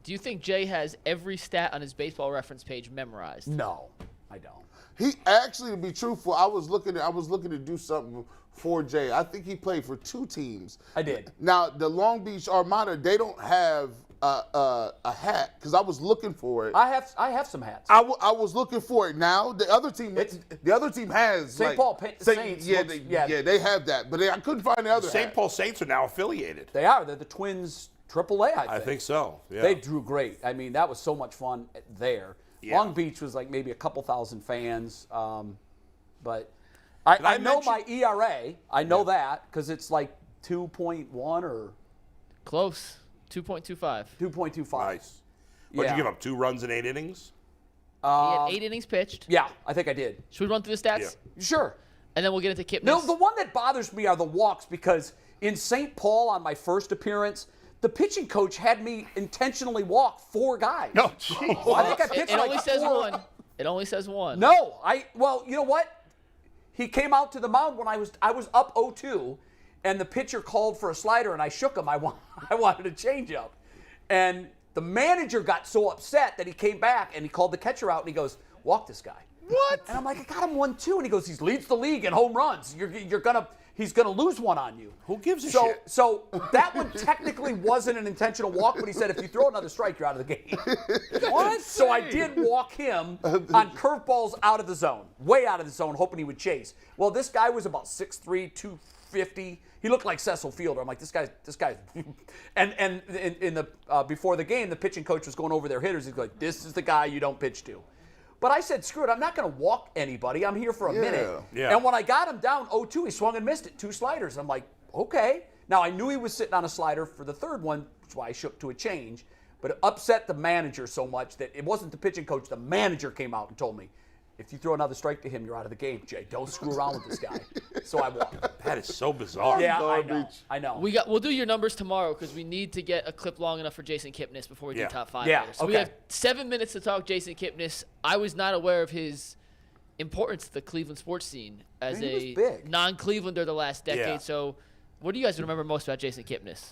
Do you think Jay has every stat on his baseball reference page memorized? No, I don't. He actually, to be truthful, I was looking to do something for Jay. I think he played for 2 teams. I did. Now the Long Beach Armada, they don't have a hat because I was looking for it. I have some hats. I was looking for it. Now the other team has St. Paul Saints. They have that, but I couldn't find the other. St. Paul Saints are now affiliated. They are. They're the Twins AAA. I think so. Yeah. They drew great. I mean, that was so much fun there. Yeah. Long Beach was like maybe a couple thousand fans, but I know my ERA. I know that because it's like 2.1 or Close. 2.25. 2.25. Nice. What'd you give up? 2 runs in 8 innings? He had 8 innings pitched. Yeah, I think I did. Should we run through the stats? Sure. And then we'll get into Kipnis. No, the one that bothers me are the walks because in St. Paul on my first appearance, the pitching coach had me intentionally walk 4 guys. No, jeez. I think I pitched it like only says 4. 1. It only says 1. No, well, you know what? He came out to the mound when I was up 0-2, and the pitcher called for a slider, and I shook him. I wanted a changeup. And the manager got so upset that he came back and he called the catcher out and he goes, "Walk this guy." What? And I'm like, "I got him 1-2," and he goes, "He leads the league in home runs. He's gonna lose one on you." Who gives a shit? So that one technically wasn't an intentional walk, but he said if you throw another strike, you're out of the game. What? So I did walk him on curveballs out of the zone, way out of the zone, hoping he would chase. Well, this guy was about 6'3", 250. He looked like Cecil Fielder. I'm like, this guy. And in the before the game, the pitching coach was going over their hitters. He's like, "This is the guy you don't pitch to." But I said, screw it, I'm not going to walk anybody. I'm here for a minute. Yeah. And when I got him down 0-2, he swung and missed it, 2 sliders. I'm like, okay. Now, I knew he was sitting on a slider for the third one, which is why I shook to a change. But it upset the manager so much that it wasn't the pitching coach. The manager came out and told me, if you throw another strike to him, you're out of the game, Jay. Don't screw around with this guy. So I walked. That is so bizarre. Yeah, I know. We'll do your numbers tomorrow because we need to get a clip long enough for Jason Kipnis before we do top 5. Yeah, later. So we have 7 minutes to talk Jason Kipnis. I was not aware of his importance to the Cleveland sports scene as he was a big. non-Clevelander the last decade. Yeah. So what do you guys remember most about Jason Kipnis?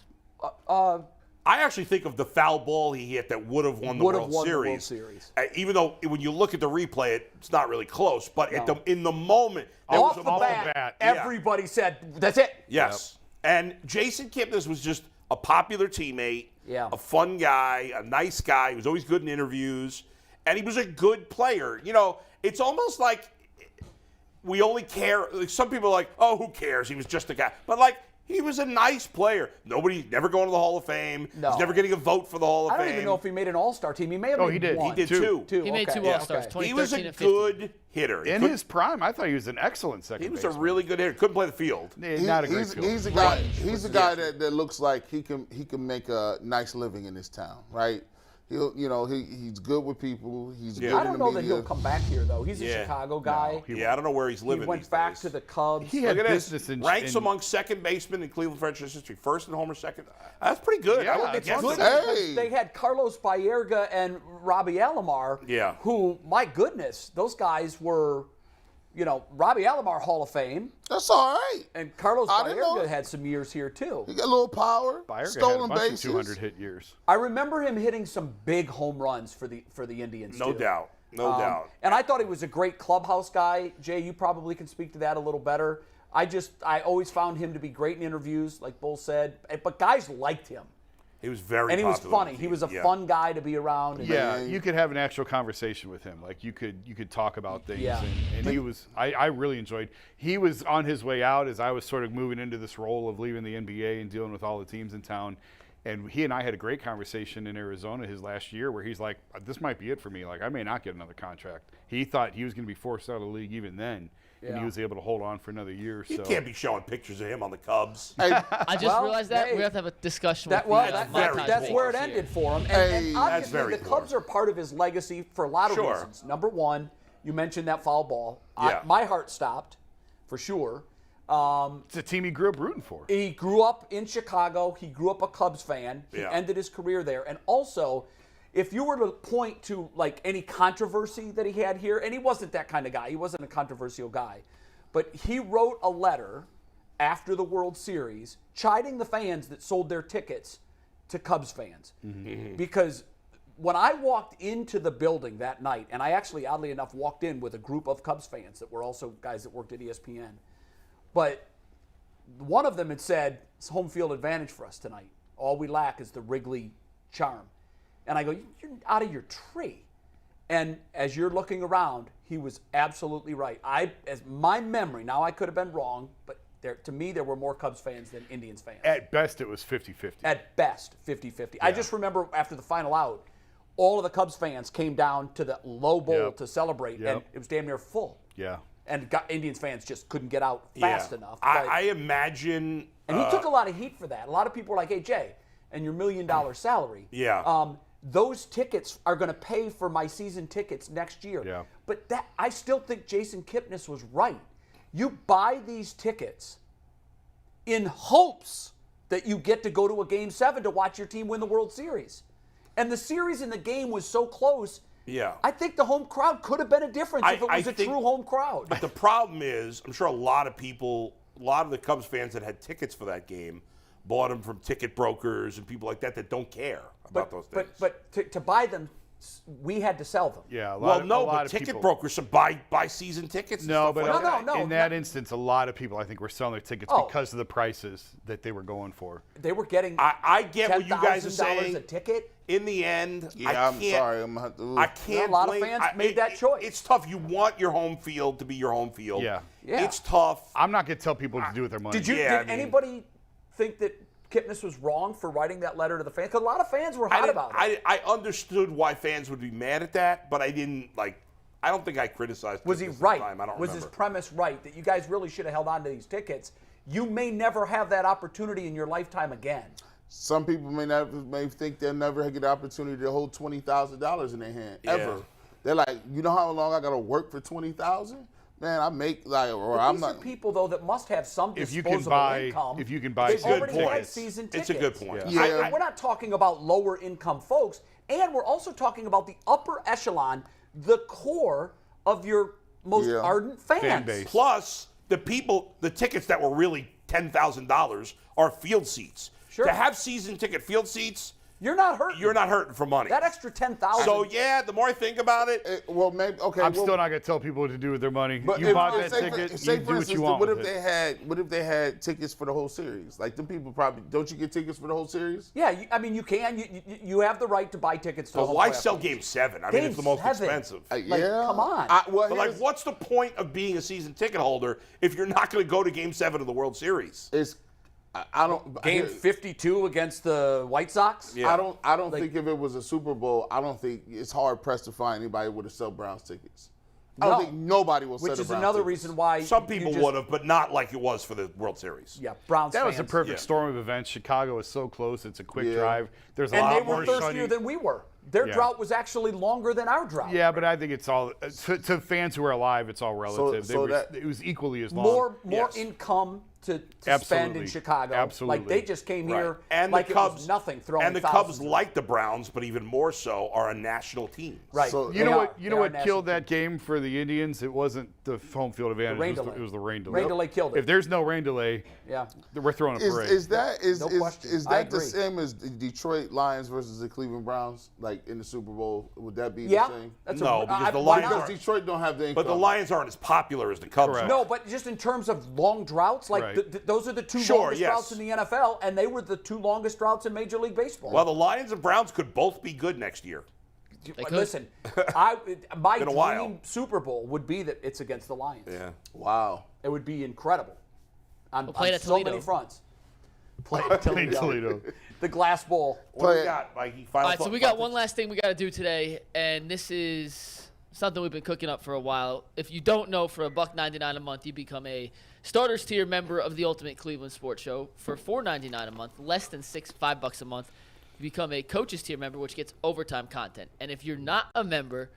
I actually think of the foul ball he hit that would have won the World Series. Even though when you look at the replay, it's not really close. But in the moment, off the bat, everybody said, "That's it." Yes. Yep. And Jason Kipnis was just a popular teammate, a fun guy, a nice guy. He was always good in interviews, and he was a good player. You know, it's almost like we only care. Like some people are like, "Oh, who cares? He was just a guy." But like. He was a nice player. Never going to the Hall of Fame. No. He's never getting a vote for the Hall of Fame. I don't even know if he made an All-Star team. He may have made one. He did two. He made 2 All-Stars, 2013 He was a and 15. good hitter. In his prime, I thought he was an excellent second baseman. He was baseman. a really good hitter. Couldn't play the field. Not a great field. He's a guy. He's a guy that looks like he can make a nice living in this town, right? He's good with people. He's good in the media. I don't know that he'll come back here though. He's a Chicago guy. I don't know where he's living. He went back to the Cubs. He had Look at business this. Ranks among second basemen in Cleveland franchise history. First in homer, second. That's pretty good. Yeah, I wouldn't it's against Good it. because they had Carlos Baerga and Robbie Alomar, who, my goodness, those guys were, Robbie Alomar Hall of Fame. That's all right. And Carlos Baerga had some years here too. He got a little power. Stolen had a bunch bases. of 200 hit years. I remember him hitting some big home runs for the Indians. No too. doubt. No doubt. And I thought he was a great clubhouse guy. Jay, you probably can speak to that a little better. I always found him to be great in interviews, like Bull said. But guys liked him. He was very And he was popular funny. He was a fun guy to be around. And you could have an actual conversation with him. Like you could talk about things. Yeah. And he was. I really enjoyed. He was on his way out as I was sort of moving into this role of leaving the NBA and dealing with all the teams in town. And he and I had a great conversation in Arizona his last year where he's like, this might be it for me. Like I may not get another contract. He thought he was going to be forced out of the league even then. And he was able to hold on for another year. You can't be showing pictures of him on the Cubs. I just realized that. We have to have a discussion that's where it ended for him. And obviously, the Cubs are part of his legacy for a lot of reasons. Number one, you mentioned that foul ball. My heart stopped, for sure. It's a team he grew up rooting for. He grew up in Chicago. He grew up a Cubs fan. He ended his career there. And also, if you were to point to like any controversy that he had here, and he wasn't that kind of guy. He wasn't a controversial guy. But he wrote a letter after the World Series chiding the fans that sold their tickets to Cubs fans. Mm-hmm. Because when I walked into the building that night, and I actually, oddly enough, walked in with a group of Cubs fans that were also guys that worked at ESPN, but one of them had said, it's home field advantage for us tonight. All we lack is the Wrigley charm. And I go, you're out of your tree. And as you're looking around, he was absolutely right. As my memory, now I could have been wrong, but to me, there were more Cubs fans than Indians fans. At best, it was 50-50. At best, 50-50. I just remember after the final out, all of the Cubs fans came down to the low bowl to celebrate, and it was damn near full. Yeah. And Indians fans just couldn't get out fast enough. I imagine. And he took a lot of heat for that. A lot of people were like, hey, Jay, and your $1 million salary. Yeah. Those tickets are going to pay for my season tickets next year. Yeah. But I still think Jason Kipnis was right. You buy these tickets in hopes that you get to go to a Game 7 to watch your team win the World Series. And the series and the game was so close. Yeah. I think the home crowd could have been a difference if it was a true home crowd. But the problem is, I'm sure a lot of the Cubs fans that had tickets for that game bought them from ticket brokers and people like that don't care about those things. But to buy them, we had to sell them. Yeah, but ticket brokers should buy season tickets. No, but No, in that instance, a lot of people I think were selling their tickets because of the prices that they were going for. They were getting. I get what you guys are $10,000 saying. a ticket. In the end, I'm sorry. I can't. A lot of fans made that choice. It's tough. You want your home field to be your home field. Yeah. It's tough. I'm not going to tell people what to do with their money. Did anybody think that Kipnis was wrong for writing that letter to the fans? Because a lot of fans were hot about it. I understood why fans would be mad at that, but I didn't I don't think I criticized. Was he Kipnis right? At the time. I don't was remember. his premise right that you guys really should have held on to these tickets? You may never have that opportunity in your lifetime again. Some people may think they'll never get the opportunity to hold $20,000 in their hand ever. They're like, you know how long I got to work for $20,000? Man, I make these are people though that must have some disposable income. If you can buy, they've already had season tickets. It's a good point. Yeah. We're not talking about lower income folks, and we're also talking about the upper echelon, the core of your most ardent fans. Fan base. Plus, the tickets that were really $10,000 are field seats. Sure. To have season ticket field seats, you're not hurting. You're not hurting for money. That extra $10,000. So the more I think about it, I'm still not going to tell people what to do with their money. But you bought that ticket, you do what you want. What if they had tickets for the whole series? Like the people probably don't you get tickets for the whole series? Yeah, you can. You have the right to buy tickets. But why sell Game 7? I mean, it's the most expensive. Come on. But what's the point of being a season ticket holder if you're not going to go to Game 7 of the World Series? I don't. Game 52 against the White Sox. Yeah. I don't think if it was a Super Bowl, I don't think it's hard pressed to find anybody who would have sell Browns tickets. I don't think nobody will sell the Browns tickets. Which is another reason why some people would have, but not like it was for the World Series. Yeah, Browns. That was a perfect storm of events. Chicago is so close; it's a quick drive. There's a lot more. And they were thirstier than we were. Their drought was actually longer than our drought. Yeah, but I think it's all to fans who are alive. It's all relative. It was equally as long. More income to spend in Chicago. Absolutely. Like they just came here and like the Cubs, it was nothing. Throwing and the Cubs, like the Browns, but even more so, are a national team. Right. So you know what killed that game for the Indians? It wasn't the home field advantage. It was the rain delay. Rain delay killed it. If there's no rain delay, we're throwing a parade. Is that the agree. same as the Detroit Lions versus the Cleveland Browns, like in the Super Bowl? Would that be the same? Because the Lions because Detroit don't have the income. But the Lions aren't as popular as the Cubs are. No, but just in terms of long droughts, those are the two longest droughts in the NFL, and they were the two longest droughts in Major League Baseball. Well, the Lions and Browns could both be good next year. Listen, my dream Super Bowl would be that it's against the Lions. Yeah. Wow. It would be incredible on so many fronts. Play at Toledo. The Glass Bowl. What do we got, Mikey? All right, so we got one last thing we got to do today, and this is something we've been cooking up for a while. If you don't know, for $1.99 a month, you become a starters tier member of the Ultimate Cleveland Sports Show. For $4.99 a month, less than $5 a month, you become a coaches tier member, which gets overtime content. And if you're not a member,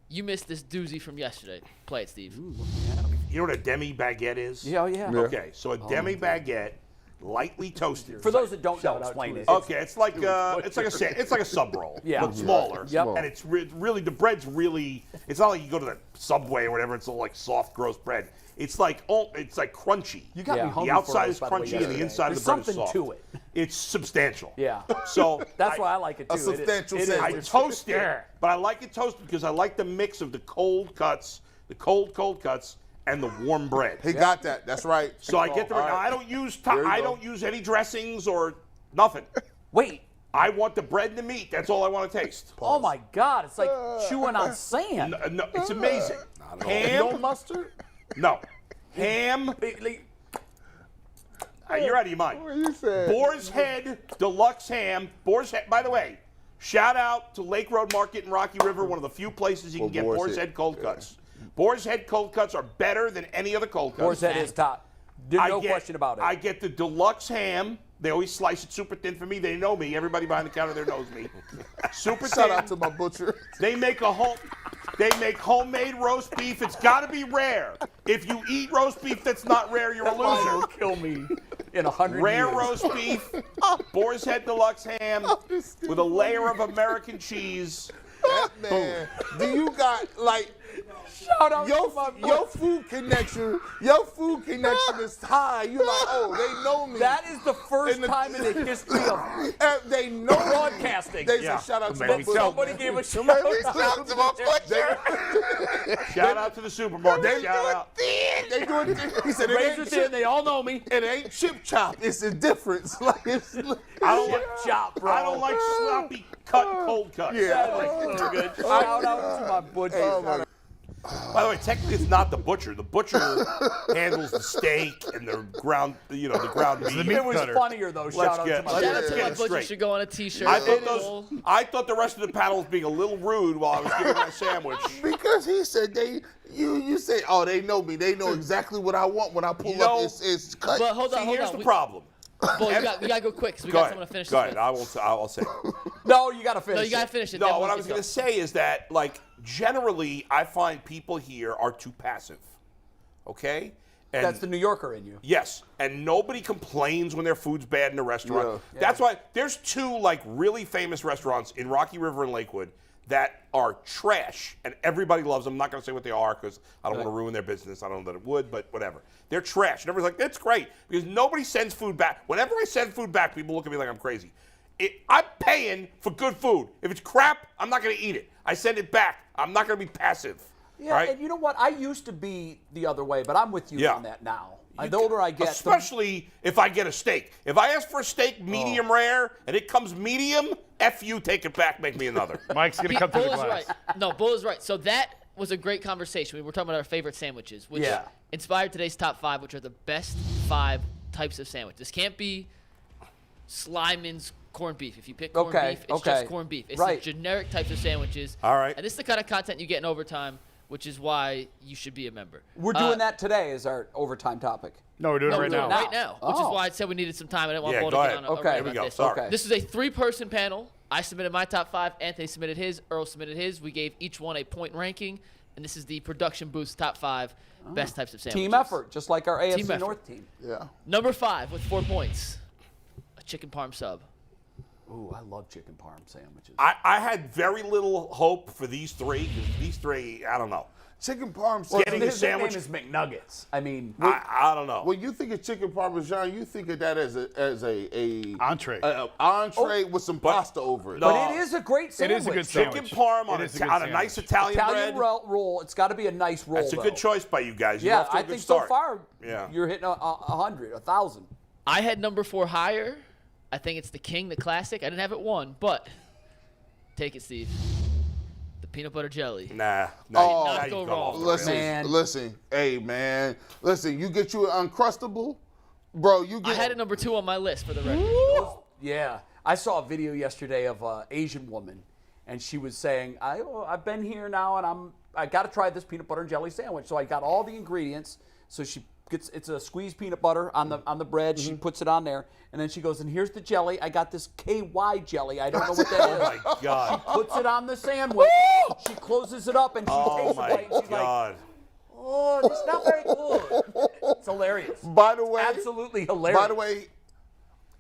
you missed this doozy from yesterday. Play it, Steve. You know what a demi baguette is? Yeah. Okay, so a demi baguette, lightly toasted. For those that don't know, explain it. Okay, it's like a sub roll, but smaller. Yeah. And it's really the bread's really It's not like you go to the Subway or whatever. It's all like soft, gross bread. It's like crunchy. You got me hungry. The outside for is those, by the way, crunchy and the yesterday. inside There's of the bread is something soft. to it. It's substantial. Yeah. So That's why I like it too. A substantial It is. sandwich. I toast it, but I like it toasted because I like the mix of the cold cuts, cold cuts, and the warm bread. He got that. That's right. So I get the. All right. I don't use. There you I go. don't use any dressings or nothing. Wait. I want the bread and the meat. That's all I want to taste. Oh my God! It's like chewing on sand. No, it's amazing. No Ham? mustard? No. Ham? You're out of your mind. What you said? Boar's Head Deluxe Ham. Boar's Head. By the way, shout out to Lake Road Market in Rocky River, one of the few places you can get Boar's Head cold cuts. Boar's Head cold cuts are better than any other cold cuts. Boar's Head is top. There's no question about it. I get the deluxe ham. They always slice it super thin for me. They know me. Everybody behind the counter there knows me. Super thin. Shout out to my butcher. They make homemade roast beef. It's got to be rare. If you eat roast beef that's not rare, you're a Line will loser. kill me in 100 Rare years. roast beef, Boar's Head Deluxe ham with a layer of American cheese. Man, do you got like Shout out your to my your food connection? Your food connection is high. You like, oh, they know me. That is the first In the- time in the history of They know me. broadcasting. They Yeah. say shout out to Made my me butcher. Somebody gave a shout Somebody out. shout out to my butcher. Shout out to the supermarket. Shout out. They do it. He said it Razor ain't thin, chip. they all know me. It ain't chip chop. It's a difference. Like it's. I don't like Chop, bro. I don't like sloppy cut cold cuts. Yeah. That's so good. Shout out to my butcher. By the way, technically it's not the butcher. The butcher handles the steak and the ground, the ground meat. It was cutter. funnier though. Shout out to my Shout out Let's to get my it butcher. straight. Should go on a T-shirt. I thought the rest of the panel was being a little rude while I was giving my sandwich. Because he said you say, oh, they know me. They know exactly what I want when I pull You know, up. It's cut. But hold on, See, hold here's on. the problem. Bull, we got to go quick because we Go got ahead. someone to finish Go this ahead. with. I'll say. No, you gotta finish. No, you got to it. finish it. No, then what we'll I was keep going to say is that, like, generally, I find people here are too passive. Okay? And That's the New Yorker in you. yes, and nobody complains when their food's bad in a restaurant. Yeah. That's why there's two, like, really famous restaurants in Rocky River and Lakewood that are trash, and everybody loves them. I'm not going to say what they are because I don't want to ruin their business. I don't know that it would, but whatever. They're trash. And everybody's like, that's great because nobody sends food back. Whenever I send food back, people look at me like I'm crazy. I'm paying for good food. If it's crap, I'm not going to eat it. I send it back. I'm not going to be passive. Yeah, right? and you know what? I used to be the other way, but I'm with you Yeah. on that now. The older I get, especially if I get a steak. If I ask for a steak medium rare and it comes medium, F you, take it back, make me another. Mike's going to come through Bull the is glass. right. No, Bull is right. So that was a great conversation. We were talking about our favorite sandwiches, which Yeah. inspired today's top 5, which are the best 5 types of sandwich. This can't be Slyman's corned beef. If you pick corned beef, it's just corned beef. It's Right. the generic types of sandwiches. All right. And this is the kind of content you get in overtime, which is why you should be a member. we're doing that today as our overtime topic. No, we're doing No, it we're right doing now. it right now, which is Oh. why I said we needed some time. I didn't want Yeah, Bull go to get ahead. on Okay. a Here we rant go. about this. Sorry. This is a 3-person panel. I submitted my top 5. Anthony submitted his. Earl submitted his. We gave each one a point ranking, and this is the production booth's top 5 best types of sandwiches. Team effort, just like our AFC effort. North team. Yeah. Number 5 with 4 points, a chicken parm sub. Ooh, I love chicken parm sandwiches. I had very little hope for these three because these three, I don't know. Chicken parm. Getting a His sandwich. name is McNuggets. I mean, I don't know. When you think of chicken parmesan, you think of that as a Entree. entree with some pasta over it. No. but it is a great It sandwich. is a good Chicken sandwich. parm on, It is a good on a nice sandwich. Italian, Italian bread. roll. It's got to be a nice roll. That's a though. good choice by you guys. You're Yeah, off to a I good think start. so far. Yeah. You're hitting 100, 1,000. I had number 4 higher. I think it's the King, the classic. I didn't have it 1, but take it, Steve. The peanut butter jelly. Nah. Oh, now not you go come wrong. off the Listen, Man. listen, hey man, listen. You get you an Uncrustable, bro. You I get. had it number 2 on my list for the record. Yeah. I saw a video yesterday of an Asian woman, and she was saying, I've been here now, and I got to try this peanut butter and jelly sandwich. So I got all the ingredients. So she gets, it's a squeezed peanut butter on the bread. She puts it on there, and then she goes, and here's the jelly. I got this KY jelly. I don't know what that is. Oh my God. Puts it on the sandwich. She closes it up, and she Oh takes a my bite, and she's like, God. oh, it's not very good. It's hilarious. By the way, Absolutely hilarious. By the way,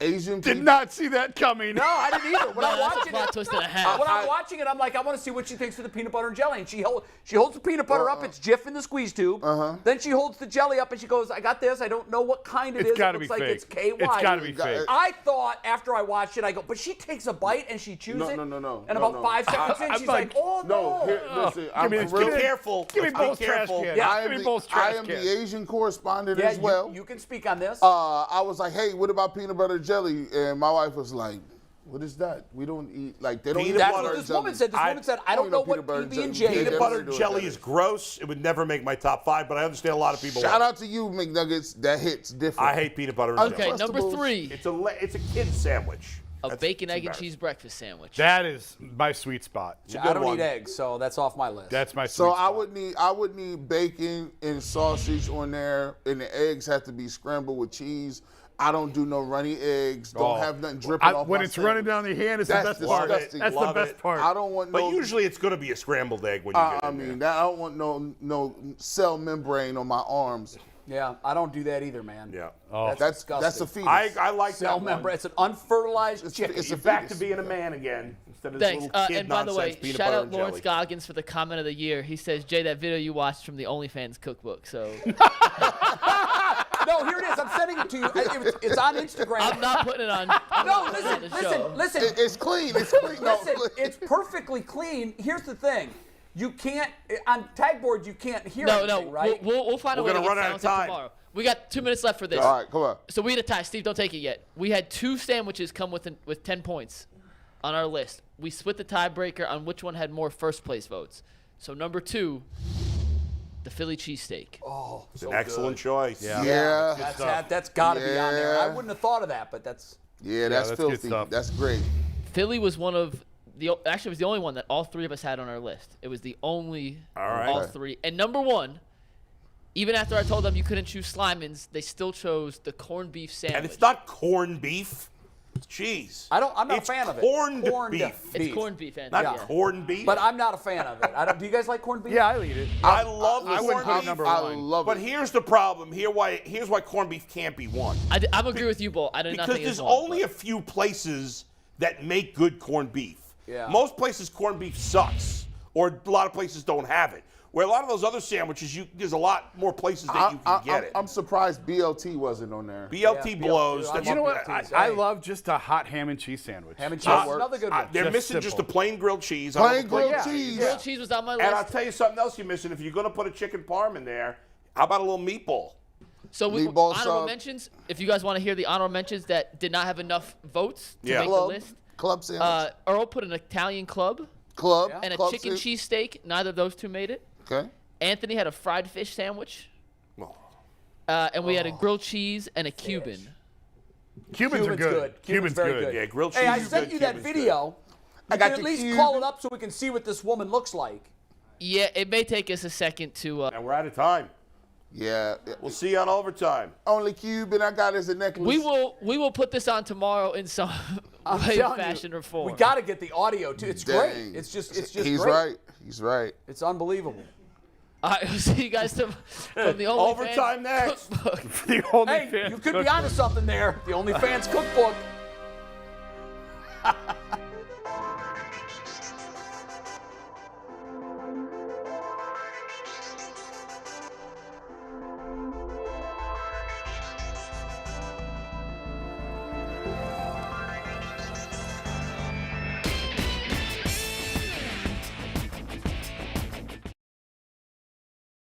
Asian Did people. not see that coming. No, I didn't either. When No, I'm that's a watching plot it, twist and a half. when I'm watching it, I'm like, I want to see what she thinks of the peanut butter and jelly. And she holds the peanut butter up. It's Jif in the squeeze tube. Then she holds the jelly up and she goes, I got this. I don't know what kind it is. It's got to it be looks like fake. it's KY. It's got to be fake. I thought after I watched it, I go, but she takes a bite and she chews it. No. And about 5 seconds in, she's like, oh no. No, here, listen, I'm Give me this real- kid. Be careful. Give me Let's be both trash careful. cans. Yeah. Give me both I trash am cans. the Asian correspondent Yeah, as well. you can speak on this. I was like, hey, what about peanut butter jelly? And my wife was like, what is that? We don't eat, like, they don't eat Peanut That's butter what butter this jelly. woman said. This woman said, I don't know what PB&J Peanut is. Peanut butter do it jelly better. is gross. It would never make my top 5, but I understand a lot of people. Shout like out to you, McNuggets. That hits different. I hate peanut butter and Okay, jelly. number Uncrustables. 3, It's a kid's sandwich. a That's bacon, egg, and embarrassing. cheese breakfast sandwich. That is my sweet spot. It's a I good don't one. eat eggs, so that's off my list. That's my sweet So spot. I would need bacon and sausage on there, and the eggs have to be scrambled with cheese. I don't do no runny eggs. Don't have nothing dripping off When my it's running down the hand, it's the That's best part. disgusting. That's the Love best it. part. I don't want But no. usually it's going to be a scrambled egg when you get I in there. mean, I don't want no cell membrane on my arms. Yeah, I don't do that either, man. Yeah. That's That's a disgusting. fetus. I like Cell that member. one. It's an unfertilized chicken. it's a You're back to fetus. being a man again instead of Thanks. this little kid And by the way, nonsense peanut shout butter out and Lawrence jelly. Goggins for the comment of the year. He says, Jay, that video you watched from the OnlyFans cookbook. So No, here it is. I'm sending it to you. It's on Instagram. I'm not putting it on. No, putting it on the listen, show. listen. It's clean. It's clean. No, Listen, it's perfectly clean. Here's the thing. You can't, on tag board, you can't hear anything, right? We'll find a We're way to gonna get run out of sound check time. tomorrow. We got 2 minutes left for this. all right, come on. So we had a tie. Steve, don't take it yet. We had 2 sandwiches come with 10 points on our list. We split the tiebreaker on which one had more first place votes. So number 2, the Philly cheesesteak. Oh, It's an excellent choice. Yeah. that's got to be on there. I Yeah. wouldn't have thought of that, but that's. Yeah, that's that's good filthy. stuff. That's great. Philly was one of actually it was the only one that all 3 of us had on our list. It was the only right. all 3. And number 1, even after I told them you couldn't choose Slyman's, they still chose the corned beef sandwich. And it's not corned beef. It's cheese. I'm not It's a fan of it. corned beef. It's corned beef, Anthony. Not yeah. corned beef. But I'm not a fan of it. Do you guys like corned beef? Yeah, I'll eat it. I love I wouldn't corned put beef. number I one. love But it. here's the problem. Here's why corned beef can't be one. I'm agree with you, Bull. I do not Because think there's it's one, only a few places that make good corned beef. Yeah. Most places corned beef sucks, or a lot of places don't have it. Where a lot of those other sandwiches, there's a lot more places that you can get it. I'm surprised BLT wasn't on there. BLT Yeah, blows. BLT. That's You know what? BLTs. I love just a hot ham and cheese sandwich. Ham and cheese. That Another works. good one. They're Just missing just the simple. plain grilled cheese. I Plain love the plain grilled grilled cheese. Grilled cheese was on my list. And I'll tell you something else you're missing. If you're going to put a chicken parm in there, how about a little meatball? So Meatball honorable sub. mentions. If you guys want to hear the honorable mentions that did not have enough votes to Yeah. make the Club, list, club sandwich. Earl put an Italian club Club. and a club chicken sandwich. cheese steak. Neither of those 2 made it. Okay. Anthony had a fried fish sandwich, Oh. and we had a grilled cheese and a Cuban. Cubans are good. Cuban's very good. Yeah, grilled cheese Hey, I is sent good, you that Cuban's video. I You got can at your least Cuban. call it up so we can see what this woman looks like. Yeah, it may take us a second to. And we're out of time. Yeah. We'll see you on overtime. Only Cuban I got is a necklace. We will put this on tomorrow in some I'm way, telling fashion, you, or form. We got to get the audio too. It's great. Dang. It's just He's great. right. He's right. It's unbelievable. All right, we'll see you guys from the OnlyFans Overtime next. cookbook. The only Hey, fan you could be cookbook. onto something there. The OnlyFans cookbook.